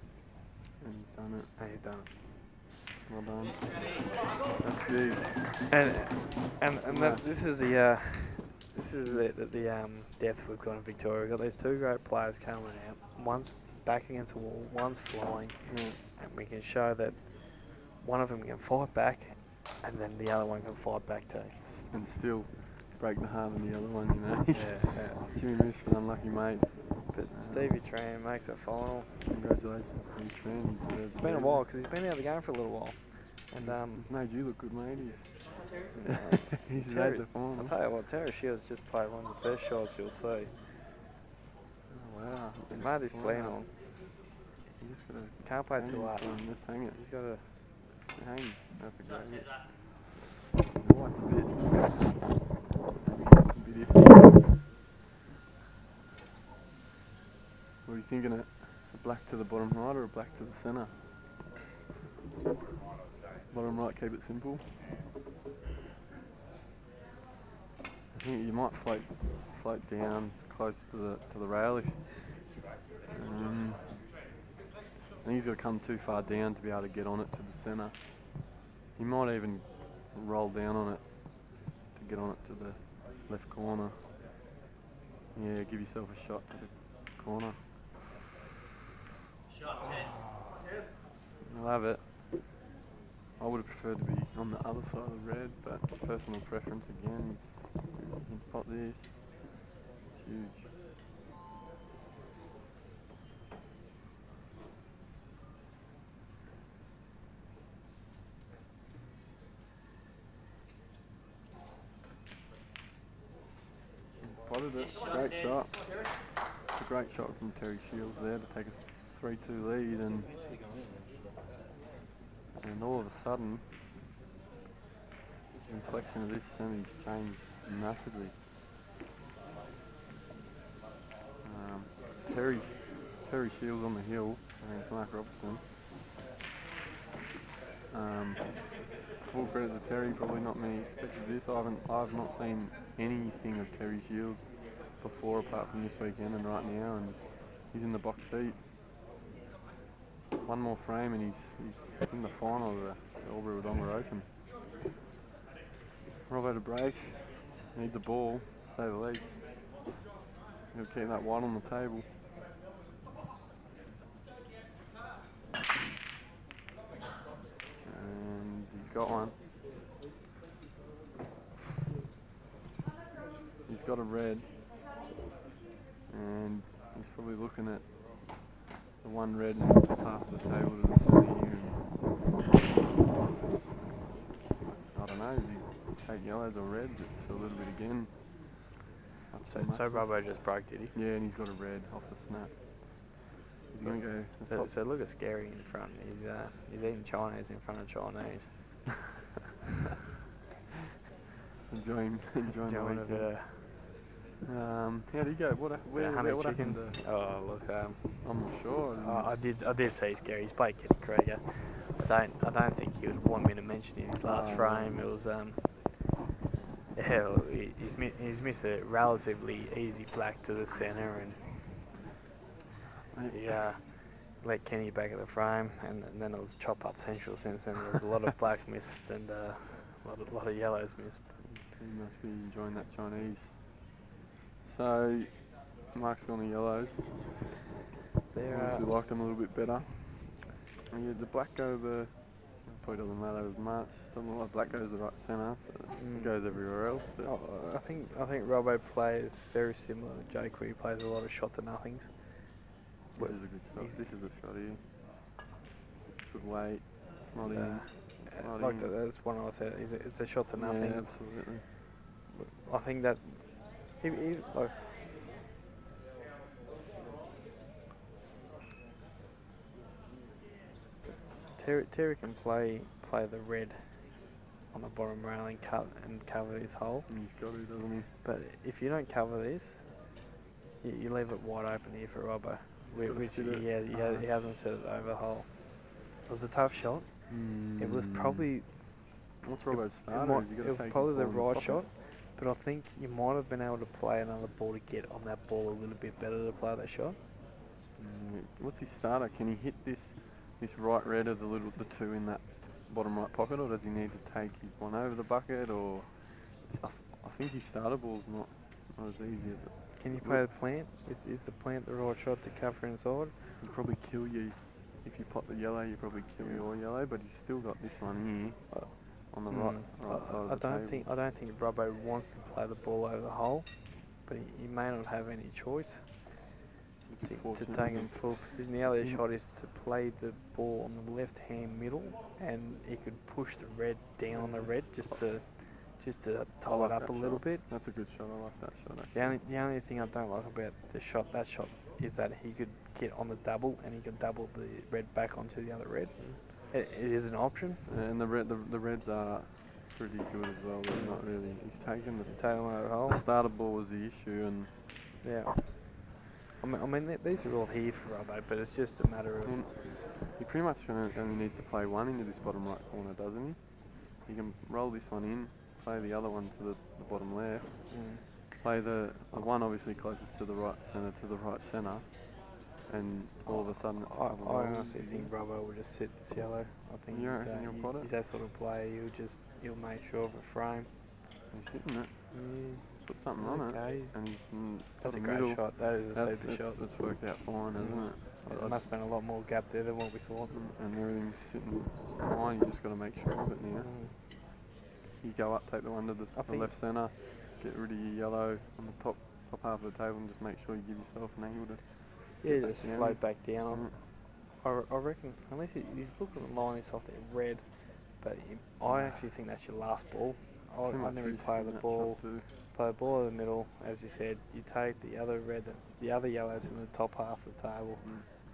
And he's done it. And he's done it. Well done. That's big. And this is the depth we've got in Victoria. We've got these two great players coming out. One's back against the wall, one's flying, and we can show that one of them can fight back, and then the other one can fight back too. And still break the heart of the other one, you know. Yeah. Jimmy Miss was unlucky, mate. But Stevie Tran makes it final. Congratulations, Stevie Tran. It's been a while because he's been out of the game for a little while, and he's made you look good, mate. He's Terry, made the final. I'll tell you what, Terry Shields just played one of the best shots you'll see. Oh, wow. He made his plan on. You just gotta Can't play too hard. Just hang it. He's got to Hang. That's a great hit. Oh, it's a bit iffy. What are you thinking? A black to the bottom right or a black to the centre? Bottom right, keep it simple. I think you might float down close to the rail. I think he's got to come too far down to be able to get on it to the centre. He might even roll down on it to get on it to the left corner. Yeah, give yourself a shot to the corner. Shot test. I love it. I would have preferred to be on the other side of the red, but personal preference again. He's pot this. It's huge. Potted it. Great shot. It's a great shot from Terry Shields there to take a 3-2 lead, and all of a sudden the complexion of this semi's changed massively. Terry Shields on the hill against Mark Robertson. Full credit to Terry, probably not many expected this. I've not seen anything of Terry Shields before apart from this weekend and right now, and he's in the box seat. One more frame and he's in the final of the Albury Wodonga Open. Robbo to break, needs a ball, to say the least. He'll keep that white on the table. And he's got one. He's got a red, and he's probably looking at the one red in the top half of the table to the centre here. I don't know, is he take yellows or reds? It's a little bit again. So Robbo just broke, did he? Yeah, and he's got a red off the snap. Is he going to go? So look at Scary in front. He's eating Chinese in front of Chinese. enjoying the Enjoying a bit weekend. How did he go? What happened? Oh look, I'm not sure. I did see Scary. He's played Kevin Krieger. I don't think he would want me to mention in his last frame. It was he's missed a relatively easy black to the centre, and he let Kenny back at the frame, and then it was chop up central since then. There was a lot of black missed and a lot of yellows missed. He must be enjoying that Chinese. So Mark's gone the yellows. They're Obviously liked them a little bit better. And yeah, the black go the probably doesn't matter as much. Doesn't look like black goes the right centre, so it goes everywhere else. But I think Robbo plays very similar to Jake, where he plays a lot of shot to nothings. this is a good shot. This is a shot here. Good weight. It's not in. It's not Like in. that's one I said. It's a shot to nothing. Yeah, absolutely. I think that he like. Terry can play the red on the bottom railing, cut and cover his hole. And he's got to, doesn't he? But if you don't cover this, you leave it wide open here for Robbo, which he hasn't set it over the hole. It was a tough shot. It was probably What's Robbo's it starter? might- Is he it got to was take probably his the ball in right pocket? shot, but I think you might have been able to play another ball to get on that ball a little bit better to play that shot. What's his starter? Can he hit this right red of the two in that bottom right pocket, or does he need to take his one over the bucket? Or I think his starter ball's not as easy as it. Can you play the plant? Is the plant the right shot to cover inside? He'll probably kill you if you pot the yellow. You probably kill your yellow, but he's still got this one here on the right side of the table. I don't think Robbo wants to play the ball over the hole, but he may not have any choice to take him full position. The other shot is to play the ball on the left hand middle, and he could push the red down on the red just to tie it up a little bit. That's a good shot. I like that shot actually. The only thing I don't like about that shot is that he could get on the double, and he could double the red back onto the other red. It is an option. And the reds are pretty good as well. They're not really. He's taken the Tail out of the hole. The starter ball was the issue, and Yeah. I mean these are all here for Robbo, but it's just a matter of. he pretty much only needs to play one into this bottom right corner, doesn't he? He can roll this one in, play the other one to the bottom left, play the one obviously closest to the right centre, and all of a sudden it's I double rolls. honestly think Robbo will just sit this yellow. I think You he's, reckon he'll pot it? he's that sort of player. He'll make sure of a frame. He's hitting it. Put something on it, Okay. and he's That's a got great middle. shot. That is a super shot. It's worked out fine, hasn't it? There must have been a lot more gap there than what we thought. And everything's sitting fine. You just got to make sure of it now. You go up, take the one to the left centre, get rid of your yellow on the top half of the table, and just make sure you give yourself an angle to. Yeah, back just down. float back down. I reckon, unless he's looking to line this off there red, but I actually think that's your last ball. I Too much never risk play in the that ball. shot too. Play the ball in the middle, as you said. You take the other red, the other yellows in the top half of the table,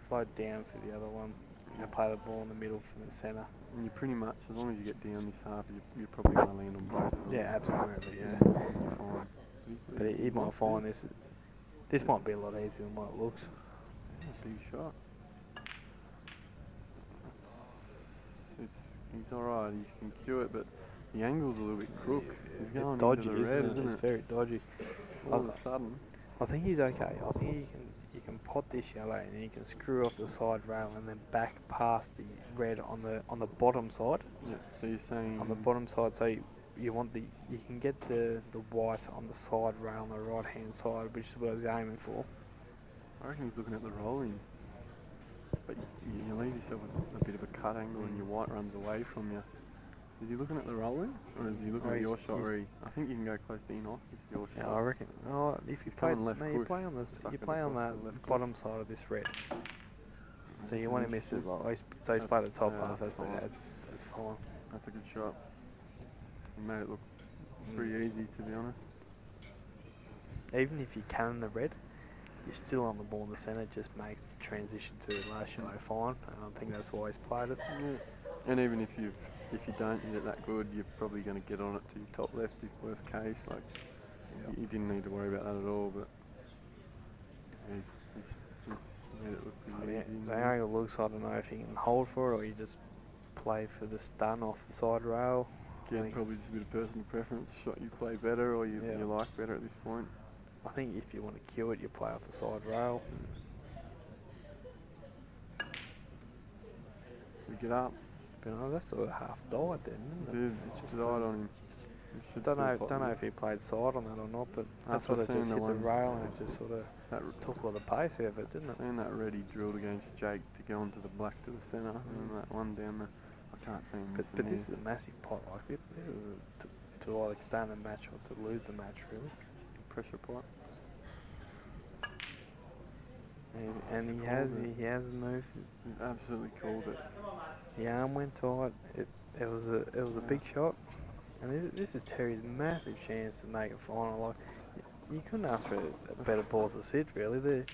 float down for the other one, and play the ball in the middle from the centre. And you pretty much, as long as you get down this half, you're probably going to land on both of them. Yeah, absolutely, yeah. You're fine. But he might find this. This might be a lot easier than what it looks. Big shot. He's alright, he can cue it, but the angle's a little bit crook. He's going It's dodgy, into the red, isn't It's very dodgy. All of a sudden. I think he's okay. I think you can pot this yellow and then you can screw off the side rail and then back past the red on the bottom side. Yeah, so you're saying... On the bottom side, so you can get the white on the side rail on the right hand side, which is what I was aiming for. I reckon he's looking at the rolling. But you leave yourself a bit of a cut angle and your white runs away from you. Is he looking at the rolling, or is he looking at your shot where I think you can go close to in-off with your shot. Yeah, I reckon. Oh, if you play, left you push, play on suck you it play on across that the left bottom side of this red. So you want to miss it. So he's played the top half. That's fine. That's a good shot. He made it look pretty easy, to be honest. Even if you can the red, you're still on the ball in the centre. It just makes the transition to the last yellow fine. And I think that's why he's played it. Yeah. And even if you don't hit it that good, you're probably going to get on it to your top left if worst case. Like you didn't need to worry about that at all. But he's made it look pretty easy. The angle looks. I don't know if you can hold for it or you just play for the stun off the side rail. Again, probably just a bit of personal preference. Shot you play better or you like better at this point. I think if you want to cue it, you play off the side rail. We get up. But no, that's sort of half died then, isn't it? Dude, it just died on him. It should Don't still know. pop Don't know this. if he played side on that or not, but that's After sort of seeing just the hit the one- rail and it just sort of That took all the pace out of it, didn't it? Seeing that red he drilled against Jake to go onto the black to the centre, and then that one down the. I can't see him missing But this this. is a massive pot. Like this is to like stay in the match or to lose the match really. Pressure pot. And he has moved. He's absolutely called it. The arm went tight. It was a big shot. And this is Terry's massive chance to make a final. Like you couldn't ask for a better balls to sit really.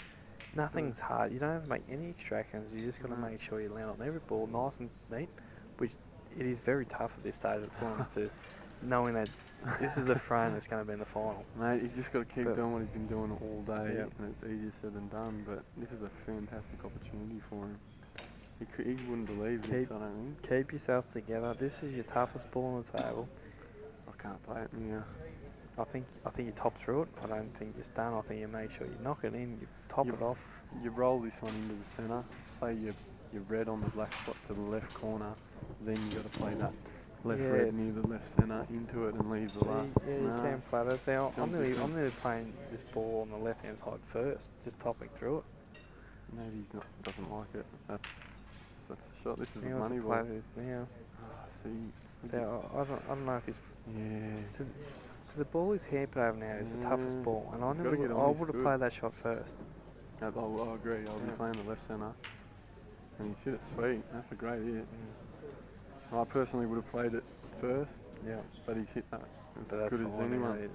Nothing's hard. You don't have to make any extractions. You just got to make sure you land on every ball nice and neat, which it is very tough at this stage of the tournament to knowing that this is the frame that's going to be in the final. Mate, he's just got to keep But- doing what he's been doing all day, Yep. and it's easier said than done. But this is a fantastic opportunity for him. He wouldn't believe this, I don't think. Keep yourself together. This is your toughest ball on the table. I can't play it now. I think you top through it. I don't think you're done. I think you make sure you knock it in, you top it off. You roll this one into the centre, play your red on the black spot to the left corner, then you got to play that left red Yes. near the left centre into it and leave the So last. you No. can play that. See, I'm Don't nearly think- playing this ball on the left hand side first, just topping through it. Maybe he's not doesn't like it. That's the shot. This is He the wants money to play ball. this now. See, So I don't know if he's. yeah. So the ball is hampered over now. It's the toughest Yeah. ball, and He's gotta get on I his would have foot. played that shot first. I agree. I'll be Yeah. playing the left centre, and he's hit it sweet. That's a great hit. I personally would have played it first, Yeah. but he's hit that as But that's good the as one anyone.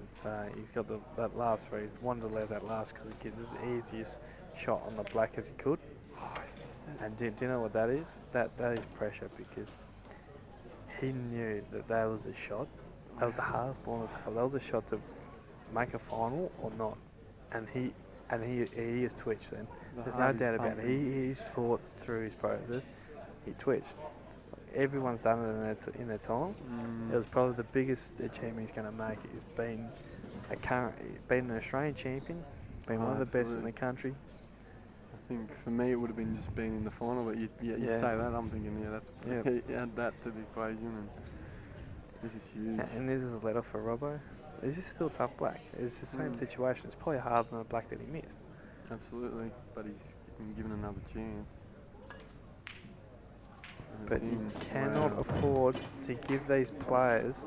he's got that last three. He's wanted to leave that last because it gives us the easiest shot on the black as he could. Oh, he's missed it. And do you know what that is? That is pressure because he knew that was the shot. That was the hardest ball on the table. That was a shot to make a final or not. And he is twitched then. The There's no heart is doubt about it. pumping. He's thought through his process. He twitched. Everyone's done it in their time. It was probably the biggest achievement he's going to make. He's been been an Australian champion, been one of the best in the absolutely. country. I think for me it would have been just being in the final, but you Yeah. say that, I'm thinking, yeah, that's Yeah. add that to the equation, and this is huge. And this is a letter for Robbo. This is still tough black. It's the same situation. It's probably harder than the black that he missed. Absolutely, but he's been given another chance. And But it's you in. cannot Wow. afford to give these players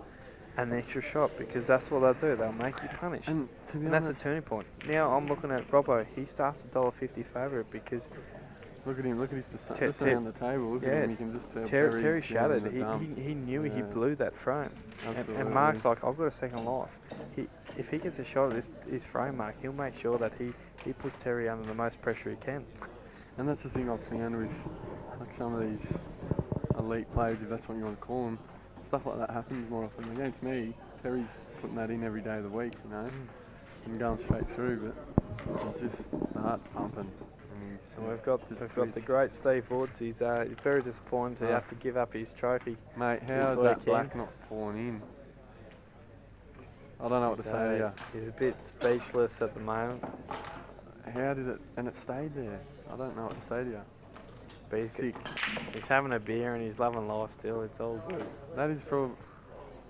an extra shot because that's what they'll do. They'll make you punish. And to be And that's the honest, turning point. Now I'm looking at Robbo. He starts $1.50 favourite because look at him, look at his percent. Ter- Just Ter- around the table, look yeah, at him, you can just tell Terry Terry's shattered. down in the dumps. He knew he Yeah. blew that frame. Absolutely. And Mark's like, I've got a second life. If he gets a shot at his frame mark, he'll make sure that he puts Terry under the most pressure he can. And that's the thing I've found with like some of these elite players, if that's what you want to call them. Stuff like that happens more often. Against me, Terry's putting that in every day of the week, you know, and going straight through. But it's just the heart's pumping. And And we've he's got just the twitched. great Steve Woods. He's very disappointed to have to give up his trophy. Mate, how this is that weekend. black not falling in? I don't know what to say to you. He's a bit speechless at the moment. How did it? And it stayed there. I don't know what to say to you. But Sick. he's having a beer and he's loving life still. It's all good. That is probably.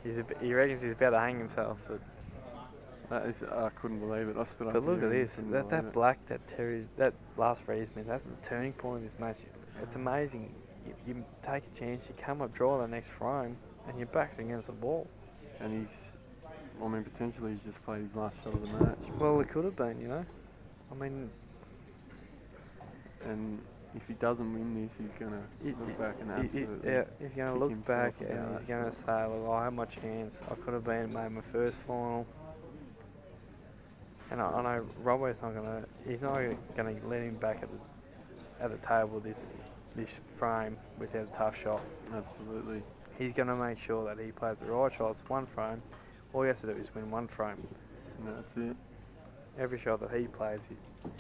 He reckons he's about to hang himself. But That is. I couldn't believe it. I stood up. But look here at and this. couldn't believe That it. black, that last freeze, man, that's the turning point of this match. It's amazing. You take a chance, you come up, draw the next frame, and you're back against the wall. And he's. I mean, potentially he's just played his last shot of the match. Well, it could have been, you know. I mean, And if he doesn't win this, he's gonna look back and absolutely. he's going to kick look himself back about and he's that going to say, look, I had my chance. I could have made my first final. And I know Robbo's not going to. He's not going to let him back at the table this frame without a tough shot. Absolutely. He's going to make sure that he plays the right shots, one frame. All he has to do is win one frame. And that's it. Every shot that he plays, he's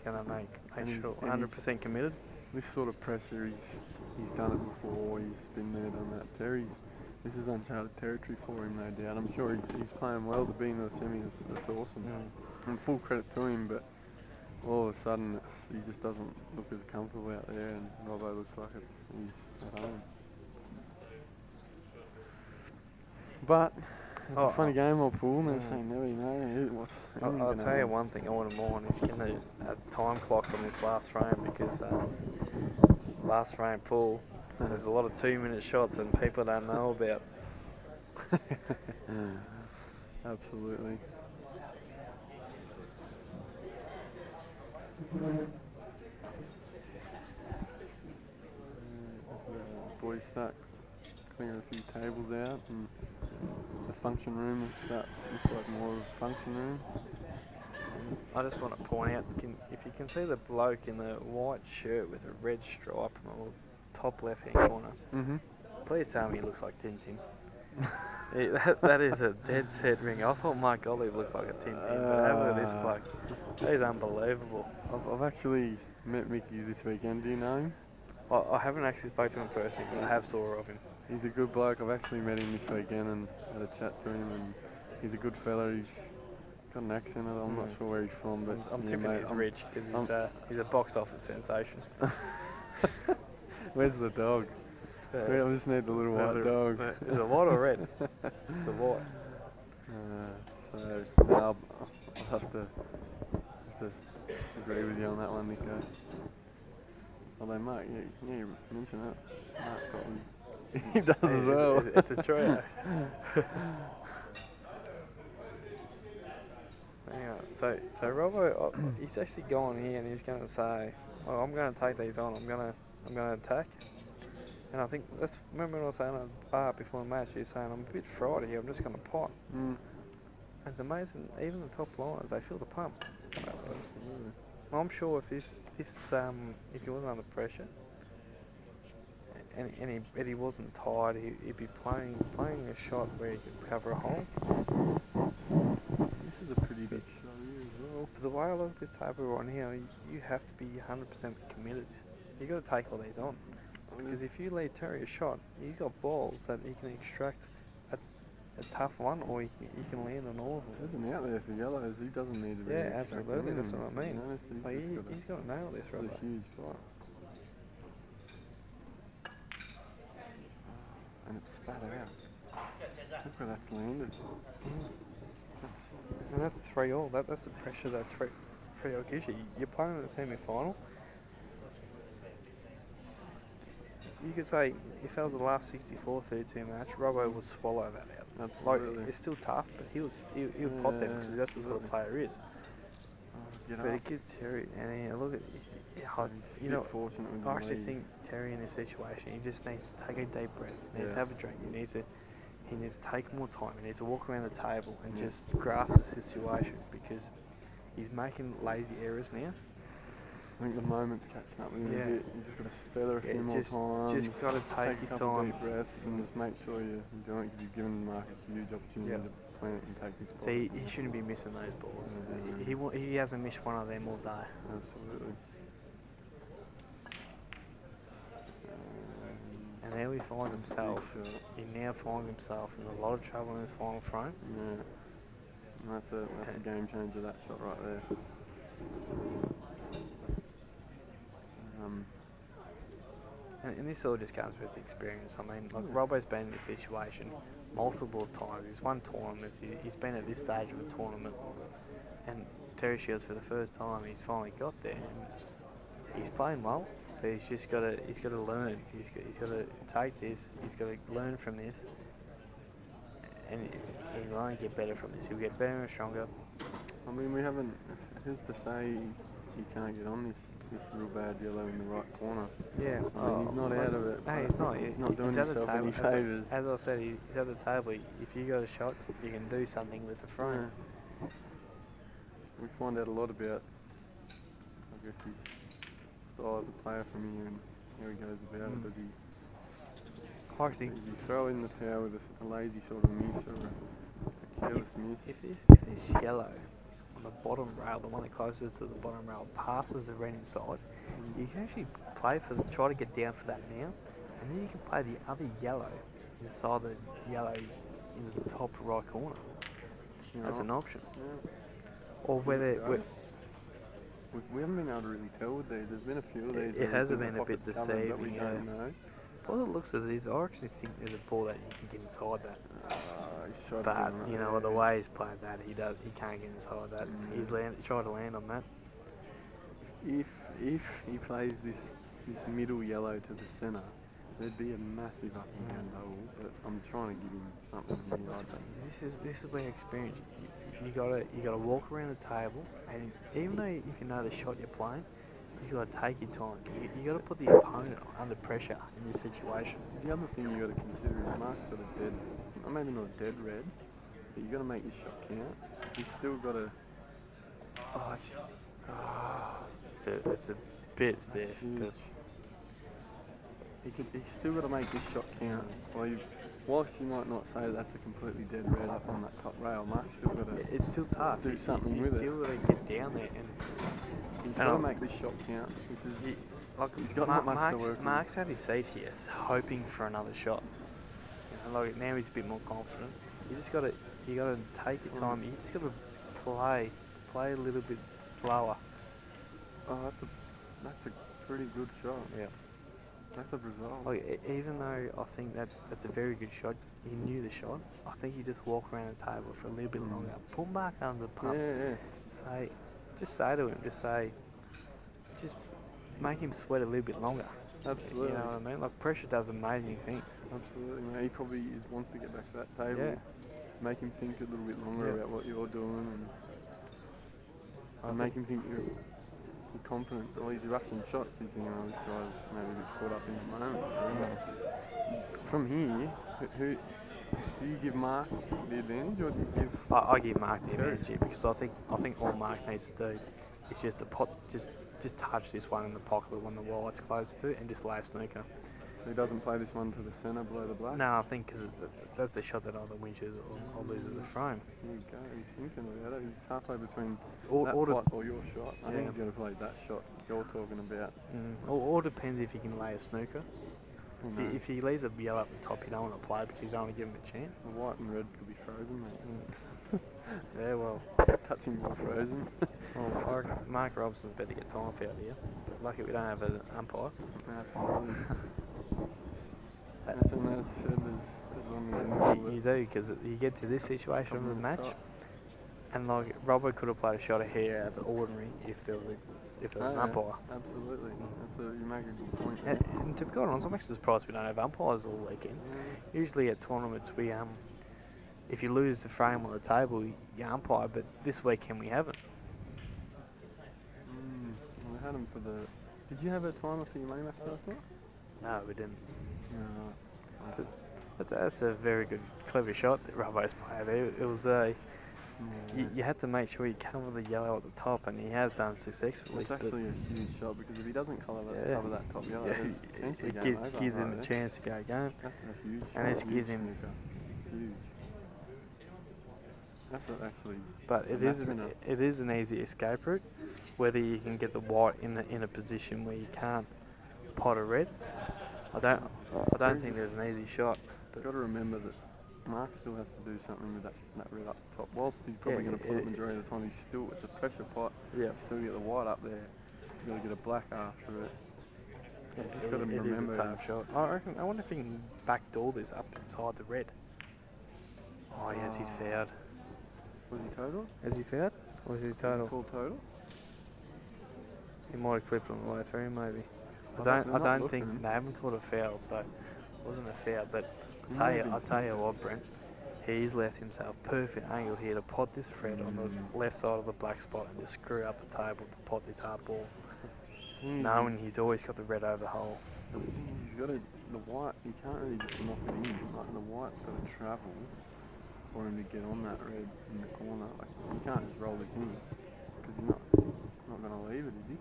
going to make And he's- sure and 100% committed. This sort of pressure, he's done it before. He's been there, done that. This is uncharted territory for him, no doubt. I'm sure he's playing well to be in the semi. That's awesome. And full credit to him, but all of a sudden he just doesn't look as comfortable out there, and Robbo looks like he's at home. But It's a funny game, old pool, man. So never, you know, I'll tell you one thing I wouldn't mind is getting a time clock on this last frame because last frame pool, there's a lot of 2-minute shots and people don't know about. Absolutely. Boys start clearing a few tables out, and the function room looks like more of a function room. I just want to point out, if you can see the bloke in the white shirt with a red stripe on the top left-hand corner, please tell me he looks like Tintin. that is a dead set ring. I thought Mike Olive looked like a Tintin, but have a look at this bloke. That is unbelievable. I've actually met Mickey this weekend. Do you know him? I haven't actually spoken to him personally, but I have saw of him. He's a good bloke. I've actually met him this weekend and had a chat to him, and he's a good fella. He's got an accent. I'm not sure where he's from, but I'm yeah, tipping mate, he's rich because he's a box office sensation. Where's the dog? We just need the little white dog. Is it white or red? The white. So no, I'll have to agree with you on that one, Nico. Although Mark, yeah, you mentioned it. Mark probably he does as well. It's a trio. Hang on. So Robbo, he's actually gone here and he's going to say, "Well, I'm going to take these on. I'm going to attack." And I think remember when I was saying at the bar before the match, he was saying, "I'm a bit fried here. I'm just going to pot." It's amazing. Even the top liners, they feel the pump. I'm sure if he wasn't under pressure and he wasn't tired, he'd be playing a shot where he could cover a hole. This is a pretty big shot here as well. But the way I look at this table right here, you have to be 100% committed. You got to take all these on because if you leave Terry a shot, you got balls that he can extract a tough one, or you can land on all of them. There's an out there for yellows. He doesn't need to be. Yeah, absolutely. That's what I mean. He's got to nail this, right? It's a huge fight. And it's spat out. Look where that's landed. And that's 3-all. That's the pressure that 3-all gives you. You're playing in the semi-final. You could say if that was the last 64-32 match, Robbo will swallow that out. Absolutely. Like, it's still tough, but he'll pot them because that's just what a player is. But it gives Terry, and look at, you know, fortunate with I actually think Terry in this situation, he just needs to take a deep breath. He needs to have a drink. He needs to take more time. He needs to walk around the table and just grasp the situation because he's making lazy errors now. I think the moment's catching up with him a bit. You just got to feather a few more times. Just got to take his couple time. Deep breaths and just make sure you're doing it because you've given Mark a huge opportunity to plant and take his ball. So he shouldn't be missing those balls. He hasn't missed one of them all day. Absolutely. And now he finds himself. He now finds himself in a lot of trouble in his final frame. Yeah. And that's a game changer, that shot right there. And this all just comes with experience. I mean, like Robbo's been in this situation multiple times. He's won tournaments. He's been at this stage of a tournament. And Terry Shields, for the first time, he's finally got there. And he's playing well, but he's got to learn. He's got to take this. He's got to learn from this. And he'll only get better from this. He'll get better and stronger. I mean, we haven't. Who's to say he can't get on this real bad yellow in the right corner? Yeah. I mean, he's not out of it. No, he's not. He's not doing himself any favours. As I said, he's at the table. If you got a shot, you can do something with the frame. Yeah. We find out a lot about, I guess, his style as a player from here and how he goes about it. Does he throw in the towel with a lazy sort of miss or a careless miss? If this yellow on the bottom rail, the one that closest to the bottom rail, passes the red inside, you can actually try to get down for that now, and then you can play the other yellow inside the yellow in the top right corner. That's an option. Yeah. Or whether we haven't been able to really tell with these. There's been a few of these. It has been a bit deceiving. That we don't know. by the looks of this, I actually think there's a ball that you can get inside that. He shot it But in you that, know the way he's played that, he can't get inside that. He's tried to land on that. If he plays this middle yellow to the centre, there'd be a massive up and down double. But I'm trying to give him something here. I don't. This is where experience. You gotta walk around the table, and even though if you know the shot you're playing, you gotta take your time. You gotta put the opponent under pressure in this situation. The other thing you got to consider is Mark's got a dead, maybe not a dead red, but you got to make your shot count. He's still got to. It's a bit stiff. But He's still got to make this shot count. Whilst you might not say that's a completely dead red up on that top rail, Mark's still got to. it's still tough. Do something you with it. still gotta get down there and. He's got to make this shot count. He's got not much to work with. Mark's had his seat here, hoping for another shot. You know, like now he's a bit more confident. You gotta take your time. You just gotta play a little bit slower. Oh, that's a pretty good shot. Yeah. That's a result. Like even though I think that's a very good shot, he knew the shot. I think he just walk around the table for a little bit longer. Pull Mark under the pump. Yeah. Say to him, just make him sweat a little bit longer. Absolutely. You know what I mean? Like pressure does amazing things. Absolutely, mate. He probably wants to get back to that table. Yeah. Make him think a little bit longer about what you're doing and make him think you're confident. Well, he's rushing shots. He's thinking, oh, this guy's maybe a bit caught up in the moment. From here, who do you give Mark the advantage, or do you give? I give Mark the advantage here because I think all Mark needs to do is just just touch this one in the pocket when the wide's close to it and just lay a snooker. He doesn't play this one to the centre below the black? No, I think because that's the shot that either wins or loses the frame. There you go, he's thinking about it. He's halfway between Or pot or your shot. I think he's going to play that shot you're talking about. Or depends if he can lay a snooker. If he leaves a yellow up the top, you don't want to play because you don't want to give him a chance. The white and red could be frozen, mate. Yeah, well. Touching ball frozen. Well, I reckon Mark Robinson's better get time out here. Lucky we don't have an umpire. Absolutely. That's as I said, there's only You do, because you get to this situation of the match, and like Robbo could have played a shot of hair out of the ordinary if there was an umpire. Absolutely. You make a good point. And to be quite honest, I'm actually surprised we don't have umpires all weekend. Usually at tournaments we if you lose the frame on the table, you umpire, but this weekend we haven't. We had them for the. Did you have a timer for your money match last night? No, we didn't. No. That's a very good, clever shot that Robbo's played there. It was you had to make sure you cover the yellow at the top, and he has done successfully. It's actually a huge shot because if he doesn't cover that top yellow, it gives him a chance to go game. That's a huge shot. And it gives him huge. That's actually. But it is an easy escape route, whether you can get the white in a position where you can't pot a red. I don't think there's an easy shot. You've got to remember that Mark still has to do something with that red up top. Whilst he's probably going to put it majority of the time, it's a pressure pot. Yeah. He's still get the white up there. He's got to get a black after it. He's just got to remember. It is a tough shot. I wonder if he can backdoor this up inside the red. Oh yes, he's fouled. Was he total? Is he fouled? Or is he total? Full total? He might have clipped on the way through, maybe. I don't think they haven't called a foul, so it wasn't a foul. But I'll tell you what, Brent, he's left himself perfect angle here to pot this red on the left side of the black spot and just screw up the table to pot this hard ball, knowing he's always got the red over the hole. He's got the white. He can't really just knock it in. Like the white's got to travel for him to get on that red in the corner. Like he can't just roll this in because he's not going to leave it, is he?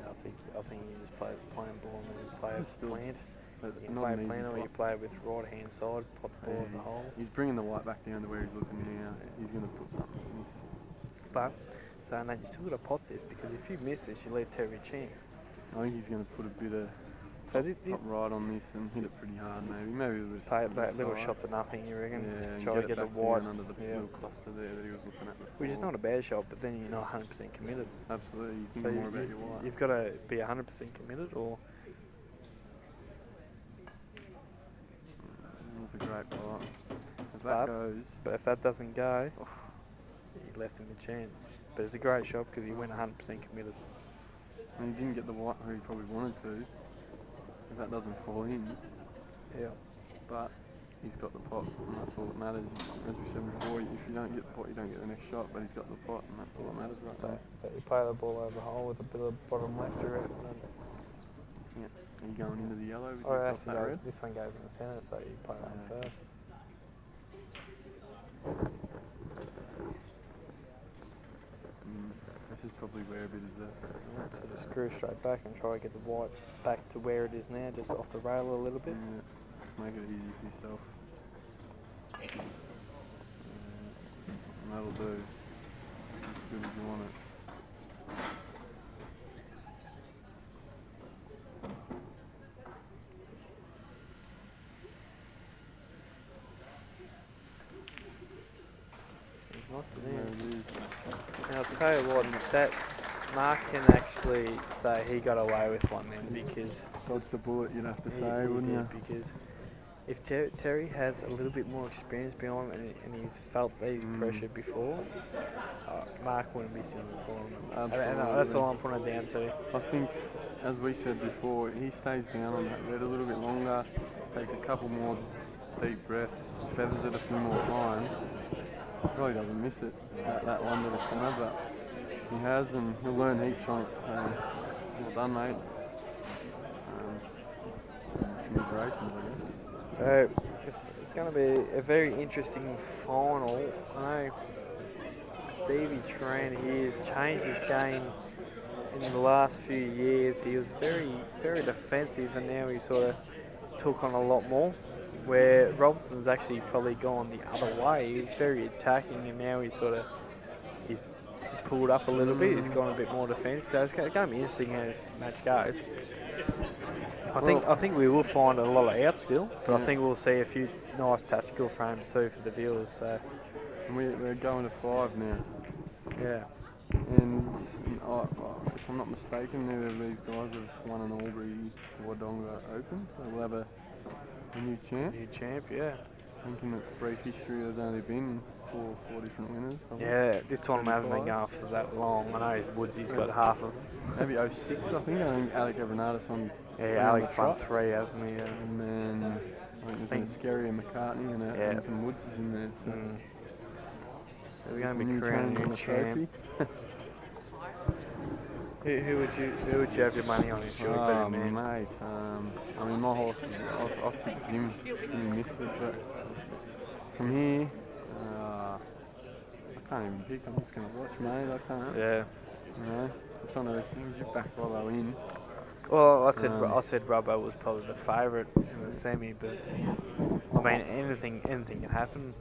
I think he just plays a plain ball and then play a plant. You can Not play an a easy plant or pot. you play with right hand side, pot the ball at the hole. He's bringing the white back down to where he's looking now. He's going to put something in this. But saying that, you still got to pot this because if you miss this, you leave Terry a chance. I think he's going to put a bit of top right on this and hit it pretty hard maybe with Play that little shot to nothing, you reckon? Yeah, Try to get the white under the little cluster there that he was looking at before. Which is not a bad shot, but then you're not 100% committed. Absolutely, you think So more about your white. you've got to be 100% committed, or mate, but if that goes, But if that doesn't go, he left him a chance. But it's a great shot because he went 100% committed. and he didn't get the white who he probably wanted to. If that doesn't fall in, Yeah. but he's got the pot, and that's all that matters. As we said before, if you don't get the pot, you don't get the next shot, but he's got the pot, and that's all that matters right now. So you play the ball over the hole with a bit of bottom left, you reckon? Yeah. Are you going into the yellow with Or your actually that goes, red? this one goes in the centre, so you play that one first. This is probably where a bit of the... So just screw straight back and try to get the white back to where it is now, just off the rail a little bit. Yeah, just make it easy for yourself. And that'll do. It's as good as you want it. He's knocked it There in. it is. And I'll tell you what, that Mark can actually say he got away with one then, because Dodged a bullet, you'd have to he say, wouldn't did, you? because if Terry has a little bit more experience behind him and he's felt these pressure before, Mark wouldn't be sitting in the tournament. And that's Absolutely. all I'm putting it down to. I think, as we said before, he stays down on that red a little bit longer, takes a couple more deep breaths, feathers it a few more times. Probably doesn't miss it, that one to the centre, but he has, and he'll learn heaps on it. So, well done, mate. Commiserations, I guess. So it's going to be a very interesting final. I know Stevie Tran, he has changed his game in the last few years. He was very, very defensive, and now he sort of took on a lot more. Where Robinson's actually probably gone the other way. He's very attacking, and now he's just pulled up a little bit. He's gone a bit more defensive. So it's going to be interesting how this match goes. I think we will find a lot of outs still, but I think we'll see a few nice tactical frames too for the viewers. So And we're going to 5 now. yeah. And if I'm not mistaken, neither of these guys have won an Albury Wodonga Open, so we'll have a new champ. New champ, yeah. Thinking it's brief history, there's only been four different winners. Yeah, this tournament hasn't been going for that long. I know Woodsy's got half of them. Maybe 06, I think. I think Alec Evernatus won. Yeah, Alex won 3, hasn't he? And then I think there's been a Scary and McCartney and some Woods is in there. So We're going to some be new crowning change on a the trophy. champ. Who would you have your money on? If you were a better man? Mate, I mean my horse is I've picked Jimmy Misfit, but from here I can't even pick. I'm just going to watch, mate. I can't. Yeah. You know, it's one of those things. You back Robbo in. Well, I said Robbo was probably the favourite in the semi, but I mean anything can happen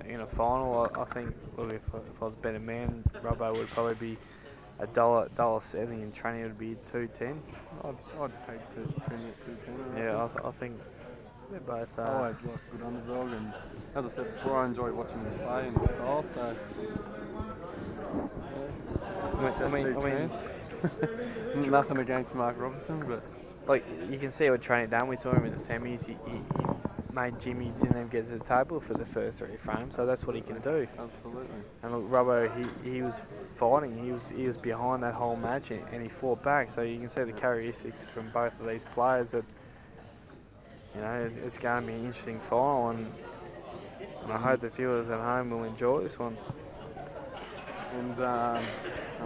in a final. I think if I was a better man, Robbo would probably be $1.70 and Tranny would be $2.10. I'd take Tranny at 2.10. Yeah, I think they're both. I always like a good underdog, and as I said before, I enjoy watching him play and his style. So, I mean, nothing against Mark Robinson, but like you can see what Tranny done. We saw him in the semis. He made Jimmy didn't even get to the table for the first 3 frames, so that's what he can do. absolutely. And look, Robbo, he was fighting. He was behind that whole match, and he fought back. So you can see the characteristics from both of these players that it's going to be an interesting final, and I hope the viewers at home will enjoy this one. And I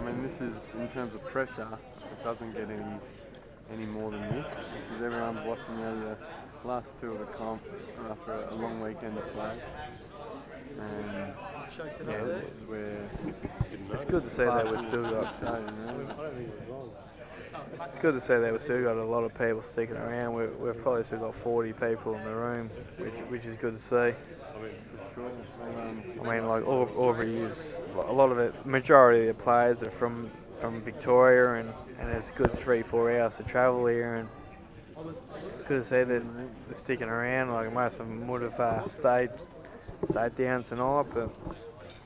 mean, this is in terms of pressure. It doesn't get any more than this. This is everyone's watching the last 2 of the comp after a long weekend of play. And yeah, this is where It's good to see that we've still got. It's good to see that we've still got a lot of people sticking around. We've probably still got 40 people in the room, which is good to see. I mean, like Albury is a lot of it. Majority of the players are from Victoria, and it's a good 3-4 hours to travel here. And it's good to see they're sticking around. Like most of them would have stayed down tonight, but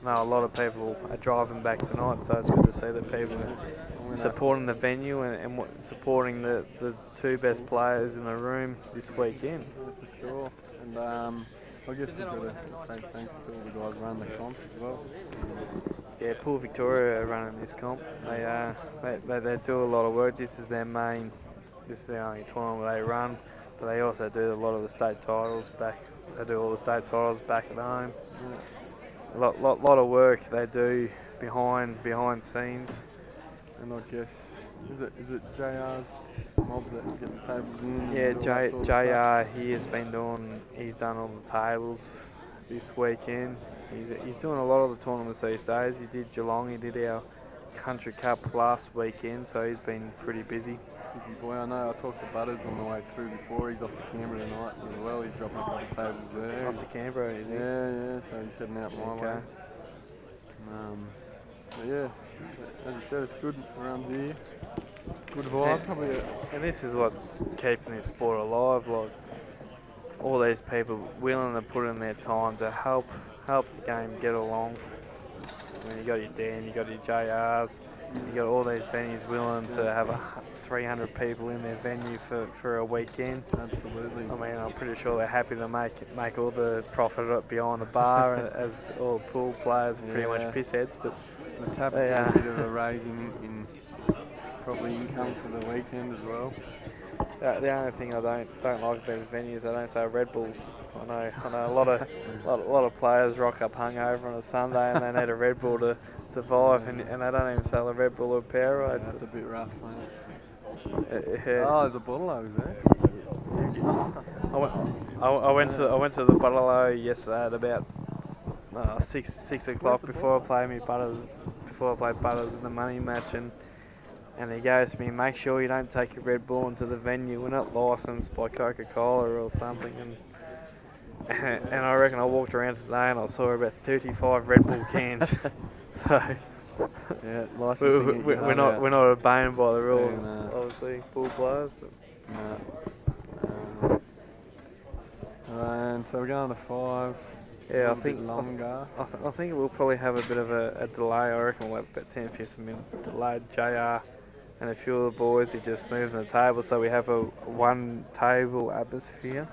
no, a lot of people are driving back tonight. So it's good to see that people are supporting the venue and supporting the 2 best players in the room this weekend. For sure. And I guess we've got to say thanks to all the guys running the comp as well. Yeah, Pool Victoria are running this comp. They do a lot of work. This is their main. This is the only tournament they run, but they also do a lot of the state titles back. They do all the state titles back at home. A lot of work they do behind scenes. And I guess is it JR's mob that get the tables in? Yeah, and all that sort of stuff? He's done all the tables this weekend. He's doing a lot of the tournaments these days. He did Geelong. He did our Country Cup last weekend, so he's been pretty busy. Busy boy, I know. I talked to Butters on the way through before. He's off to Canberra tonight as well. He's dropping a couple of tables there. Off to Canberra, is he? Yeah. So he's heading out my way. But yeah, as you said, it's good. Around here, good vibe. And this is what's keeping this sport alive. Like all these people willing to put in their time to help the game get along. I mean, you got your Dan, you got your JRs, you got all these venues willing to have 300 people in their venue for a weekend. Absolutely. I mean, I'm pretty sure they're happy to make all the profit up behind the bar, as all pool players are pretty much piss heads. But let's have a bit of a raise in probably income for the weekend as well. The only thing I don't like about these venues, they don't sell Red Bulls. I know a lot of players rock up hungover on a Sunday and they need a Red Bull to survive, and they don't even sell a Red Bull or Powerade. That's a bit rough, mate. Yeah. Oh, there's a bottle over there. I went to the bottle yesterday at about 6 o'clock before I played Butters in the money match, and he goes to me, make sure you don't take your Red Bull into the venue. We're not licensed by Coca-Cola or something. And I reckon I walked around today and I saw about 35 Red Bull cans. So yeah, licensing. we're not obeying by the rules, Yeah, no. obviously, pool players. But and so we're going to 5. yeah, I think longer. I think we'll probably have a bit of a delay. I reckon we'll have about 10-15 minute delayed. JR and a few of the boys are just moving the table, so we have a one table atmosphere.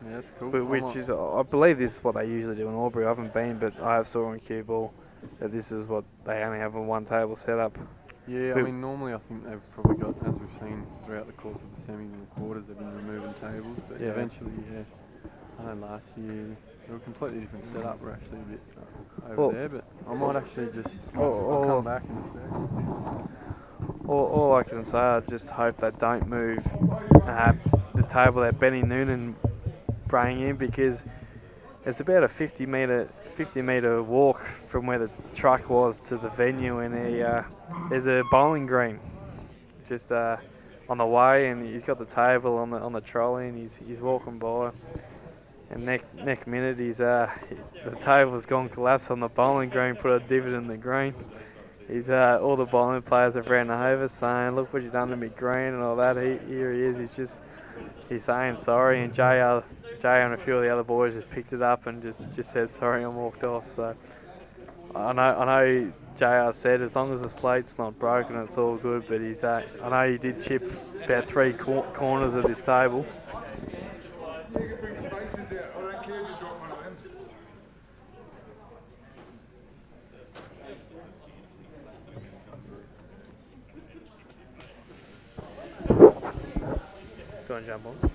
Yeah, that's cool. Which is, I believe this is what they usually do in Albury. I haven't been, but I have saw on Cueball that this is what they only have a one table setup. Yeah, I mean, normally I think they've probably got, as we've seen throughout the course of the semis and the quarters, they've been removing tables, but eventually, I know last year they were a completely different setup. We're actually a bit over there, but I might actually just I'll come back in a sec. All I can say, I just hope they don't move the table that Benny Noonan bring in, because it's about a 50 metre walk from where the truck was to the venue, and there's a bowling green just on the way, and he's got the table on the trolley, and he's walking by, and next minute the table's gone collapsed on the bowling green, put a divot in the green. All the bowling players have ran over saying, "Look what you've done to me, green," and all that. Here he is. He's saying sorry, and JR and a few of the other boys just picked it up and just said sorry and walked off. So I know JR said as long as the slate's not broken, it's all good. But I know he did chip about 3 corners of this table. Do you want to jump on?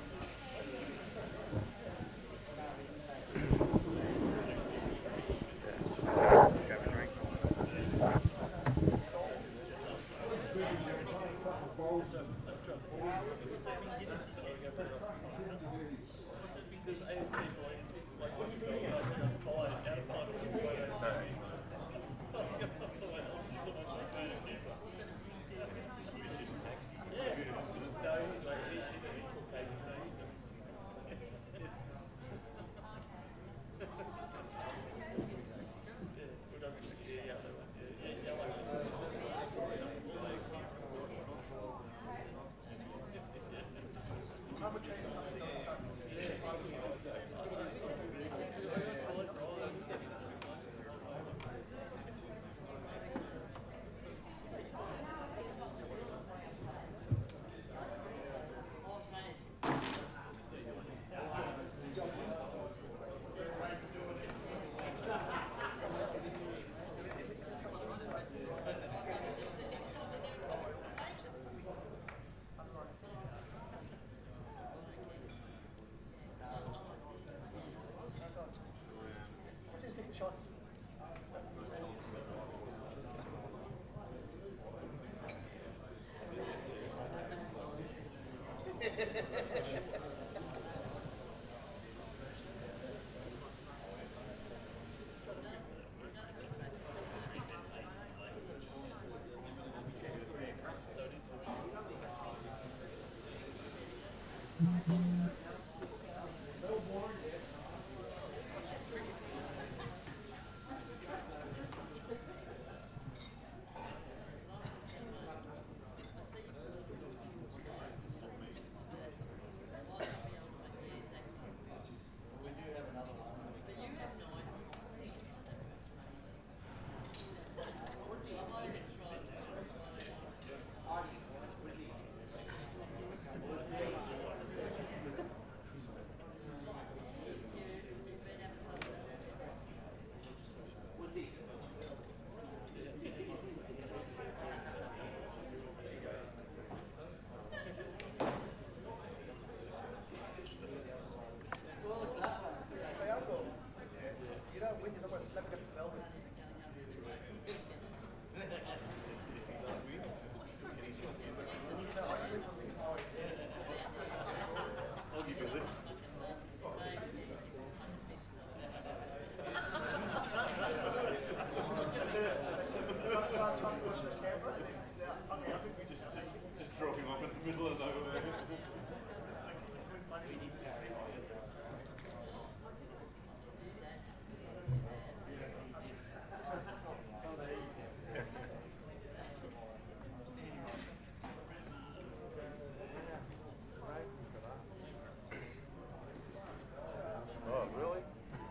Oh, really?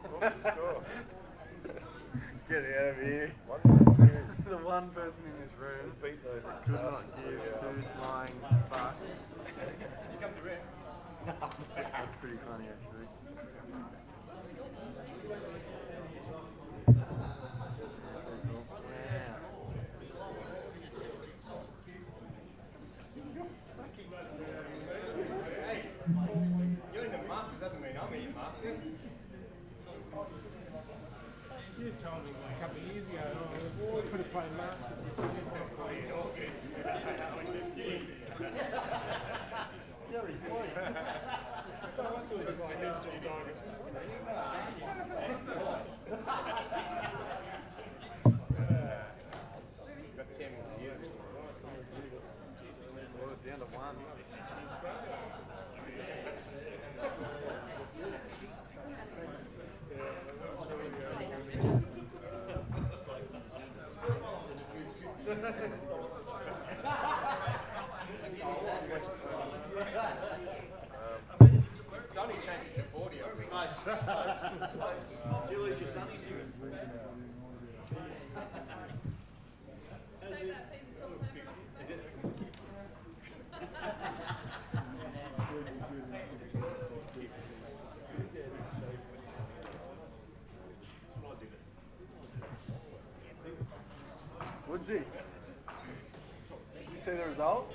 What was the score? Get out of here. The one person in this room Beat those could not give two flying fucks. You come to red. That's pretty funny, actually. Hey, you're in the Masters doesn't mean I'm in the Masters. You told me a couple of years ago, oh, I could have played Masters. You didn't tell me. In August. I was just kidding. Yeah, he's playing. I thought he was like, he was just dying. Got 10 years. Well, it's the end of one. Donnie changed it to 40 of me. Nice. Did you lose your sunnies to it? Woodsy, did you see the results?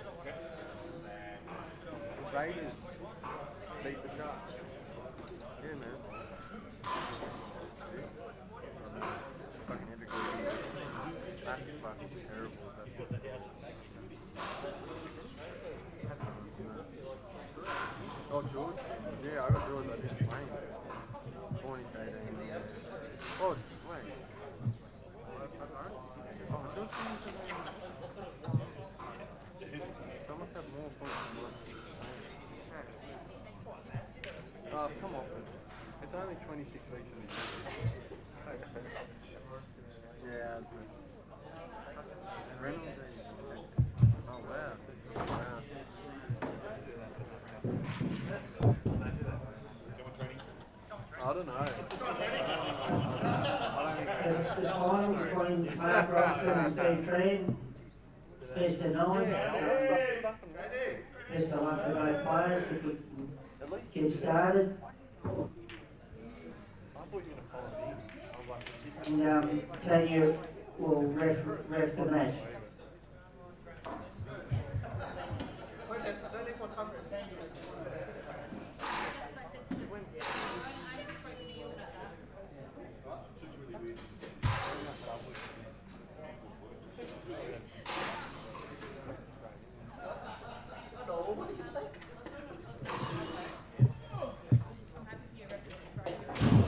The Raiders beat the Sharks. Yeah, man. Fucking hypocrite. That's fucking terrible. That's what that is. Oh, George? Yeah, I got George. I didn't play him. 2018. Oh, wait. Oh, George so I must have more points than mine. Oh, come on. It's only 26 weeks in the year. Yeah. Reynolds. Oh, wow. Wow. I don't know. The final between Mark Robson and Steve Tran, best of 9. Best of luck to both players if we can get started. And Tanya will ref the match.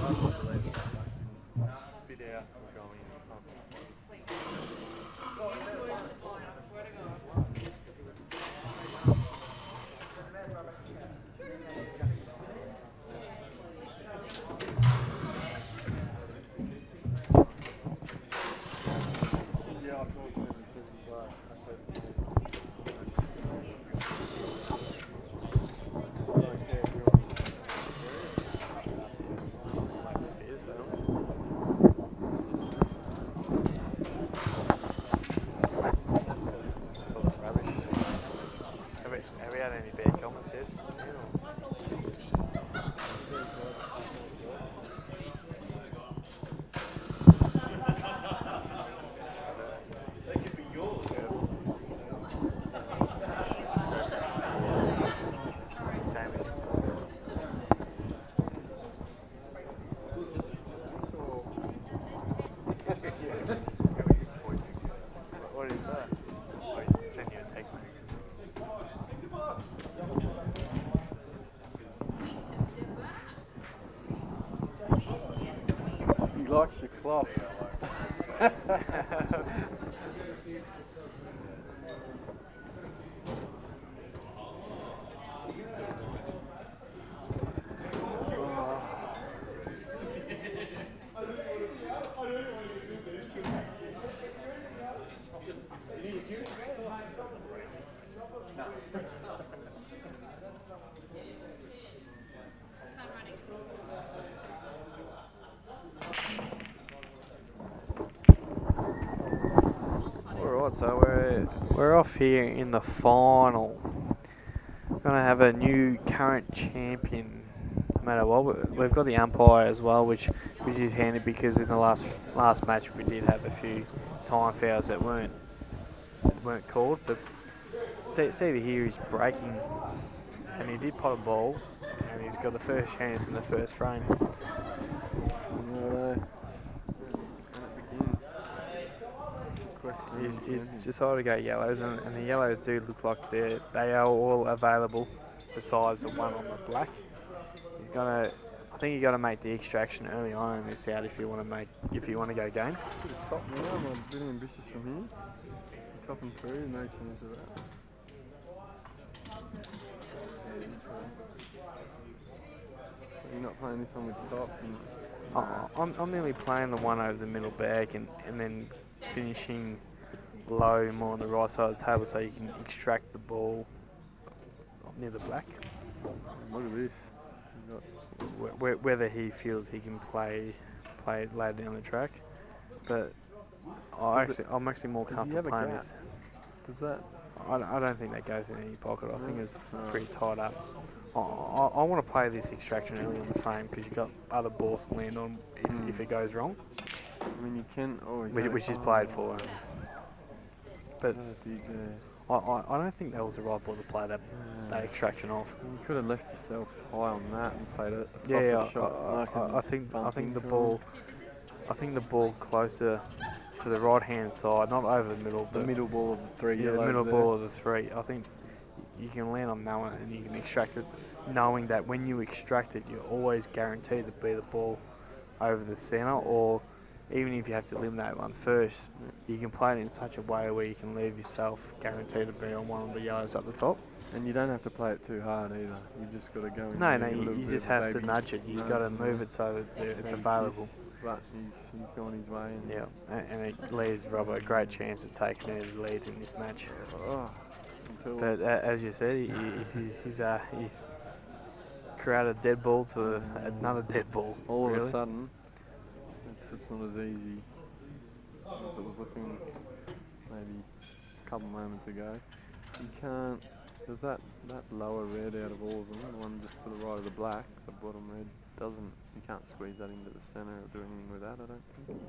Spit out or go in or something. Yeah, I talked to him. He said he's like, I said, Have we had any bad comments yet? That could be yours. What is that? Send you a text message. he likes your cloth. Alright, so we're off here in the final. We're gonna have a new current champion. No matter what, we've got the umpire as well, which is handy because in the last match we did have a few time fouls that weren't called. But see here he's breaking, and he did pot a ball, and he's got the first chance in the first frame. He's decided to go yellows, and the yellows do look like they are all available, besides the one on the black. I think you got to make the extraction early on in this out if you want to go game. Bit of top now, I'm a bit ambitious from here. Top and through, no chance of that. So you're not playing this one with top? I'm nearly playing the one over the middle bag and then finishing low more on the right side of the table so you can extract the ball near the black. Look at this. Whether he feels he can play it later down the track, but I'm actually more comfortable playing this. Does that? I don't think that goes in any pocket. I think it's pretty tied up. I want to play this extraction early on the frame because you've got other balls to land on if it goes wrong. I mean, you can always. Which is played for. But dig there. I don't think that was the right ball to play that extraction off. You could have left yourself high on that and played a softer shot. I think the ball. I think the ball closer to the right hand side, not over the middle. The middle ball of the three. Yeah, the middle ball of the three. I think you can land on that one and you can extract it, knowing that when you extract it, you're always guaranteed to be the ball over the centre, or even if you have to eliminate one first, you can play it in such a way where you can leave yourself guaranteed to be on one of the yellows up the top. And you don't have to play it too hard either. You just got to go in. No, you just have to nudge it. You've got to move it so that it's available. But he's gone his way. And yeah, and it leaves Robbo a great chance of taking the lead in this match. But as you said, he's created a dead ball to another dead ball. All of a sudden, it's not as easy as it was looking maybe a couple moments ago. You can't. There's that lower red out of all of them, the one just to the right of the black, the bottom red doesn't. You can't squeeze that into the centre or do anything with that, I don't think.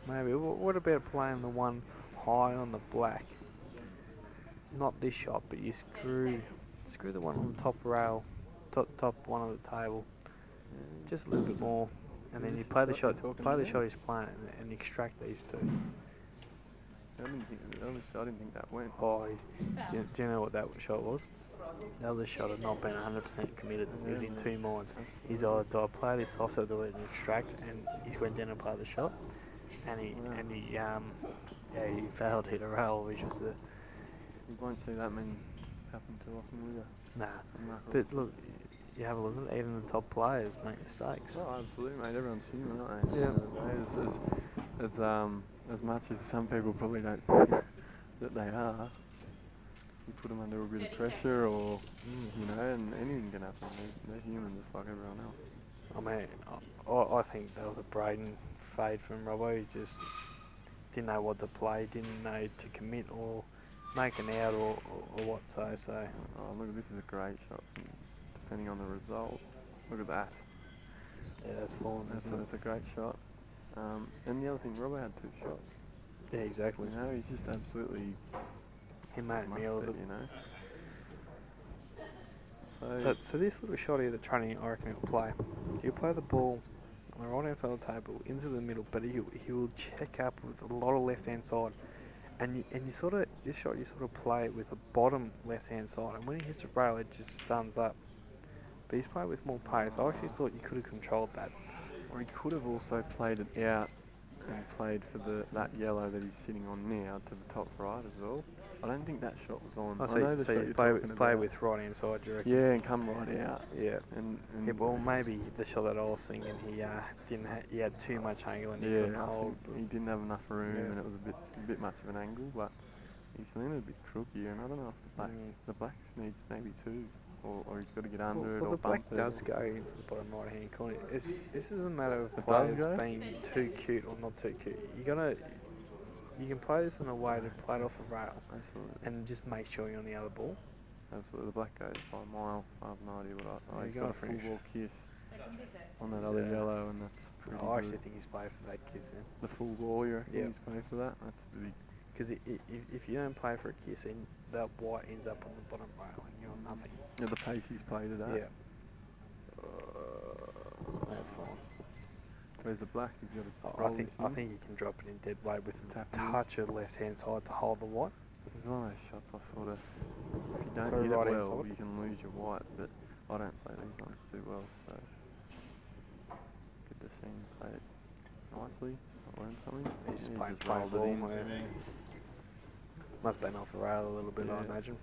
Maybe. What about playing the one high on the black? Not this shot, but you screw the one on the top rail, top one of the table, just a little bit more, and then you play the shot. Play the shot he's playing, and extract these two. I didn't think that went. Oh, do you know what that shot was? that was a shot of not being 100% committed. He was in man. two minds. He's either, do I play this off or do I let him extract? And he's went down and played the shot. And he failed to hit a rail, which was the... You won't see that many happen too often, will you? Nah. Remarkable. But look, you have a look at it, even the top players make mistakes. Oh, absolutely, mate. Everyone's human, aren't they? Yeah. As much as some people probably don't think that they are, you put them under a bit of pressure, or you know, and anything can happen. They're human, just like everyone else. I mean, I think that was a Braden fade from Robbo. He just didn't know what to play, didn't know to commit or make an out or what. So. Oh, look, this is a great shot. Depending on the result, look at that. Yeah, that's fallen. That's a great shot. And the other thing, Robbo had 2 shots. Yeah, exactly. You know, he's just absolutely He made me muffed a it, little. you know. So this little shot here that Training, I reckon he'll play. He'll play the ball on the right hand side of the table into the middle, but he will check up with a lot of left hand side. And you sort of, this shot you sort of play it with the bottom left hand side, and when he hits the rail it just stuns up. But he's played with more pace. I actually thought you could have controlled that. Or he could have also played it out and played for that yellow that he's sitting on now to the top right as well. I don't think that shot was on. Oh, I know the so shot you you're play talking with about. right hand side, do you reckon? Yeah, and come right out. Yeah. And Yeah, well, maybe the shot that I was thinking, he didn't. He had too much angle and he yeah, couldn't I hold. think he didn't have enough room, Yeah. and it was a bit much of an angle. But he's leaning a bit crooky, and I don't know if the black needs maybe 2, or he's got to get under it. Well, or the black bump it does or- go into the bottom right hand corner. This isn't a matter of It does players go? being too cute or not too cute. You can play this in a way to play it off a rail Absolutely. and just make sure you're on the other ball. Absolutely. The black goes by a mile. I have no idea what Yeah, he's you got a gotta full finish. ball kiss on that Is other it? yellow, and that's pretty I actually good. think he's played for that kiss then. The full ball, you reckon Yeah. he's playing for that? That's big. Because if you don't play for a kiss, then that white ends up on the bottom rail and you're on nothing. Yeah, the pace he's played it at. Yeah. That's fine. Whereas the black, he's got to I think you can drop it in dead weight with a Tap it. touch of left hand side to hold the white. It's one of those shots I sort of, if you don't Throw hit it right well, inside. you can lose your white, but I don't play these ones too well, so good to see him play it nicely. I learned something. He's just Yeah, playing rolled it ball. in. Yeah. Must have been off the rail a little bit, I Yeah. imagine.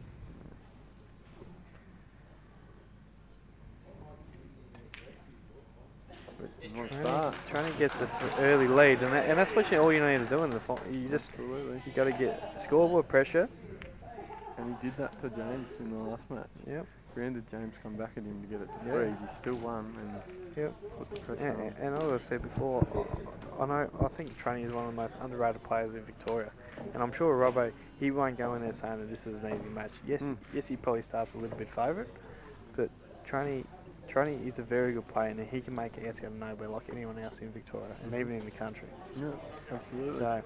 Nice start. Trying to get the early lead, and that's what all you need to do in the final. Absolutely. You got to get scoreboard pressure. And he did that to James in the last match. Yep. Granted, James come back at him to get it to Yeah. threes. He still won and Yep. put the pressure on. And as I said before, I think Training is one of the most underrated players in Victoria, and I'm sure Robbo, he won't go in there saying that this is an easy match. Yes, he probably starts a little bit favourite, but Training is a very good player, and he can make it out of nowhere like anyone else in Victoria and even in the country. Yeah, absolutely. So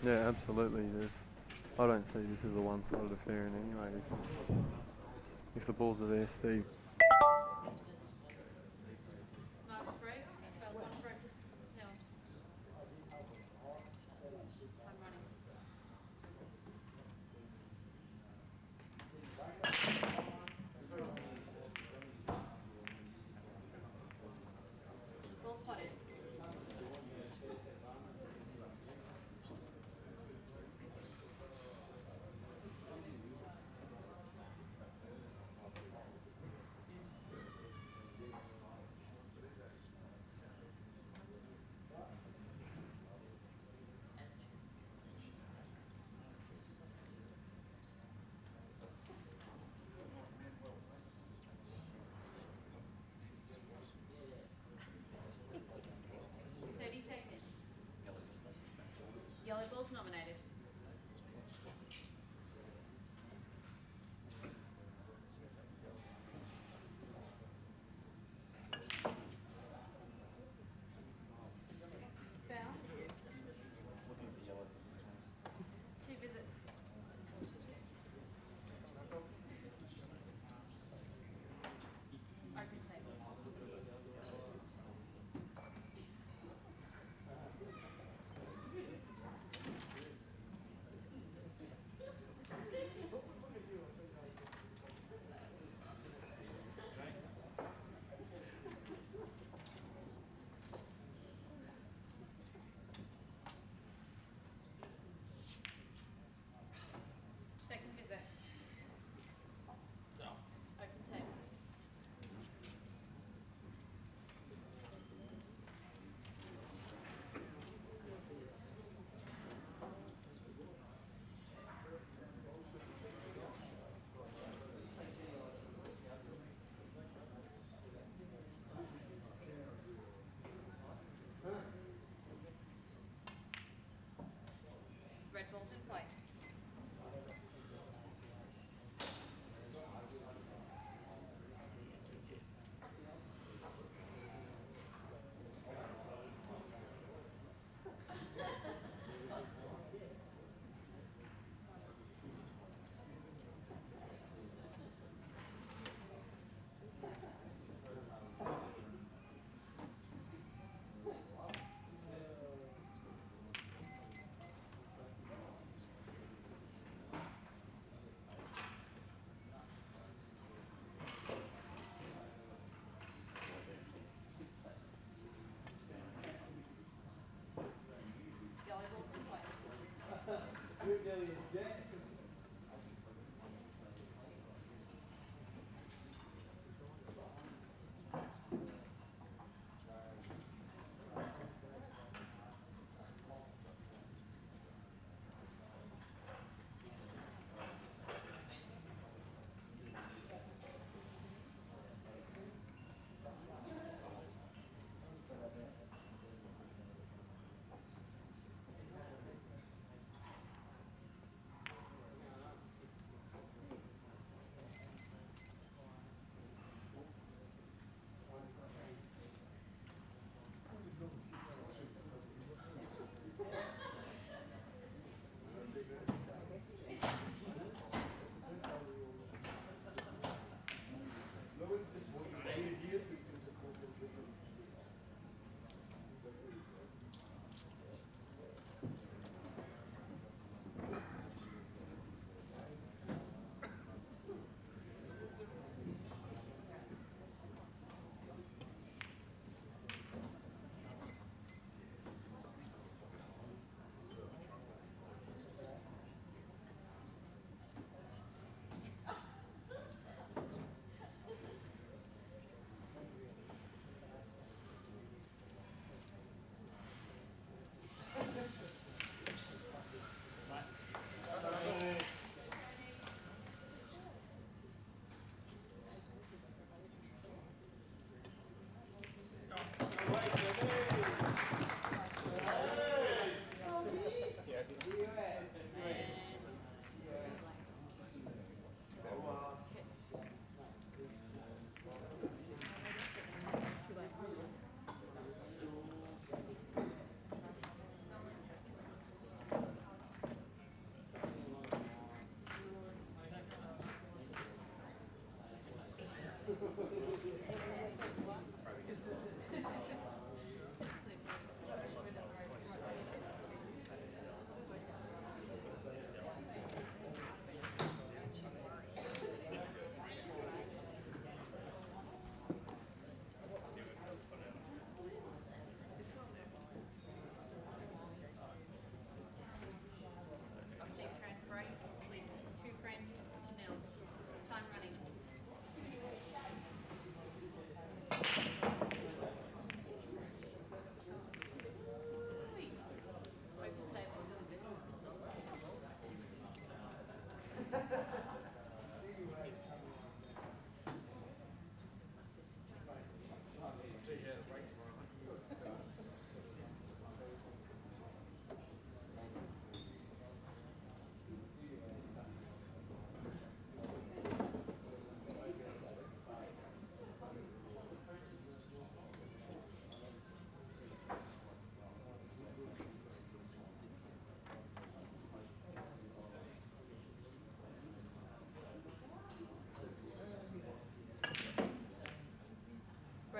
Yeah, absolutely. I don't see this as a one-sided affair in any way. If the balls are there, Steve.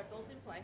Alright, ball's in play.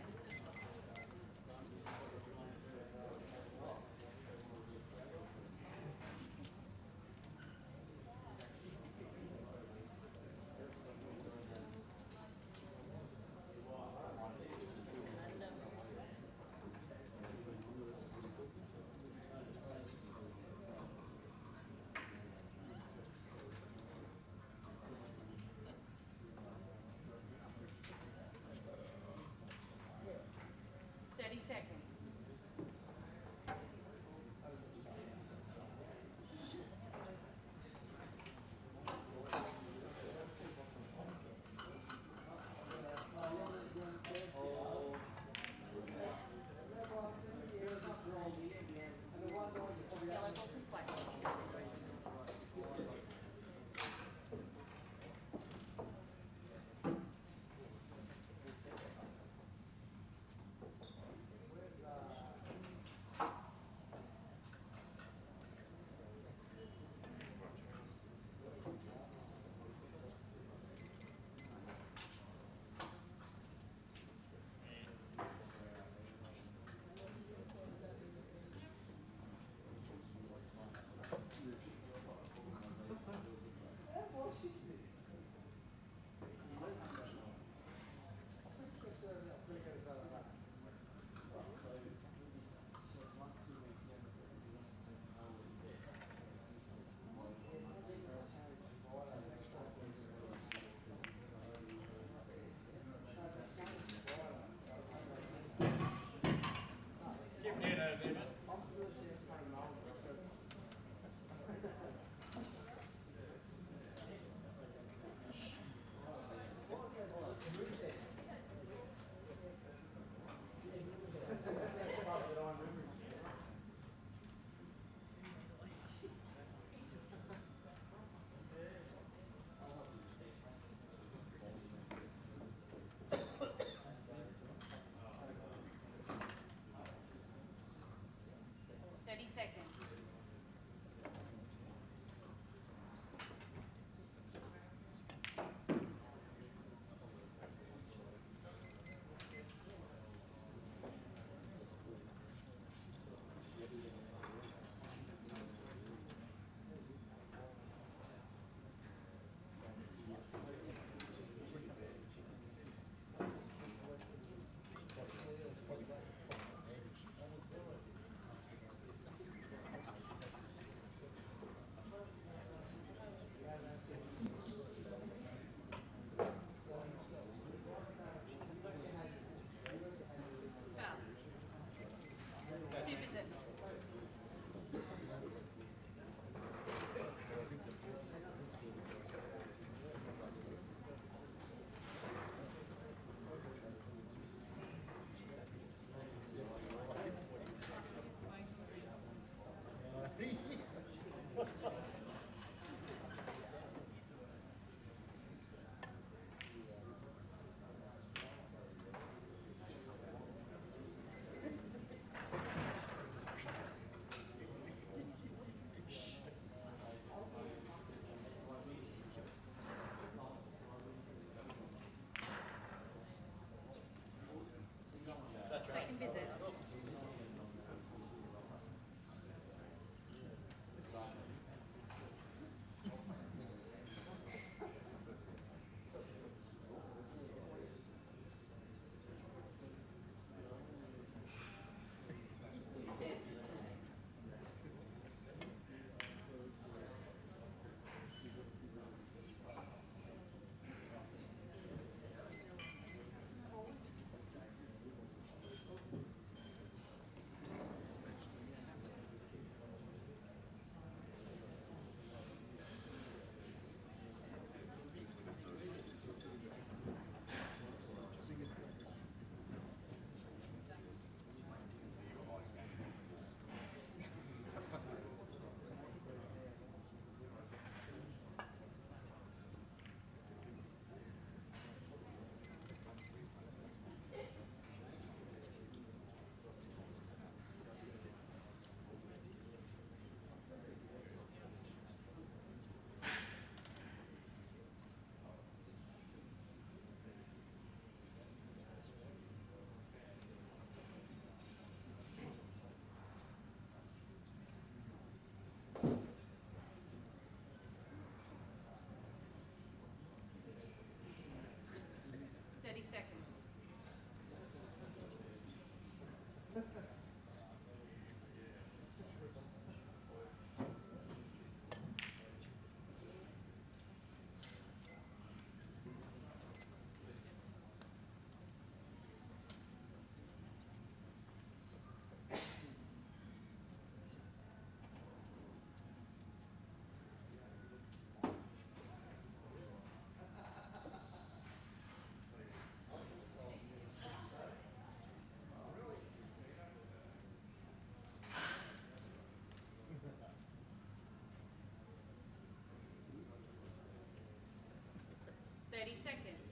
30 seconds.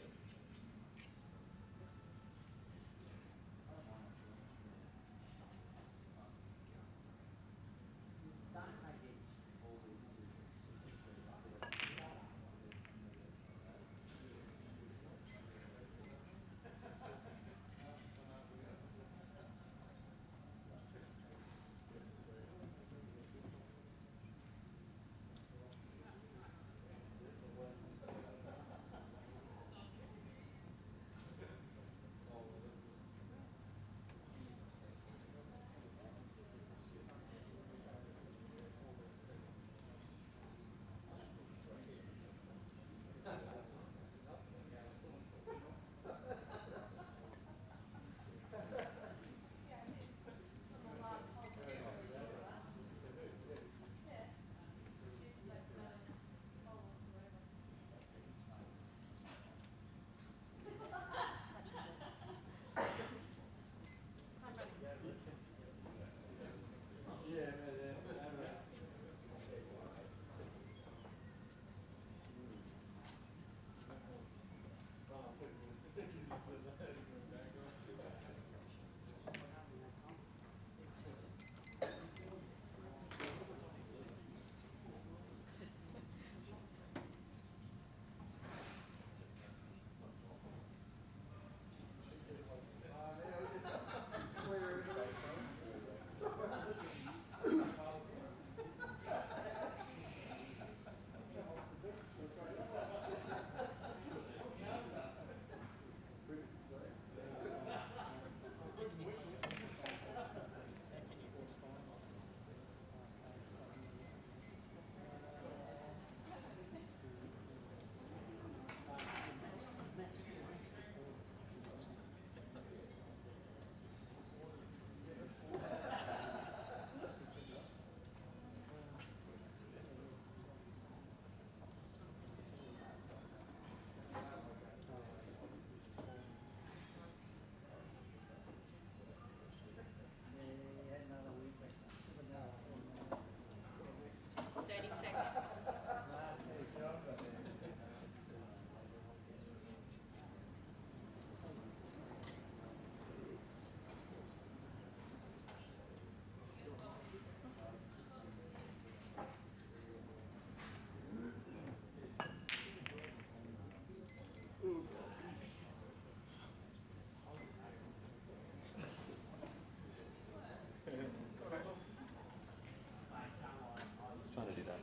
Trying to do that.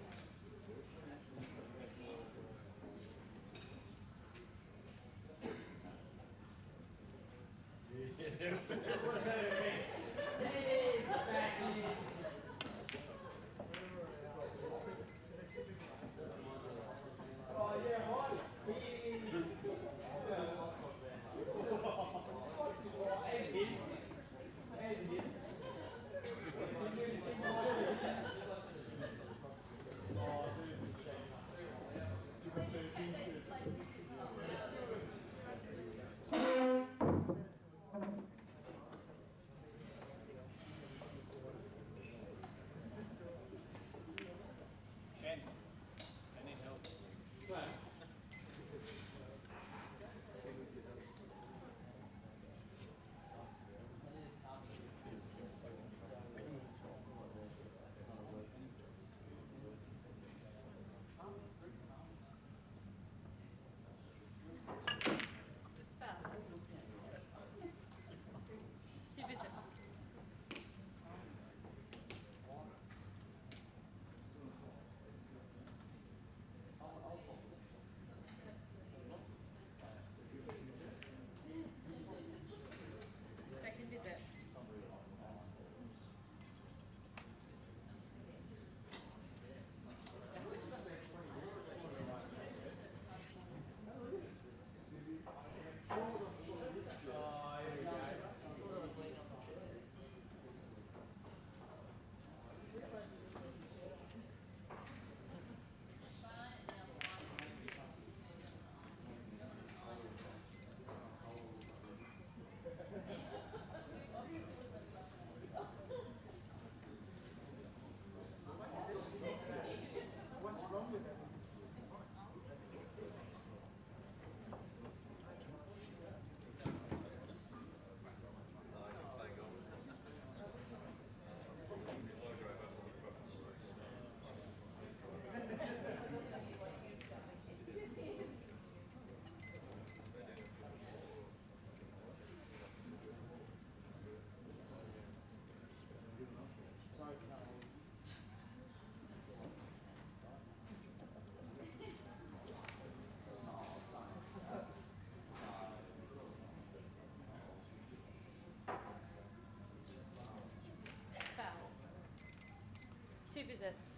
sets.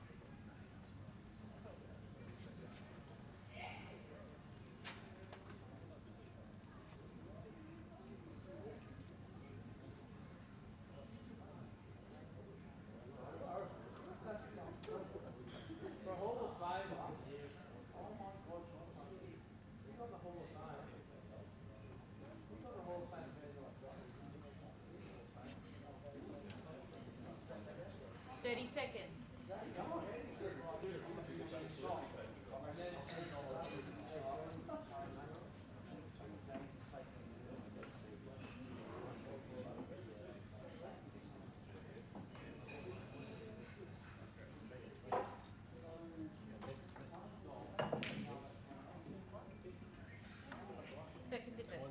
Seconds. Second is it.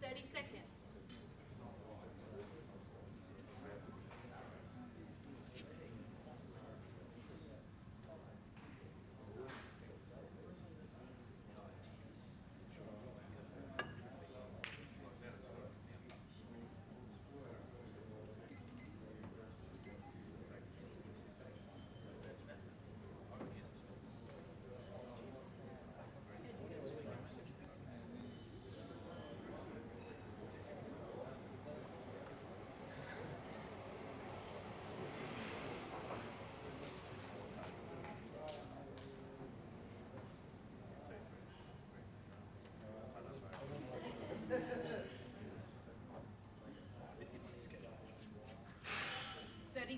30 seconds.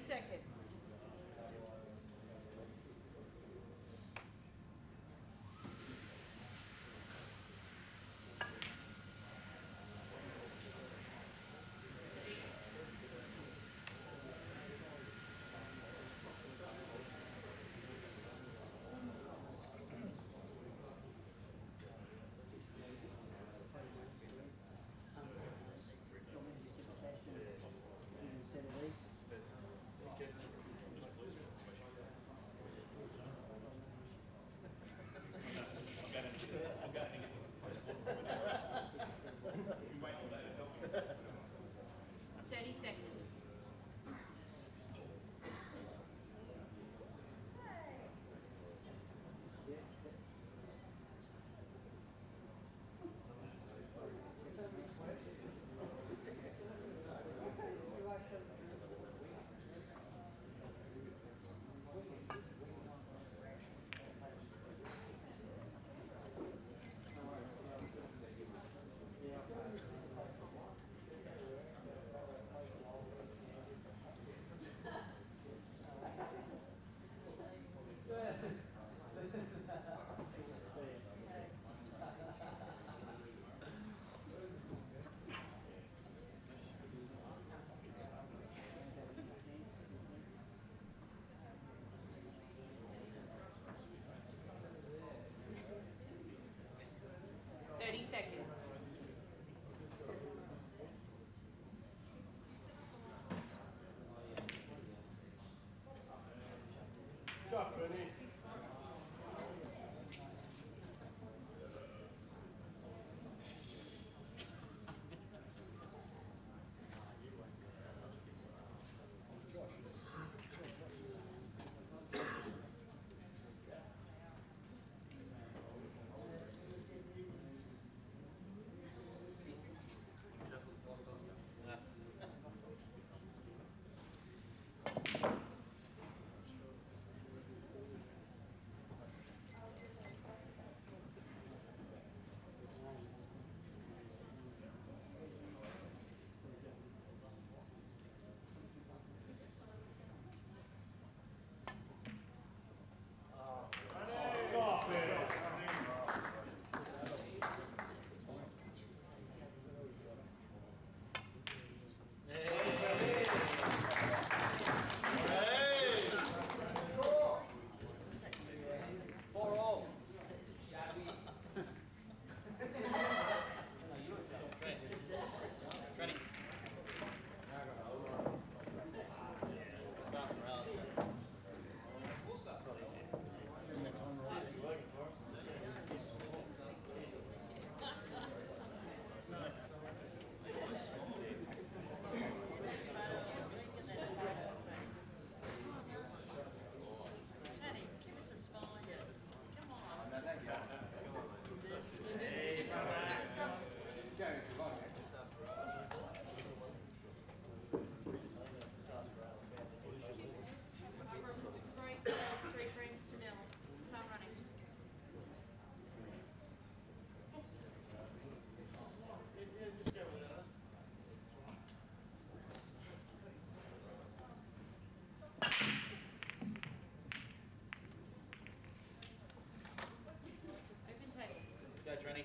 Seconds. 7 of these. Three frames to nil. Time running. Open table. Go, Trenny.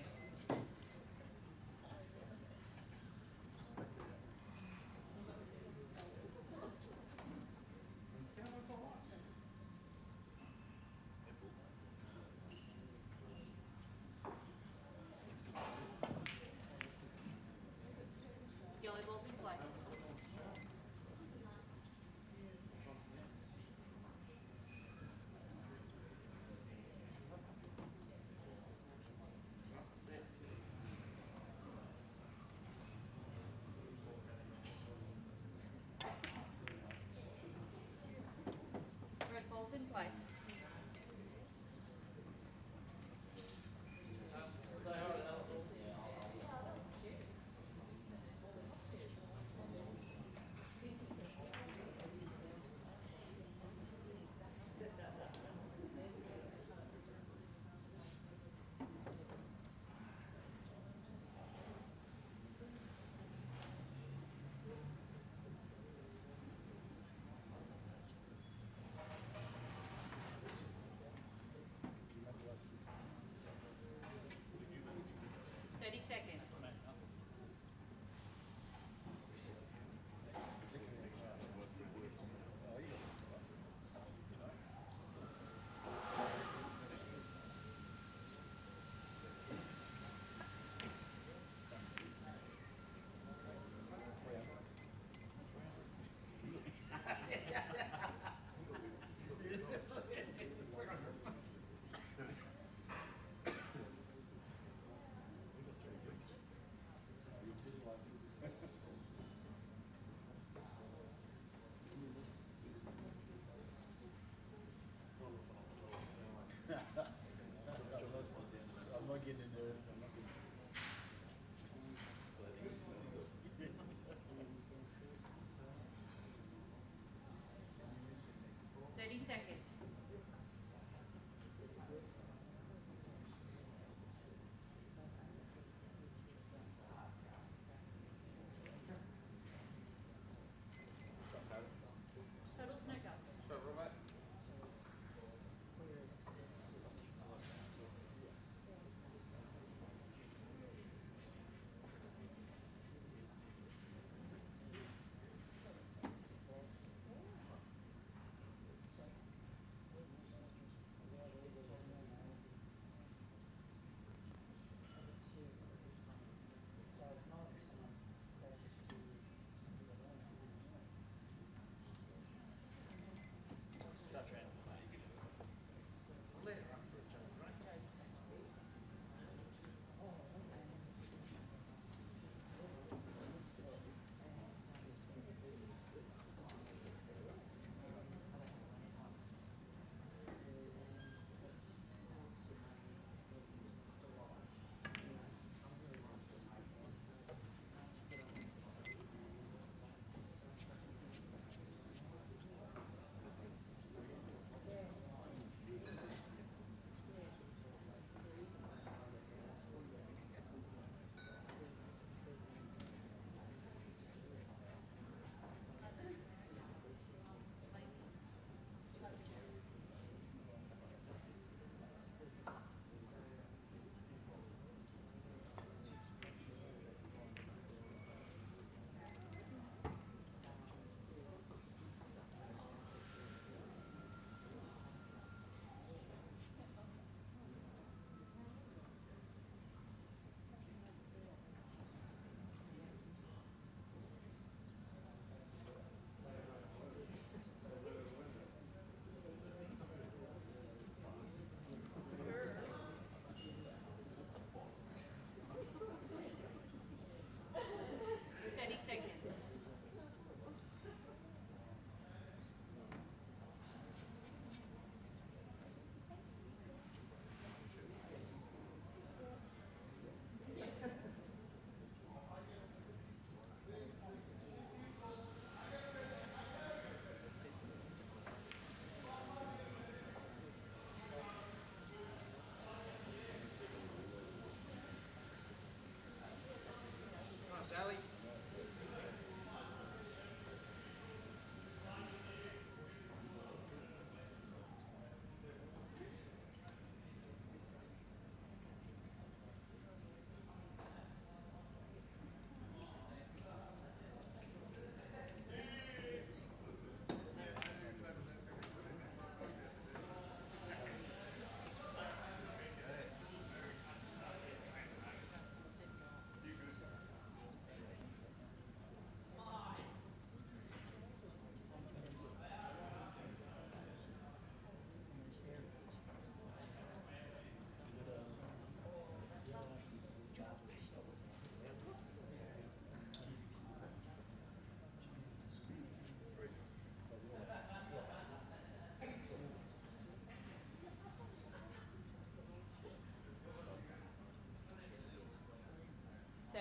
Yellow balls in play. Red balls in play. Seconds. 30 seconds. Total snooker. 30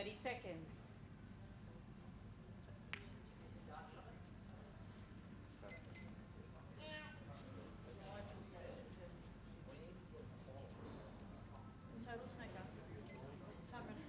30 seconds. Total snooker. Cameron.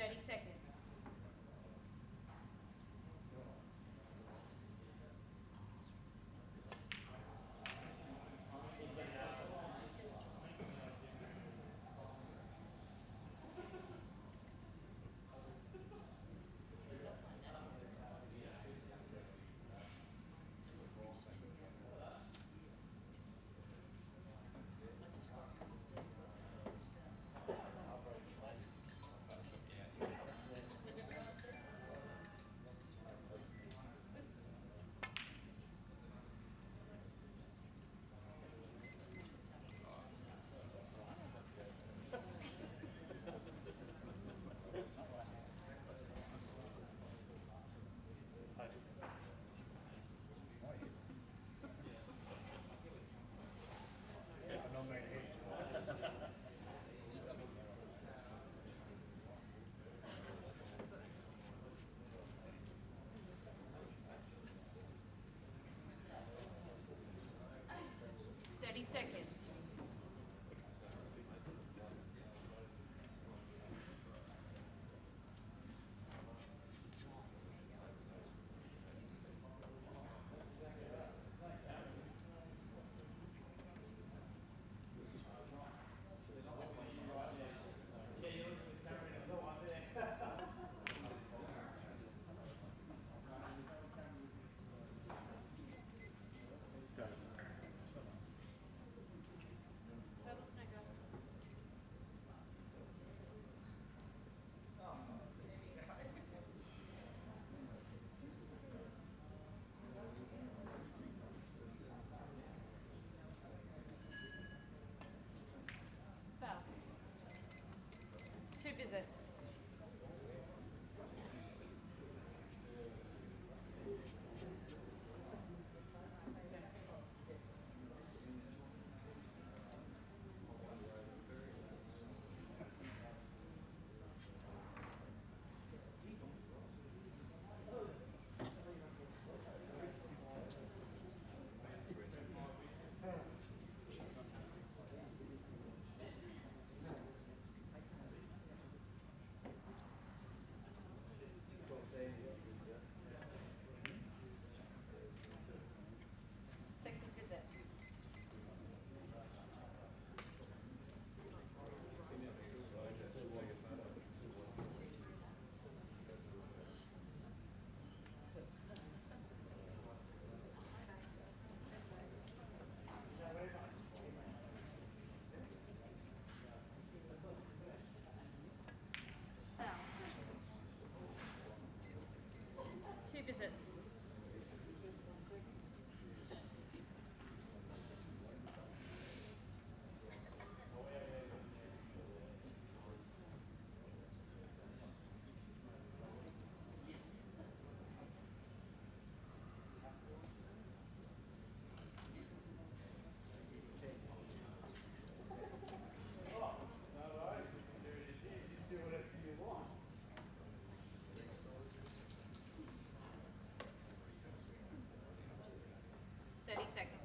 30 seconds. Seconds. 30 seconds. sets. Do whatever you want. 30 seconds.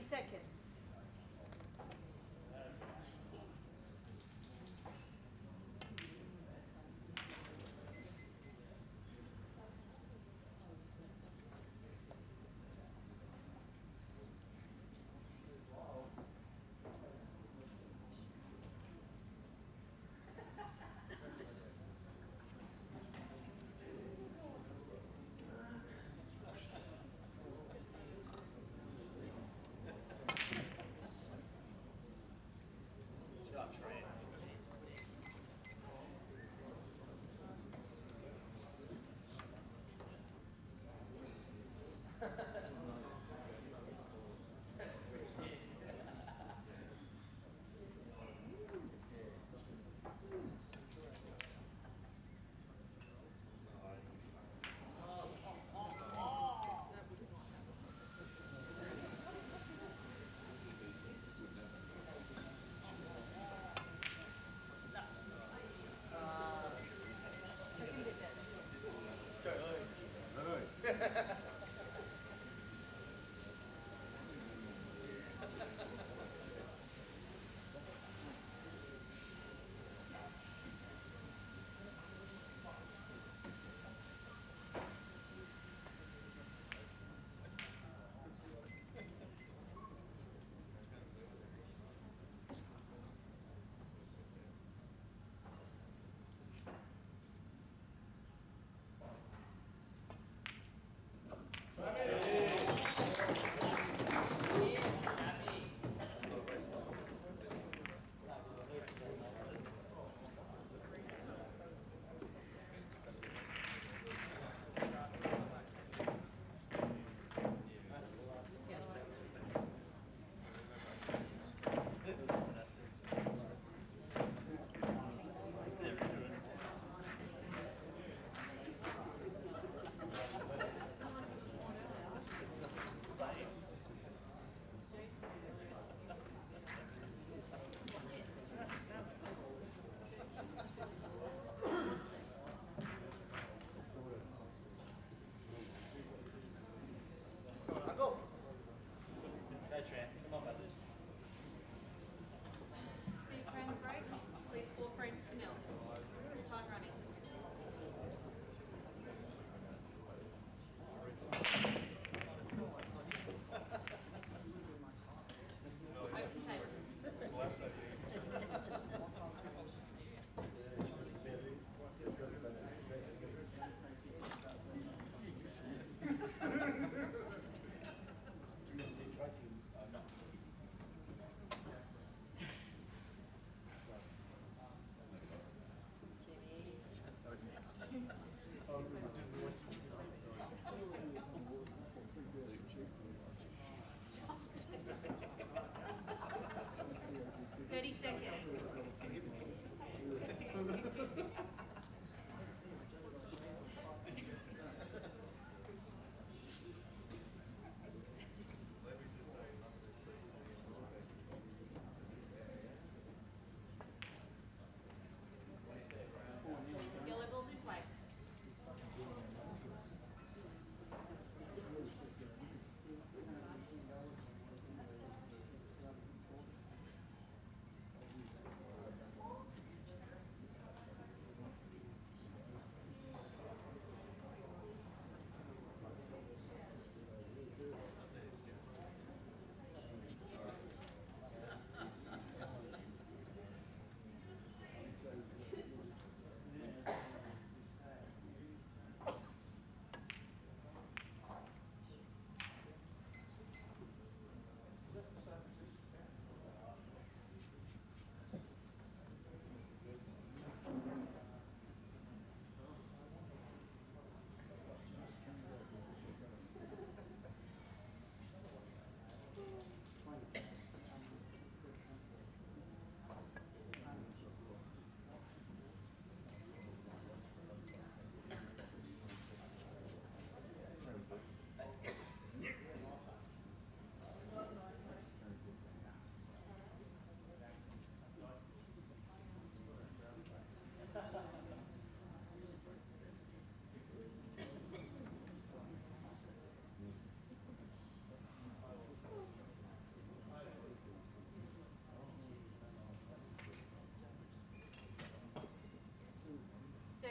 Seconds. Steve, trying to break. Please, 4 frames to 0. Time running. Open table.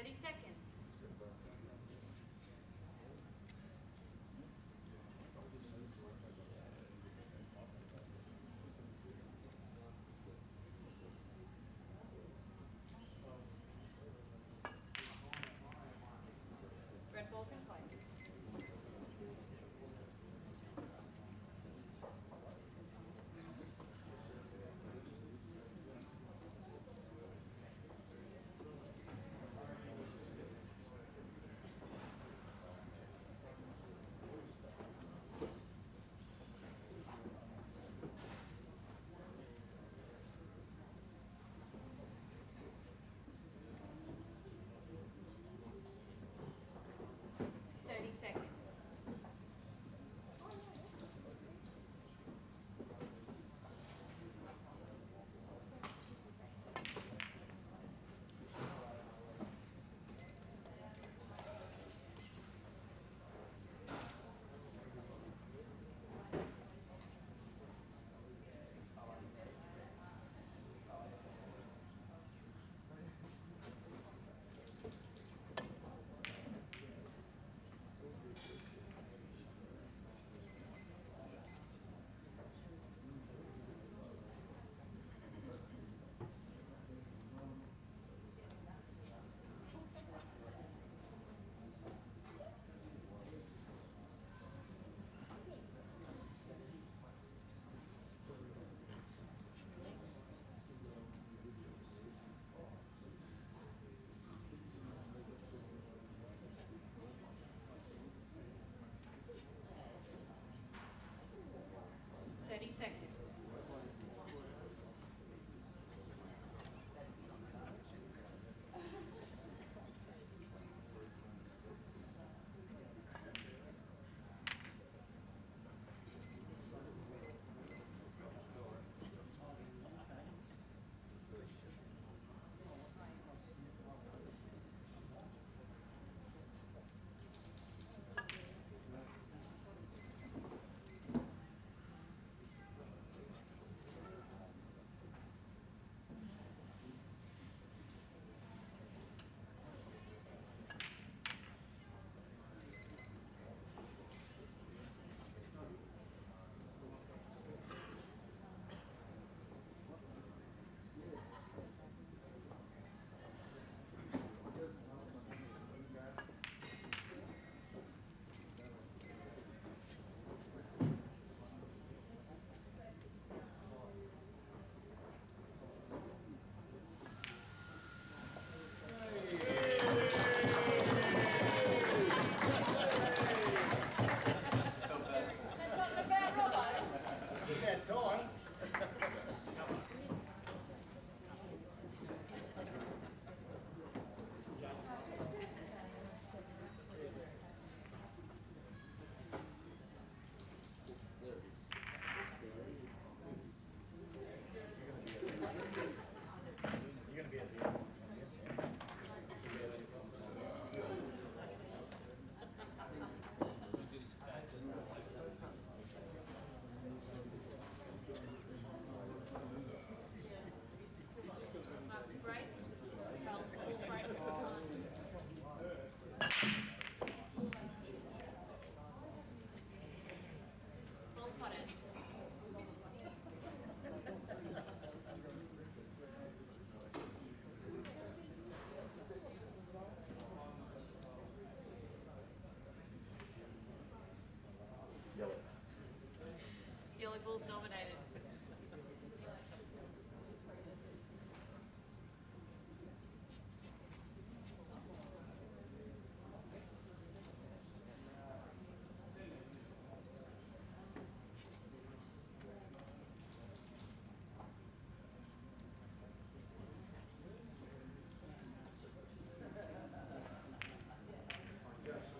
30 seconds. Red ball's in play. 30 seconds. Seconds. Yellow Bulls nominated.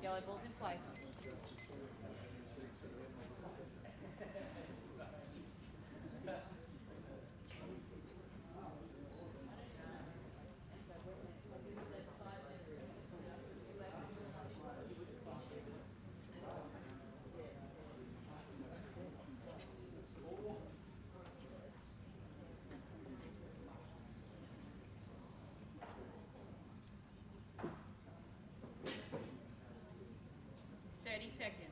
Yellow Bulls in place. 30 seconds.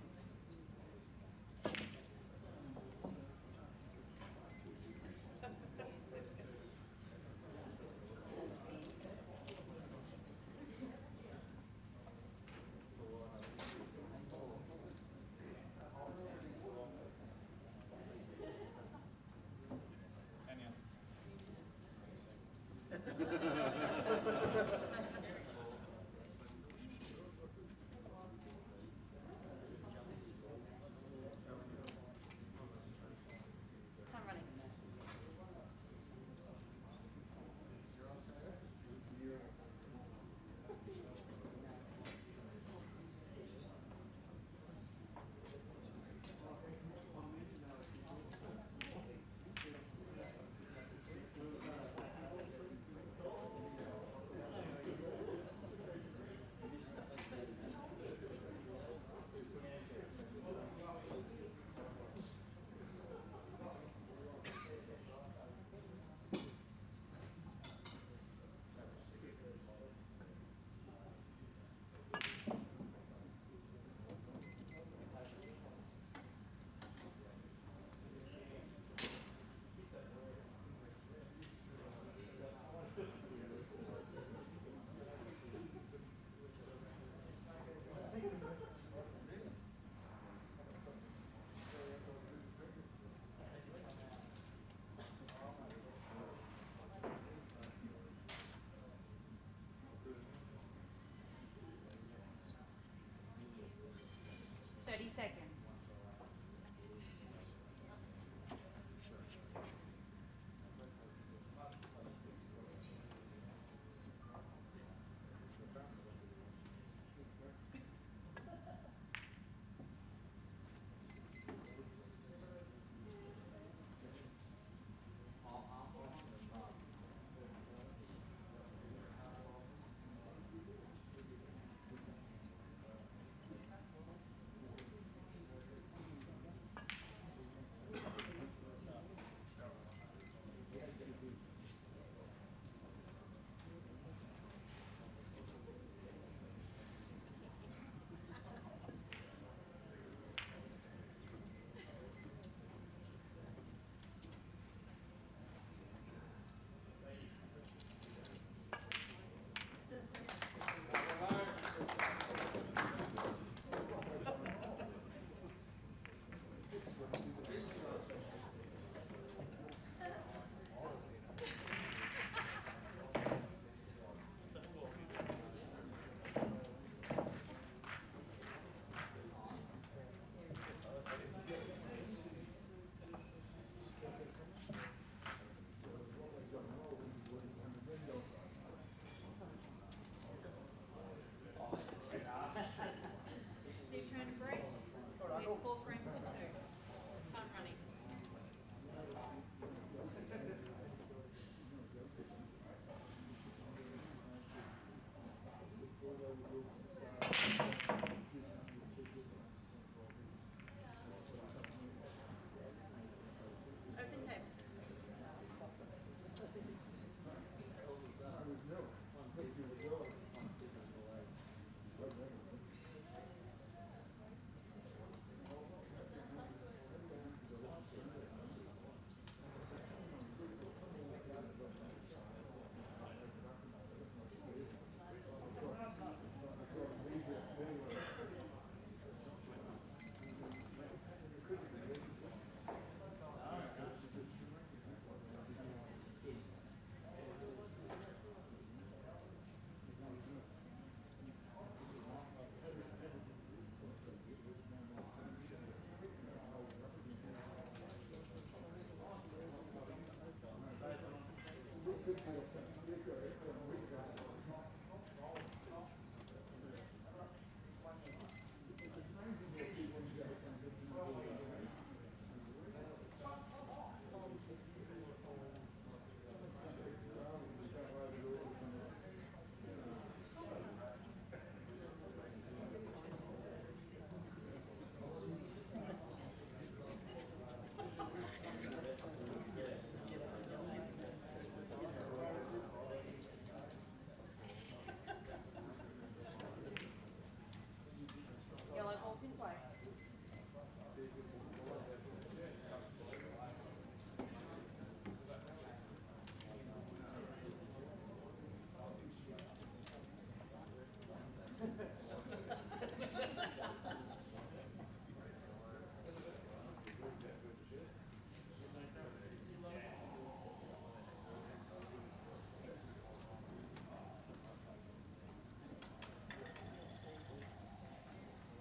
Time running. Seconds. Still trying to break. It's 4 frames to 2. Time running. Open table.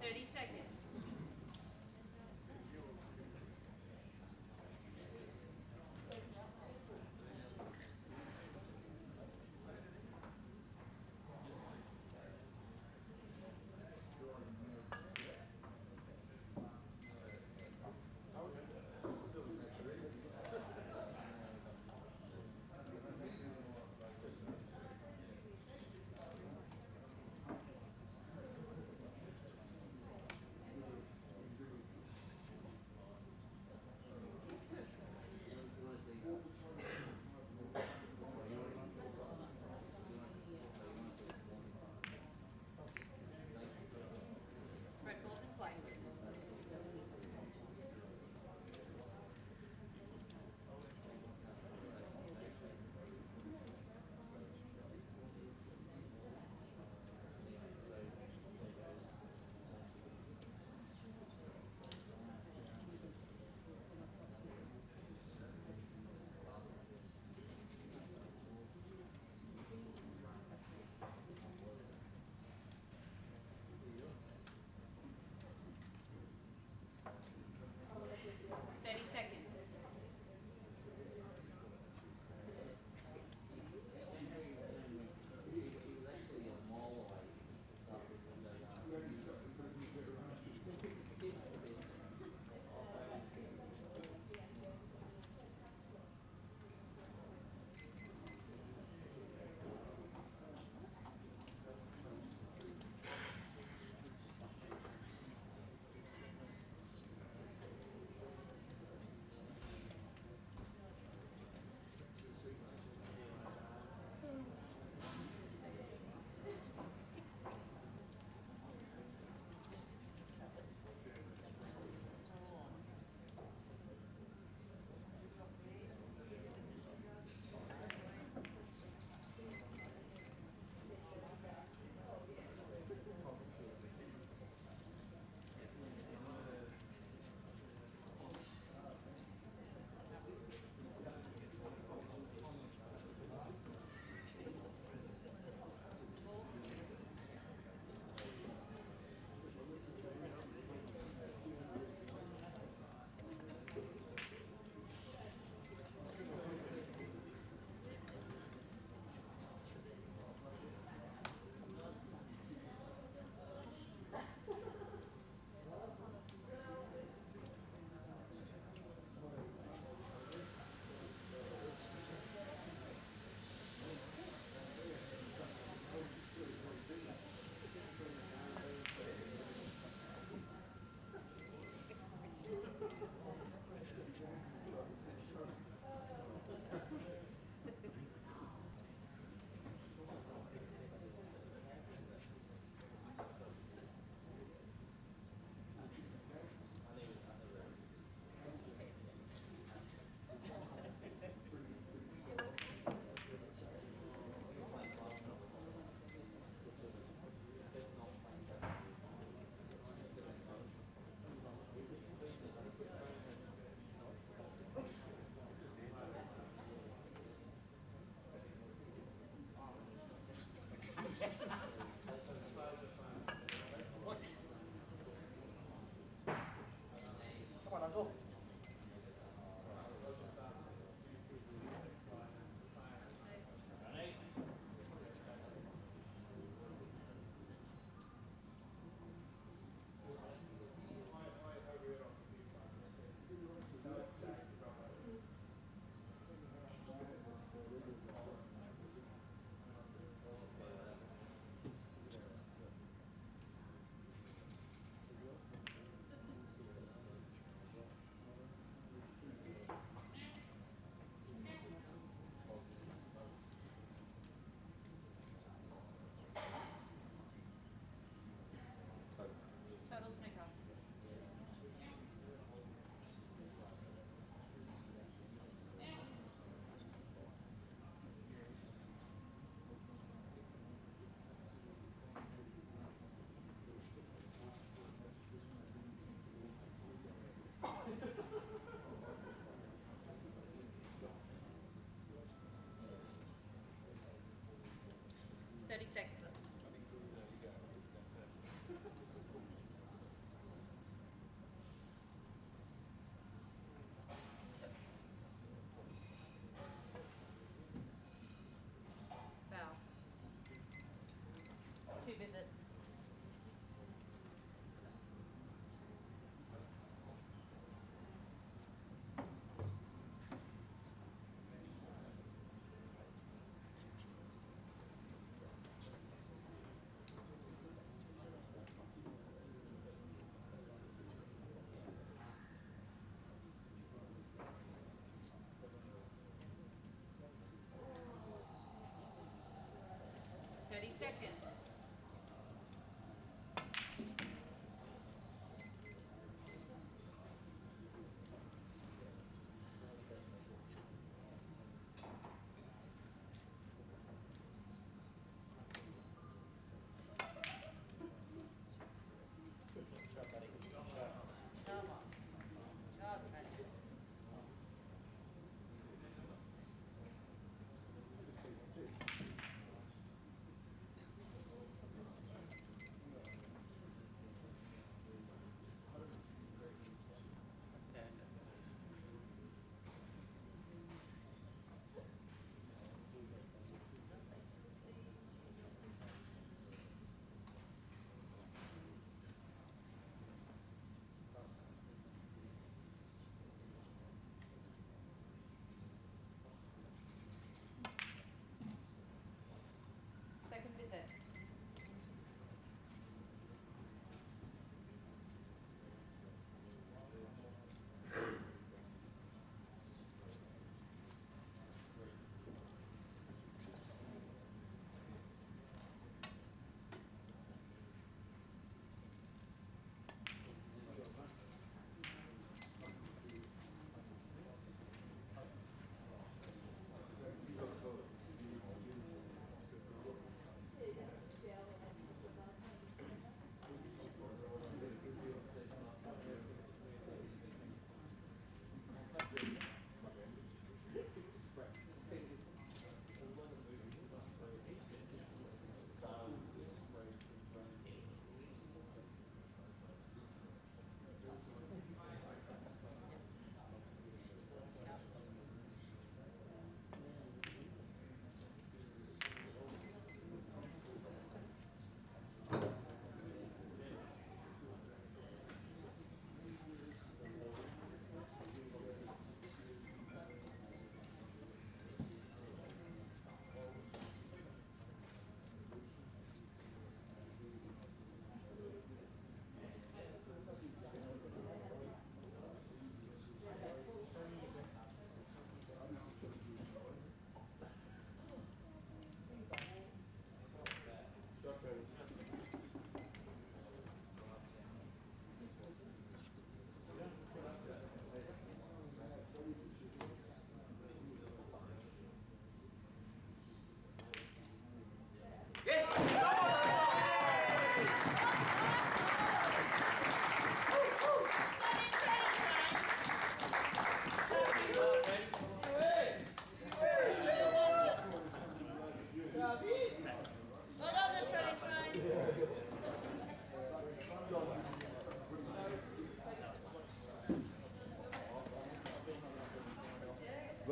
30 seconds.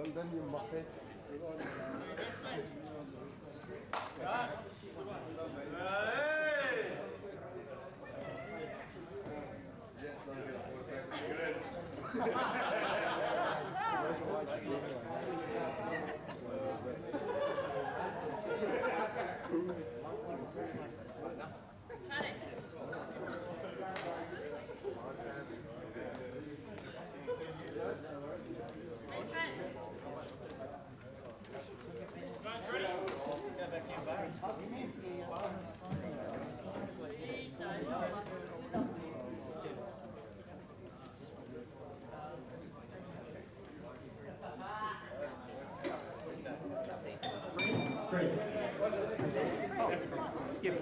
London, you muppet. Fred. Yep.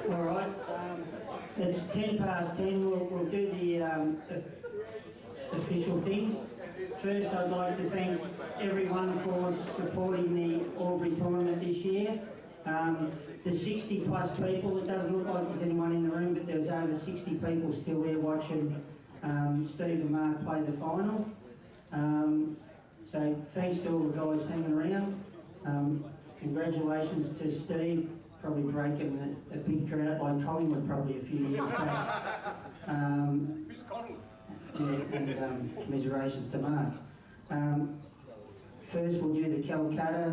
All right, it's 10:10. We'll do the official things. First, I'd like to thank everyone for supporting the Albury tournament this year. The 60 plus people, it doesn't look like there's anyone in the room, but there's over 60 people still there watching Steve and Mark play the final. So thanks to all the guys hanging around. Congratulations to Steve, probably breaking a big drought like Collingwood probably a few years back. Who's Collingwood? Yeah, and commiserations to Mark. First we'll do the Calcutta,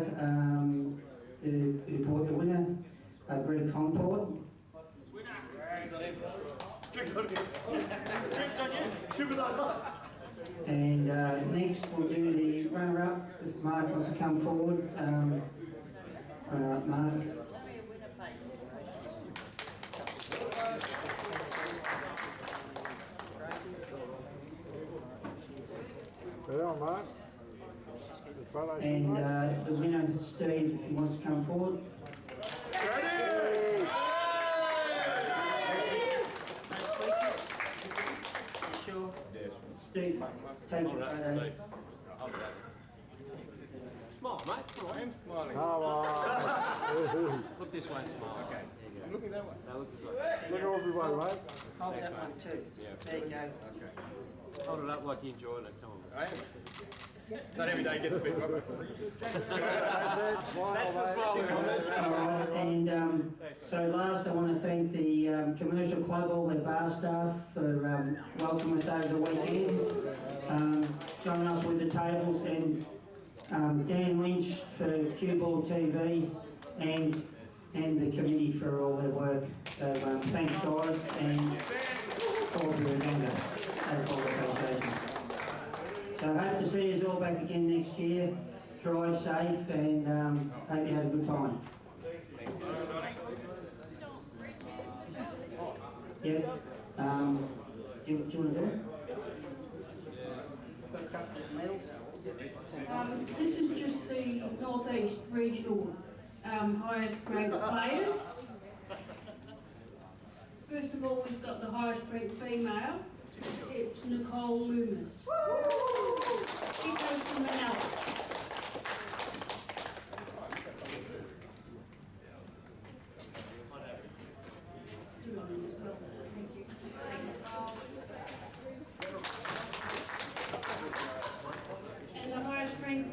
who bought the winner, Greg Comport. And next we'll do the runner-up, if Mark wants to come forward. Runner-up Mark. Mark. And the winner, Steve, if he wants to come forward. Sure. Steve, take your photo. Smile, mate. Come on. I'm smiling. Look this way and smile. Okay. I'm looking that way. No, look this way. Look everyone, mate. Hold that one too. Yeah. There you go. Okay. Hold it up like you're enjoying it. Come on. I am. Not every day you get the big rubber. That's the smile. Alright, and so last I want to thank the commercial club, all their bar staff for welcoming us over the weekend, joining us with the tables, and Dan Lynch for CueballTV and the committee for all their work. So thanks guys, and all of Wodonga. So I hope to see you all back again next year. Drive safe and hope you had a good time. Yep. Do you want to do it? Got a couple of medals. This is just the Northeast Regional highest ranked players. First of all, we've got the highest ranked female. It's Nicole Loomis. She comes from Manila. Thank you. And the highest ranked